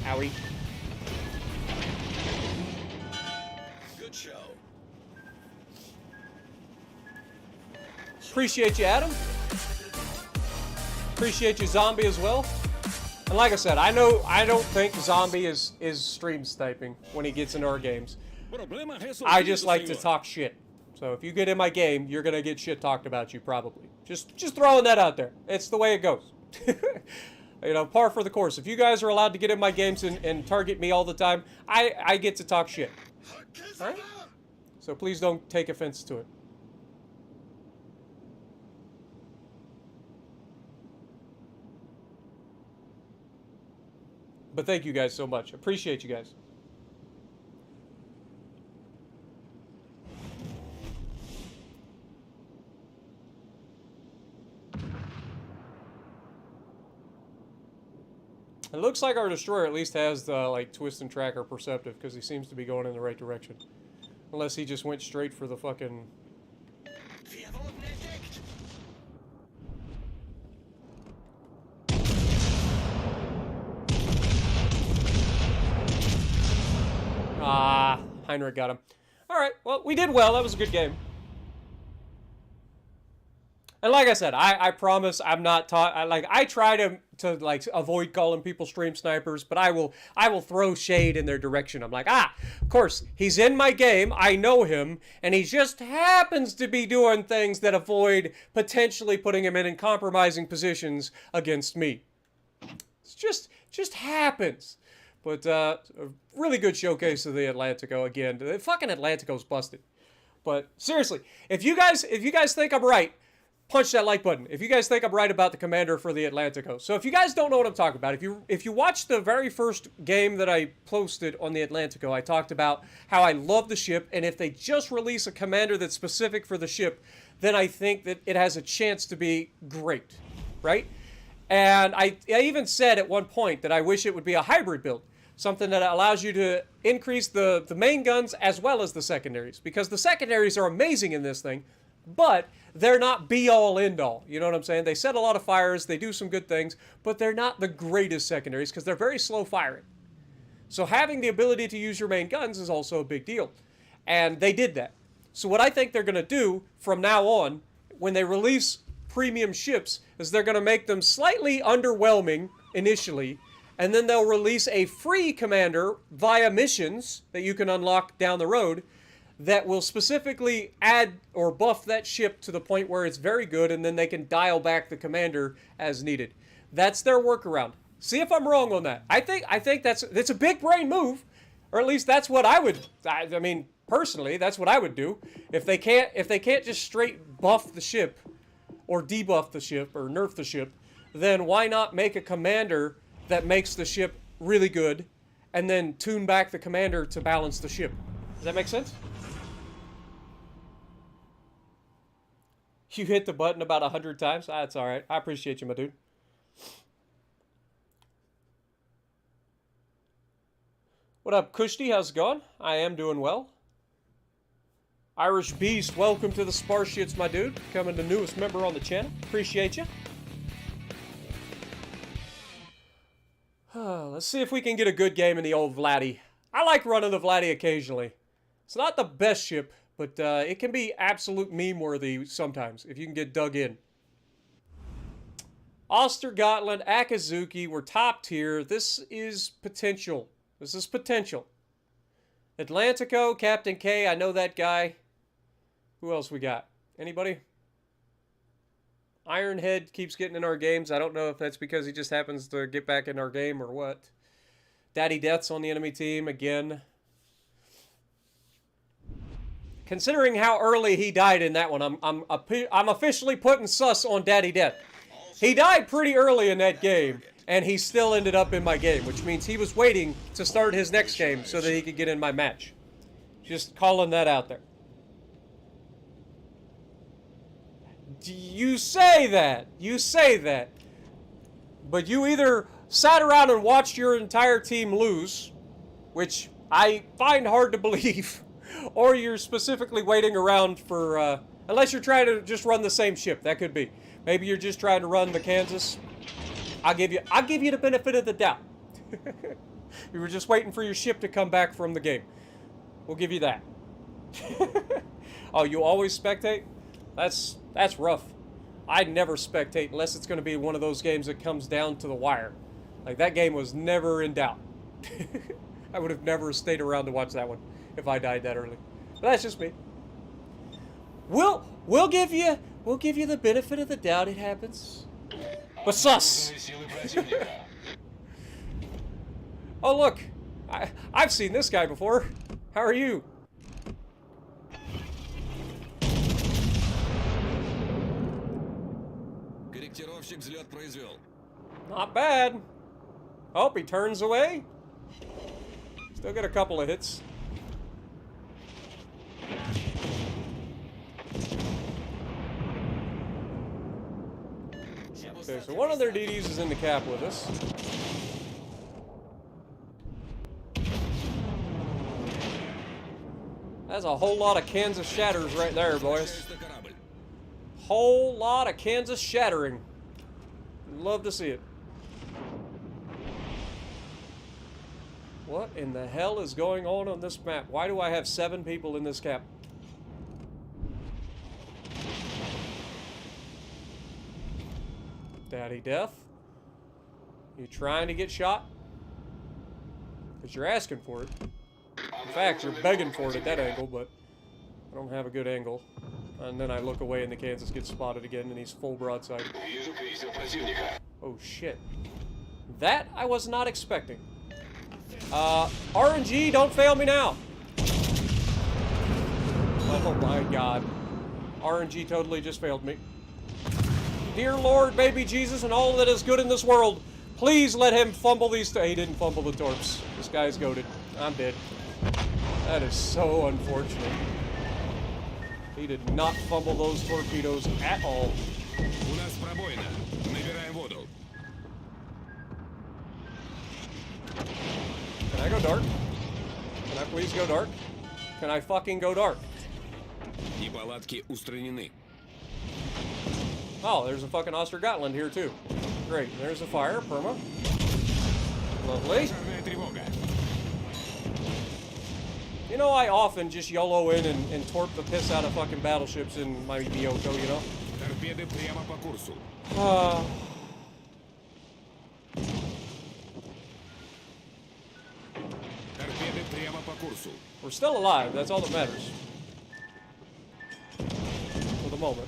Owie. Good show. Appreciate you, Adam. Appreciate you, Zombie, as well. And like I said, I don't think Zombie is stream sniping when he gets into our games. Problema resolvido, I just like to senhor. talk shit. So if you get in my game, you're gonna get shit talked about you probably. Just throwing that out there. It's the way it goes. You know, par for the course. If you guys are allowed to get in my games and target me all the time, I get to talk shit. All right? So please don't take offense to it. But thank you guys so much. Appreciate you guys. It looks like our destroyer at least has the like twist and track or perceptive because he seems to be going in the right direction. Unless he just went straight for the fucking... Wir wurden entdeckt. Ah, Heinrich got him. Alright, well, we did well. That was a good game. And like I said, I promise I'm not I try to like avoid calling people stream snipers, but I will throw shade in their direction. I'm like, of course, he's in my game, I know him, and he just happens to be doing things that avoid potentially putting him in compromising positions against me. It's just happens. But a really good showcase of the Atlantico again. The fucking Atlantico's busted. But seriously, if you guys think I'm right, punch that like button. If you guys think I'm right about the commander for the Atlantico. So if you guys don't know what I'm talking about, if you watched the very first game that I posted on the Atlantico, I talked about how I love the ship, and if they just release a commander that's specific for the ship, then I think that it has a chance to be great, right? And I even said at one point that I wish it would be a hybrid build. Something that allows you to increase the main guns as well as the secondaries. Because the secondaries are amazing in this thing, but they're not be-all, end-all. You know what I'm saying? They set a lot of fires, they do some good things, but they're not the greatest secondaries because they're very slow firing. So having the ability to use your main guns is also a big deal. And they did that. So what I think they're going to do from now on, when they release premium ships, is they're going to make them slightly underwhelming initially, and then they'll release a free commander via missions that you can unlock down the road that will specifically add or buff that ship to the point where it's very good, and then they can dial back the commander as needed. That's their workaround. See if I'm wrong on that. I think that's a big brain move, or at least that's what I would. I mean, personally, that's what I would do. If they can't just straight buff the ship, or debuff the ship, or nerf the ship, then why not make a commander that makes the ship really good, and then tune back the commander to balance the ship? Does that make sense? You hit the button about 100 times? That's alright. I appreciate you, my dude. What up, Kushti? How's it going? I am doing well. Irish Beast, welcome to the Sparshits, my dude. Becoming the newest member on the channel. Appreciate you. Let's see if we can get a good game in the old Vladdy. I like running the Vladdy occasionally. It's not the best ship, but it can be absolute meme-worthy sometimes if you can get dug in. Ostergotland, Akazuki, we're top tier. This is potential. This is potential. Atlantico, Captain K, I know that guy. Who else we got? Anybody? Ironhead keeps getting in our games. I don't know if that's because he just happens to get back in our game or what. Daddy Death's on the enemy team again. Considering how early he died in that one, I'm officially putting sus on Daddy Death. He died pretty early in that game, and he still ended up in my game, which means he was waiting to start his next game so that he could get in my match. Just calling that out there. You say that. You say that. But you either sat around and watched your entire team lose, which I find hard to believe, or you're specifically waiting around for, unless you're trying to just run the same ship. That could be. Maybe you're just trying to run the Kansas. I'll give you the benefit of the doubt. You were just waiting for your ship to come back from the game. We'll give you that. Oh, you always spectate? That's rough. I'd never spectate unless it's going to be one of those games that comes down to the wire. Like, that game was never in doubt. I would have never stayed around to watch that one if I died that early. But that's just me. We'll give you the benefit of the doubt. It happens. But sus. Силы противника. Oh look, I've seen this guy before. How are you? Корректировщик взлет произвел. Not bad. Oh, he turns away. Still got a couple of hits. Okay, so one of their DDs is in the cap with us. That's a whole lot of Kansas shatters right there, boys. Возвращаюсь на корабль. Whole lot of Kansas shattering. Love to see it. What in the hell is going on this map? Why do I have 7 people in this cap? Daddy Death? You trying to get shot? Because you're asking for it. In fact, you're begging for it at that angle, but I don't have a good angle. And then I look away and the Kansas gets spotted again and he's full broadside. Вижу крейсер противника. Oh shit. That I was not expecting. RNG, don't fail me now. Oh my god. RNG totally just failed me. Dear Lord, baby Jesus, and all that is good in this world, please let him fumble these. He didn't fumble the torps. This guy's goated. I'm dead. That is so unfortunate. He did not fumble those torpedoes at all. У нас пробоина. Набираем воду. Can I go dark? Can I please go dark? Can I fucking go dark? Неполадки устранены. Oh, there's a fucking Ostergotland here too. Great. There's a fire, perma. Lovely. Пожарная тревога. You know, I often just YOLO in and torp the piss out of fucking battleships in my Bioko, you know? Торпеды прямо по курсу. Торпеды прямо по курсу. We're still alive. That's all that matters. For the moment.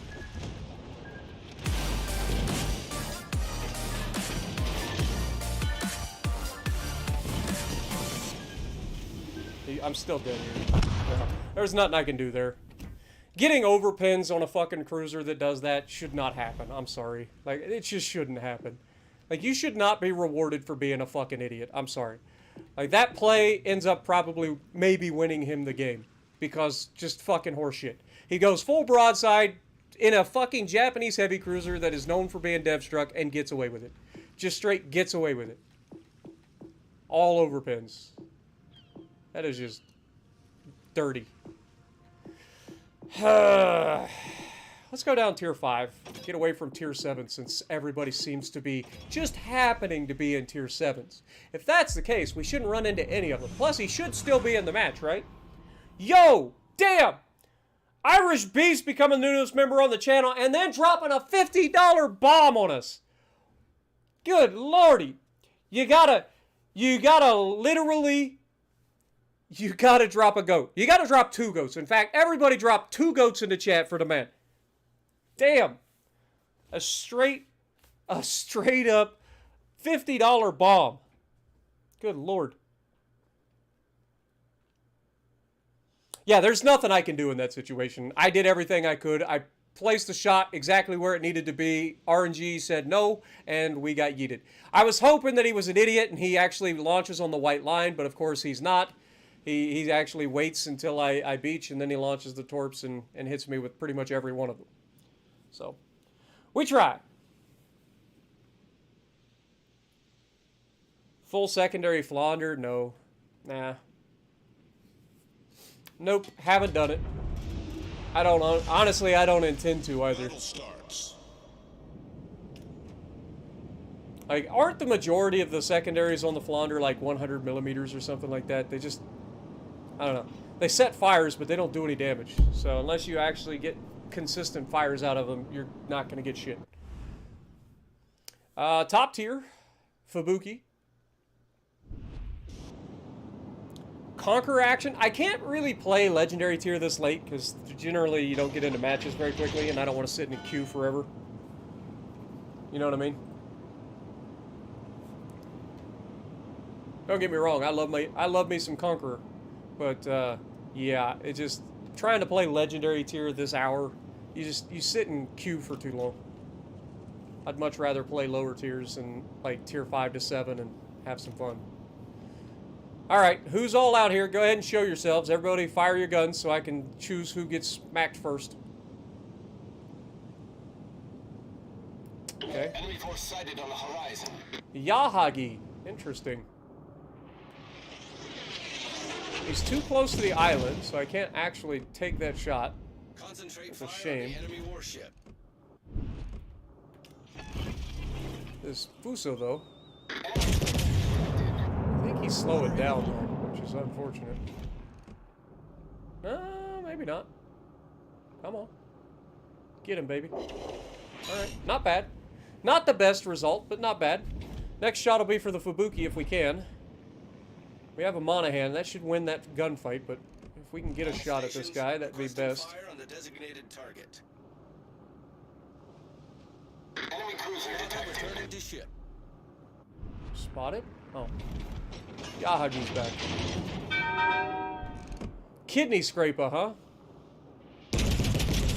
I'm still dead here. Yeah. There's nothing I can do there. Getting overpins on a fucking cruiser that does that should not happen. I'm sorry. Like, it just shouldn't happen. Like, you should not be rewarded for being a fucking idiot. I'm sorry. Like, that play ends up probably maybe winning him the game. Because just fucking horseshit. He goes full broadside in a fucking Japanese heavy cruiser that is known for being dev-struck and gets away with it. Just straight gets away with it. All overpins. That is just dirty. Let's go down tier 5. Get away from tier 7 since everybody seems to be just happening to be in tier 7s. If that's the case, we shouldn't run into any of them. Plus, he should still be in the match, right? Yo! Damn! Irish Beast becoming the newest member on the channel and then dropping a $50 bomb on us. Good lordy. You gotta literally... You gotta drop a goat. You gotta drop 2 goats. In fact, everybody drop 2 goats in the chat for the man. Damn. A straight up $50 bomb. Good lord. Yeah, there's nothing I can do in that situation. I did everything I could. I placed the shot exactly where it needed to be. RNG said no, and we got yeeted. I was hoping that he was an idiot and he actually launches on the white line, but of course he's not. He actually waits until I beach, and then he launches the torps and hits me with pretty much every one of them. So, we try. Full secondary Flaunder? No. Nah. Nope, haven't done it. I don't, honestly, I don't intend to either. Battle starts. Like, aren't the majority of the secondaries on the Flaunder like 100 millimeters or something like that? They just, I don't know. They set fires, but they don't do any damage. So unless you actually get consistent fires out of them, you're not going to get shit. Top tier, Fubuki. Conquer action. I can't really play legendary tier this late because generally you don't get into matches very quickly, and I don't want to sit in a queue forever. You know what I mean? Don't get me wrong. I love me some Conqueror, but yeah, it just trying to play legendary tier this hour. You sit in queue for too long. I'd much rather play lower tiers and like tier 5 to 7 and have some fun. All right, who's all out here? Go ahead and show yourselves. Everybody fire your guns so I can choose who gets smacked first. Okay. Enemy force sighted on the horizon. Yahagi. Interesting. He's too close to the island, so I can't actually take that shot. Concentrate It's a fire shame. on the enemy warship. This Fuso, though. I think he's slowing down, though, which is unfortunate. Maybe not. Come on. Get him, baby. Alright, not bad. Not the best result, but not bad. Next shot will be for the Fubuki if we can. We have a Monahan. That should win that gunfight, but if we can get a shot at this guy, that'd be best. Fire on the designated target. Enemy cruiser detected. Returning to ship. Spotted? Oh. Yahagi's back. Kidney scraper, huh?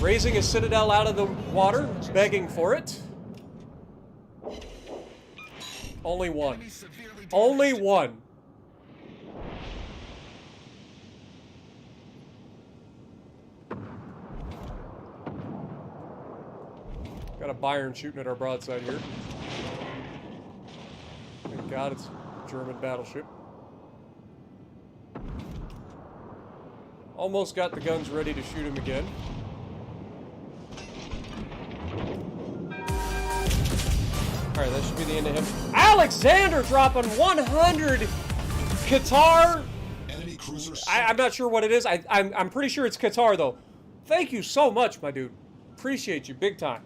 Raising a citadel out of the water, begging for it. Only one. Only one. Got a Bayern shooting at our broadside here. Thank God it's a German battleship. Almost got the guns ready to shoot him again. Alright, that should be the end of him. Alexander dropping 100 Qatar. Enemy cruiser I'm not sure what it is. I'm pretty sure it's Qatar, though. Thank you so much, my dude. Appreciate you big time.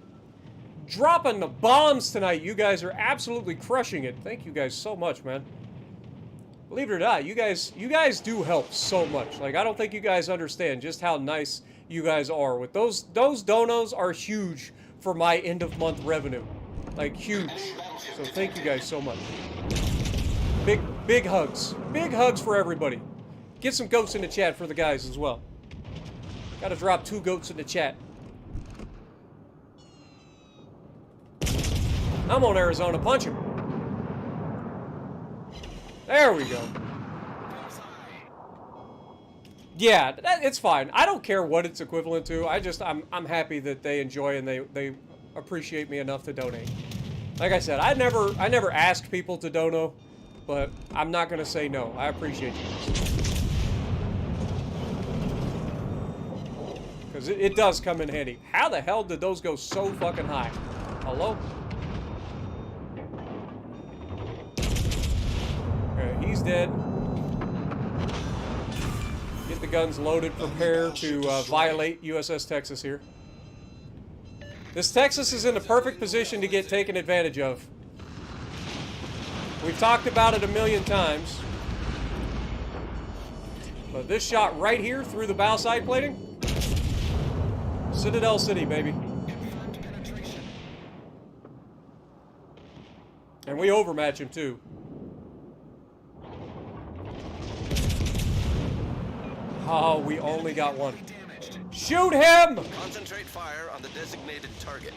Dropping the bombs tonight. You guys are absolutely crushing it. Thank you guys so much, man. Believe it or not, you guys do help so much. Like, I don't think you guys understand just how nice you guys are. With those donos are huge for my end of month revenue. Like, huge. So thank you guys so much. Big hugs. Big hugs for everybody. Get some goats in the chat for the guys as well. Gotta drop 2 goats in the chat. I'm on Arizona. Punch him. There we go. Yeah, it's fine. I don't care what it's equivalent to. I'm happy that they enjoy and they appreciate me enough to donate. Like I said, I never ask people to dono, but I'm not gonna say no. I appreciate you. Because it does come in handy. How the hell did those go so fucking high? Hello? Okay, he's dead. Get the guns loaded, prepare to violate USS Texas here. This Texas is in the perfect position to get taken advantage of. We've talked about it a million times. But this shot right here through the bow side plating, Citadel City, baby. And we overmatch him too. Oh, we only got one. Shoot him! Concentrate fire on the designated target.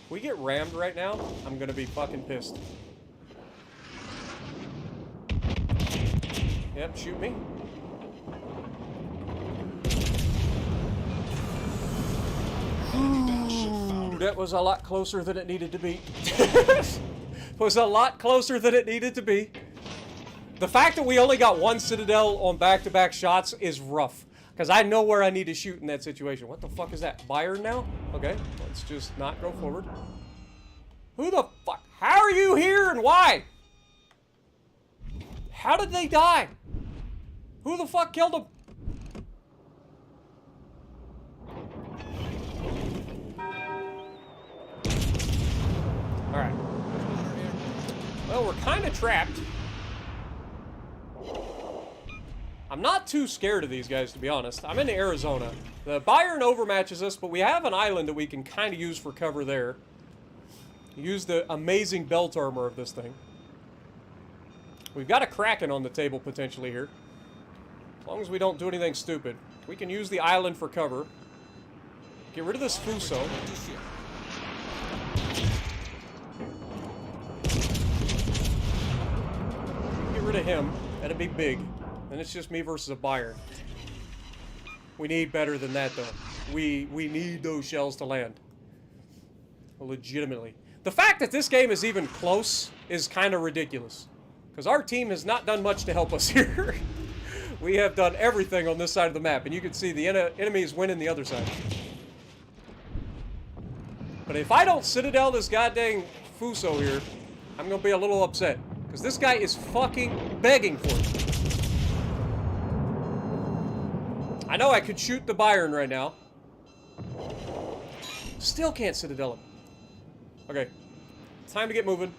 We get rammed right now, I'm gonna be fucking pissed. Yep, shoot me. Ooh, that was a lot closer than it needed to be. Was a lot closer than it needed to be. The fact that we only got one Citadel on back-to-back shots is rough. Because I know where I need to shoot in that situation. What the fuck is that? Bayern now? Okay, let's just not go forward. Who the fuck? How are you here and why? How did they die? Who the fuck killed them? Well, we're kind of trapped. I'm not too scared of these guys, to be honest. I'm in Arizona. The Bayern overmatches us, but we have an island that we can kind of use for cover there. Use the amazing belt armor of this thing. We've got a Kraken on the table, potentially, here. As long as we don't do anything stupid. We can use the island for cover. Get rid of this Fuso. Get rid of him. That'd be big. Then it's just me versus a Bayern. We need better than that, though. We need those shells to land. Legitimately. The fact that this game is even close is kind of ridiculous. Because our team has not done much to help us here. We have done everything on this side of the map. And you can see the enemy is winning the other side. But if I don't Citadel this goddamn Fuso here, I'm going to be a little upset. Because this guy is fucking begging for it. I know I could shoot the Bayern right now. Still can't Citadel him. Okay. Time to get moving.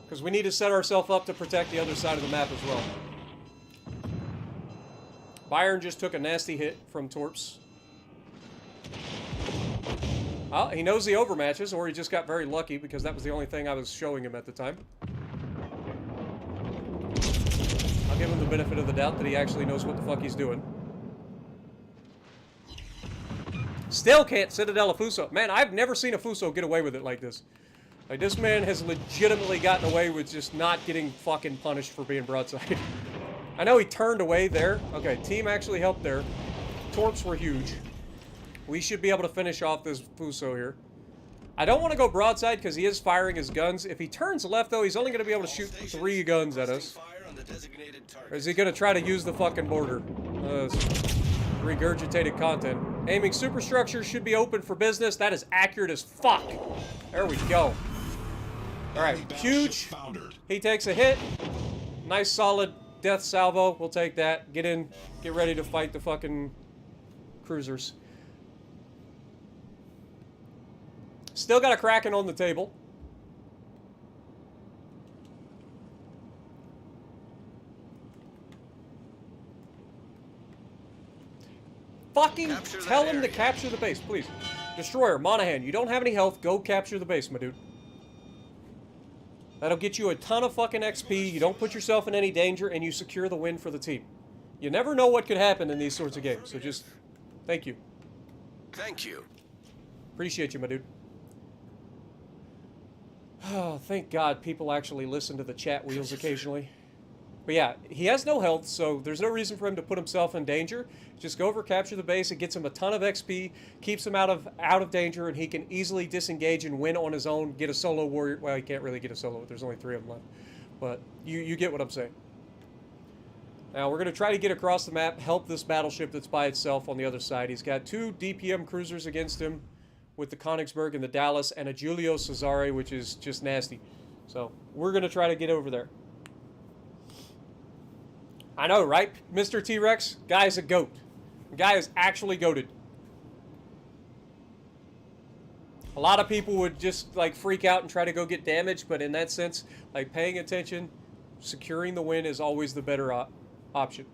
Because we need to set ourselves up to protect the other side of the map as well. Bayern just took a nasty hit from Torps. Well, he knows the overmatches, or he just got very lucky because that was the only thing I was showing him at the time. I'll give him the benefit of the doubt that he actually knows what the fuck he's doing. Still can't Citadel a Fuso. Man, I've never seen a Fuso get away with it like this. Like, this man has legitimately gotten away with just not getting fucking punished for being broadside. I know he turned away there. Okay, team actually helped there. Torps were huge. We should be able to finish off this Fuso here. I don't want to go broadside because he is firing his guns. If he turns left, though, he's only going to be able to shoot 3 guns at us. Or is he going to try to use the fucking border? Regurgitated content. Aiming superstructure should be open for business. That is accurate as fuck. There we go. Alright, huge. He takes a hit. Nice solid death salvo. We'll take that. Get in. Get ready to fight the fucking cruisers. Still got a Kraken on the table. Fucking tell him to capture the base, please. Destroyer, Monahan, you don't have any health. Go capture the base, my dude. That'll get you a ton of fucking XP. You don't put yourself in any danger, and you secure the win for the team. You never know what could happen in these sorts of games, so just thank you. Thank you. Appreciate you, my dude. Oh, thank God people actually listen to the chat wheels occasionally. But yeah, he has no health, so there's no reason for him to put himself in danger. Just go over, capture the base. It gets him a ton of XP, keeps him out of danger, and he can easily disengage and win on his own. Get a solo warrior. Well, he can't really get a solo. There's only 3 of them left. But you get what I'm saying. Now, we're going to try to get across the map, help this battleship that's by itself on the other side. He's got 2 DPM cruisers against him with the Königsberg and the Dallas, and a Giulio Cesare, which is just nasty. So, we're going to try to get over there. I know, right, Mr. T-Rex? Guy's a goat. The guy is actually goated. A lot of people would just, like, freak out and try to go get damage, but in that sense, like, paying attention, securing the win is always the better option.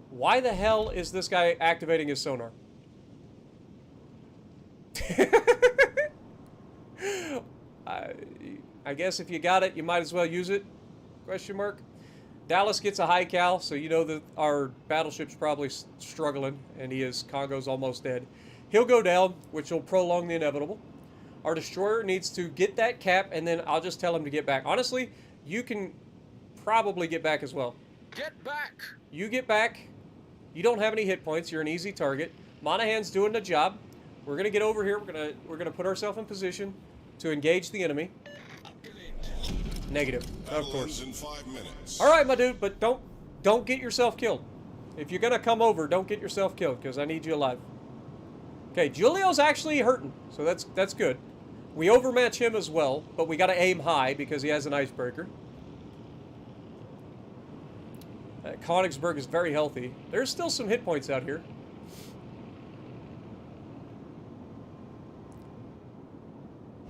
Why the hell is this guy activating his sonar? I guess if you got it, you might as well use it? Question mark. Dallas gets a high cal, so you know that our battleship's probably struggling, and Congo's almost dead. He'll go down, which will prolong the inevitable. Our destroyer needs to get that cap, and then I'll just tell him to get back. Honestly, you can probably get back as well. Get back! You get back. You don't have any hit points. You're an easy target. Monahan's doing the job. We're gonna get over here. We're gonna put ourselves in position to engage the enemy. Negative, of course. In 5 minutes. All right, my dude, but don't get yourself killed. If you're gonna come over, don't get yourself killed because I need you alive. Okay, Giulio's actually hurting, so that's good. We overmatch him as well, but we got to aim high because he has an icebreaker. Königsberg is very healthy. There's still some hit points out here.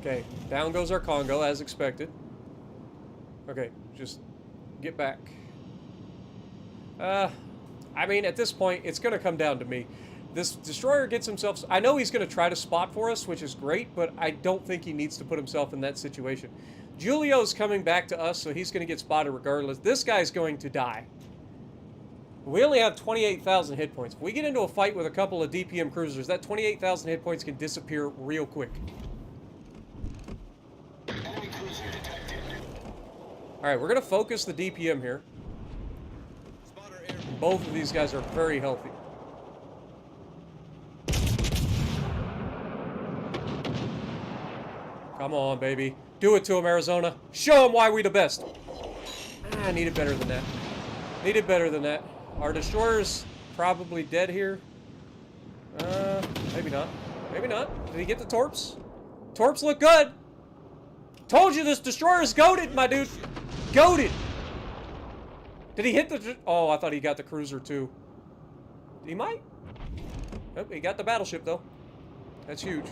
Okay, down goes our Congo, as expected. Okay, just get back. I mean, at this point, it's going to come down to me. This destroyer gets himself... I know he's going to try to spot for us, which is great, but I don't think he needs to put himself in that situation. Julio's coming back to us, so he's going to get spotted regardless. This guy's going to die. We only have 28,000 hit points. If we get into a fight with a couple of DPM cruisers, that 28,000 hit points can disappear real quick. Enemy cruiser detected. Alright, we're going to focus the DPM here. Spotter air. Both of these guys are very healthy. Come on, baby. Do it to him, Arizona. Show him why we the best. I needed better than that. Needed better than that. Our destroyer's probably dead here. Maybe not. Maybe not. Did he get the torps? Torps look good. Told you this destroyer's goated, my dude. Goated. Did he hit the... Oh, I thought he got the cruiser, too. He might. Oh, he got the battleship, though. That's huge.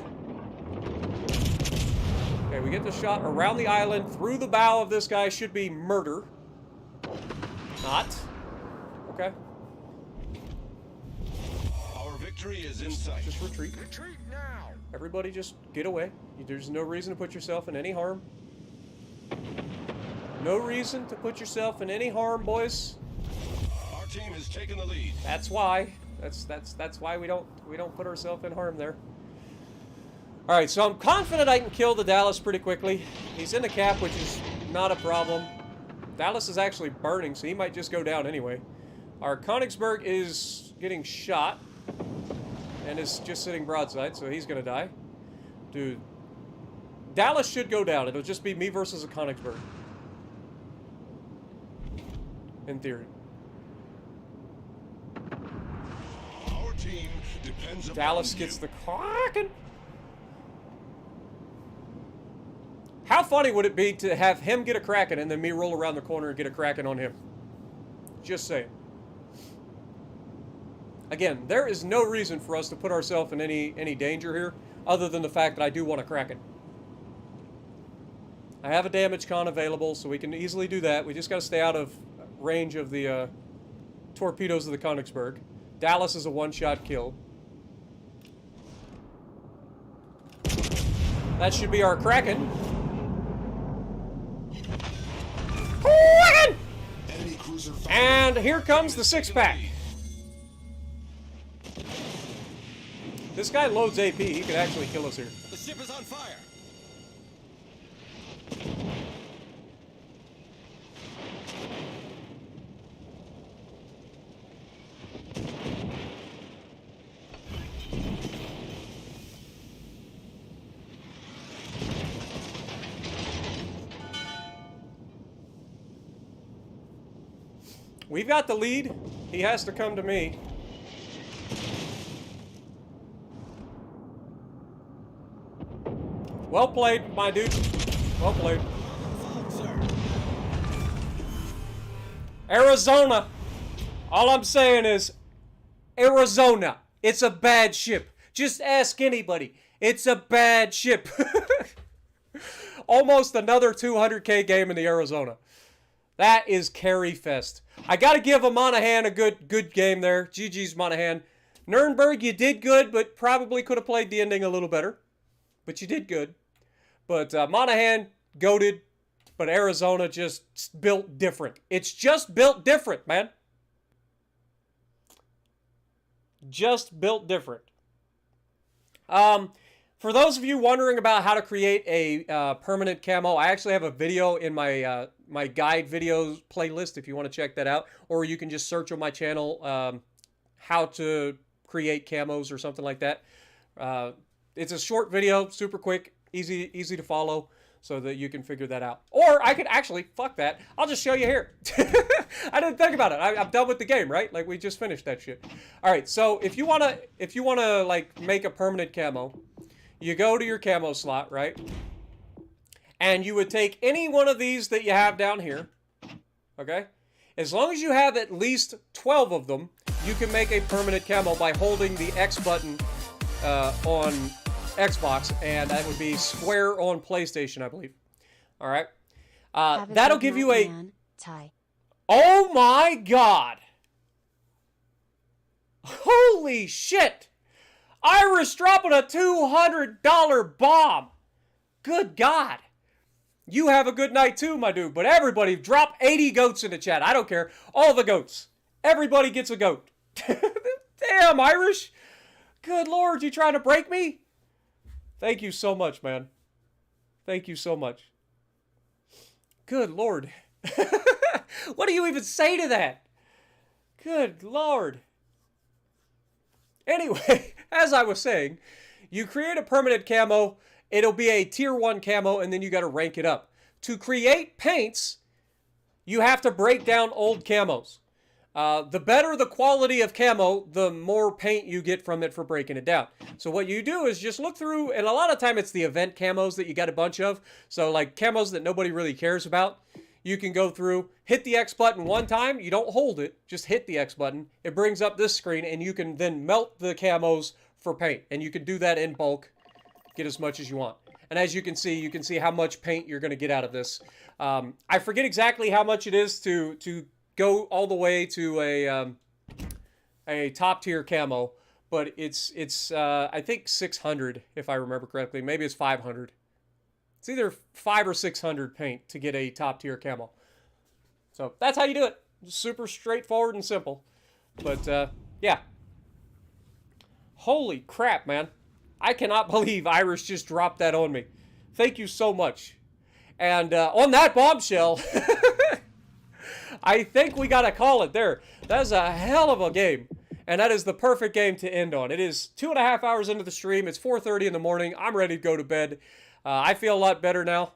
Okay, we get the shot around the island, through the bow of this guy. Should be murder. Not. Okay. Our victory is in sight. Just retreat. Retreat now. Everybody just get away. There's no reason to put yourself in any harm. No reason to put yourself in any harm, boys. Our team has taken the lead. That's why. That's why we don't put ourselves in harm there. All right, so I'm confident I can kill the Dallas pretty quickly. He's in the cap, which is not a problem. Dallas is actually burning, so he might just go down anyway. Our Königsberg is getting shot and is just sitting broadside, so he's gonna die. Dude, Dallas should go down. It'll just be me versus a Königsberg. In theory. Our team depends upon Dallas you. gets the Kraken. How funny would it be to have him get a Kraken and then me roll around the corner and get a Kraken on him? Just saying. Again, there is no reason for us to put ourselves in any danger here, other than the fact that I do want a Kraken. I have a damage con available, so we can easily do that. We just got to stay out of range of the torpedoes of the Königsberg. Dallas is a one-shot kill. That should be our Kraken. Kraken! Enemy cruiser found. And here comes the six-pack. This guy loads AP. He could actually kill us here. The ship is on fire. We've got the lead. He has to come to me. Well played, my dude. Well played. Sir. Arizona. All I'm saying is, Arizona. It's a bad ship. Just ask anybody. It's a bad ship. Almost another 200K game in the Arizona. That is carry fest. I got to give a Monahan a good game there. GG's Monahan. Nuremberg, you did good, but probably could have played the ending a little better. But you did good. But Monahan, goated. But Arizona just built different. It's just built different, man. Just built different. For those of you wondering about how to create a permanent camo, I actually have a video in my my guide videos playlist if you want to check that out. Or you can just search on my channel how to create camos or something like that. It's a short video, super quick, easy to follow, so that you can figure that out. Or I could actually, fuck that, I'll just show you here. I didn't think about it. I'm done with the game, right? Like, we just finished that shit. All right, so if you wanna like make a permanent camo, you go to your camo slot, right? And you would take any one of these that you have down here, okay? As long as you have at least 12 of them, you can make a permanent camo by holding the X button on Xbox, and that would be Square on PlayStation, I believe. All right. Have a That'll good give night, you a... man. Ty. Oh my God! Holy shit! Irish dropping a $200 bomb! Good God! You have a good night too, my dude. But everybody, drop 80 goats in the chat. I don't care. All the goats. Everybody gets a goat. Damn, Irish! Good Lord, you trying to break me? Thank you so much, man. Thank you so much. Good Lord. What do you even say to that? Good Lord. Anyway, as I was saying, you create a permanent camo, it'll be a tier 1 camo, and then you got to rank it up. To create paints, you have to break down old camos. The better the quality of camo, the more paint you get from it for breaking it down. So what you do is just look through, and a lot of time it's the event camos that you got a bunch of. So like camos that nobody really cares about. You can go through, hit the X button one time, you don't hold it, just hit the X button. It brings up this screen, and you can then melt the camos for paint. And you can do that in bulk, get as much as you want. And as you can see how much paint you're going to get out of this. I forget exactly how much it is to go all the way to a top tier camo, but it's I think 600 if I remember correctly. Maybe it's 500. It's either 500 or 600 paint to get a top tier camo. So that's how you do it. Super straightforward and simple. But yeah. Holy crap, man. I cannot believe Irish just dropped that on me. Thank you so much. And on that bombshell, I think we got to call it there. That is a hell of a game. And that is the perfect game to end on. It is 2.5 hours into the stream. It's 4:30 in the morning. I'm ready to go to bed. I feel a lot better now.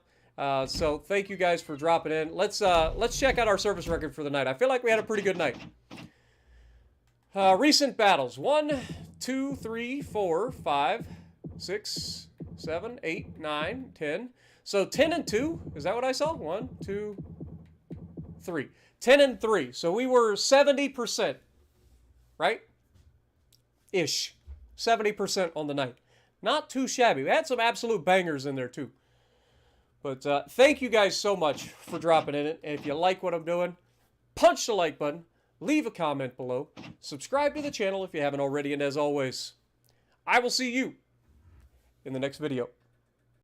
So thank you guys for dropping in. Let's check out our service record for the night. I feel like we had a pretty good night. Recent battles. 1, 2, 3, 4, 5, 6, 7, 8, 9, 10. So 10 and 2. Is that what I saw? 1, 2, 3. 10 and 3. So we were 70%. Right? Ish. 70% on the night. Not too shabby. We had some absolute bangers in there too. But thank you guys so much for dropping in it. And if you like what I'm doing, punch the like button. Leave a comment below. Subscribe to the channel if you haven't already. And as always, I will see you in the next video.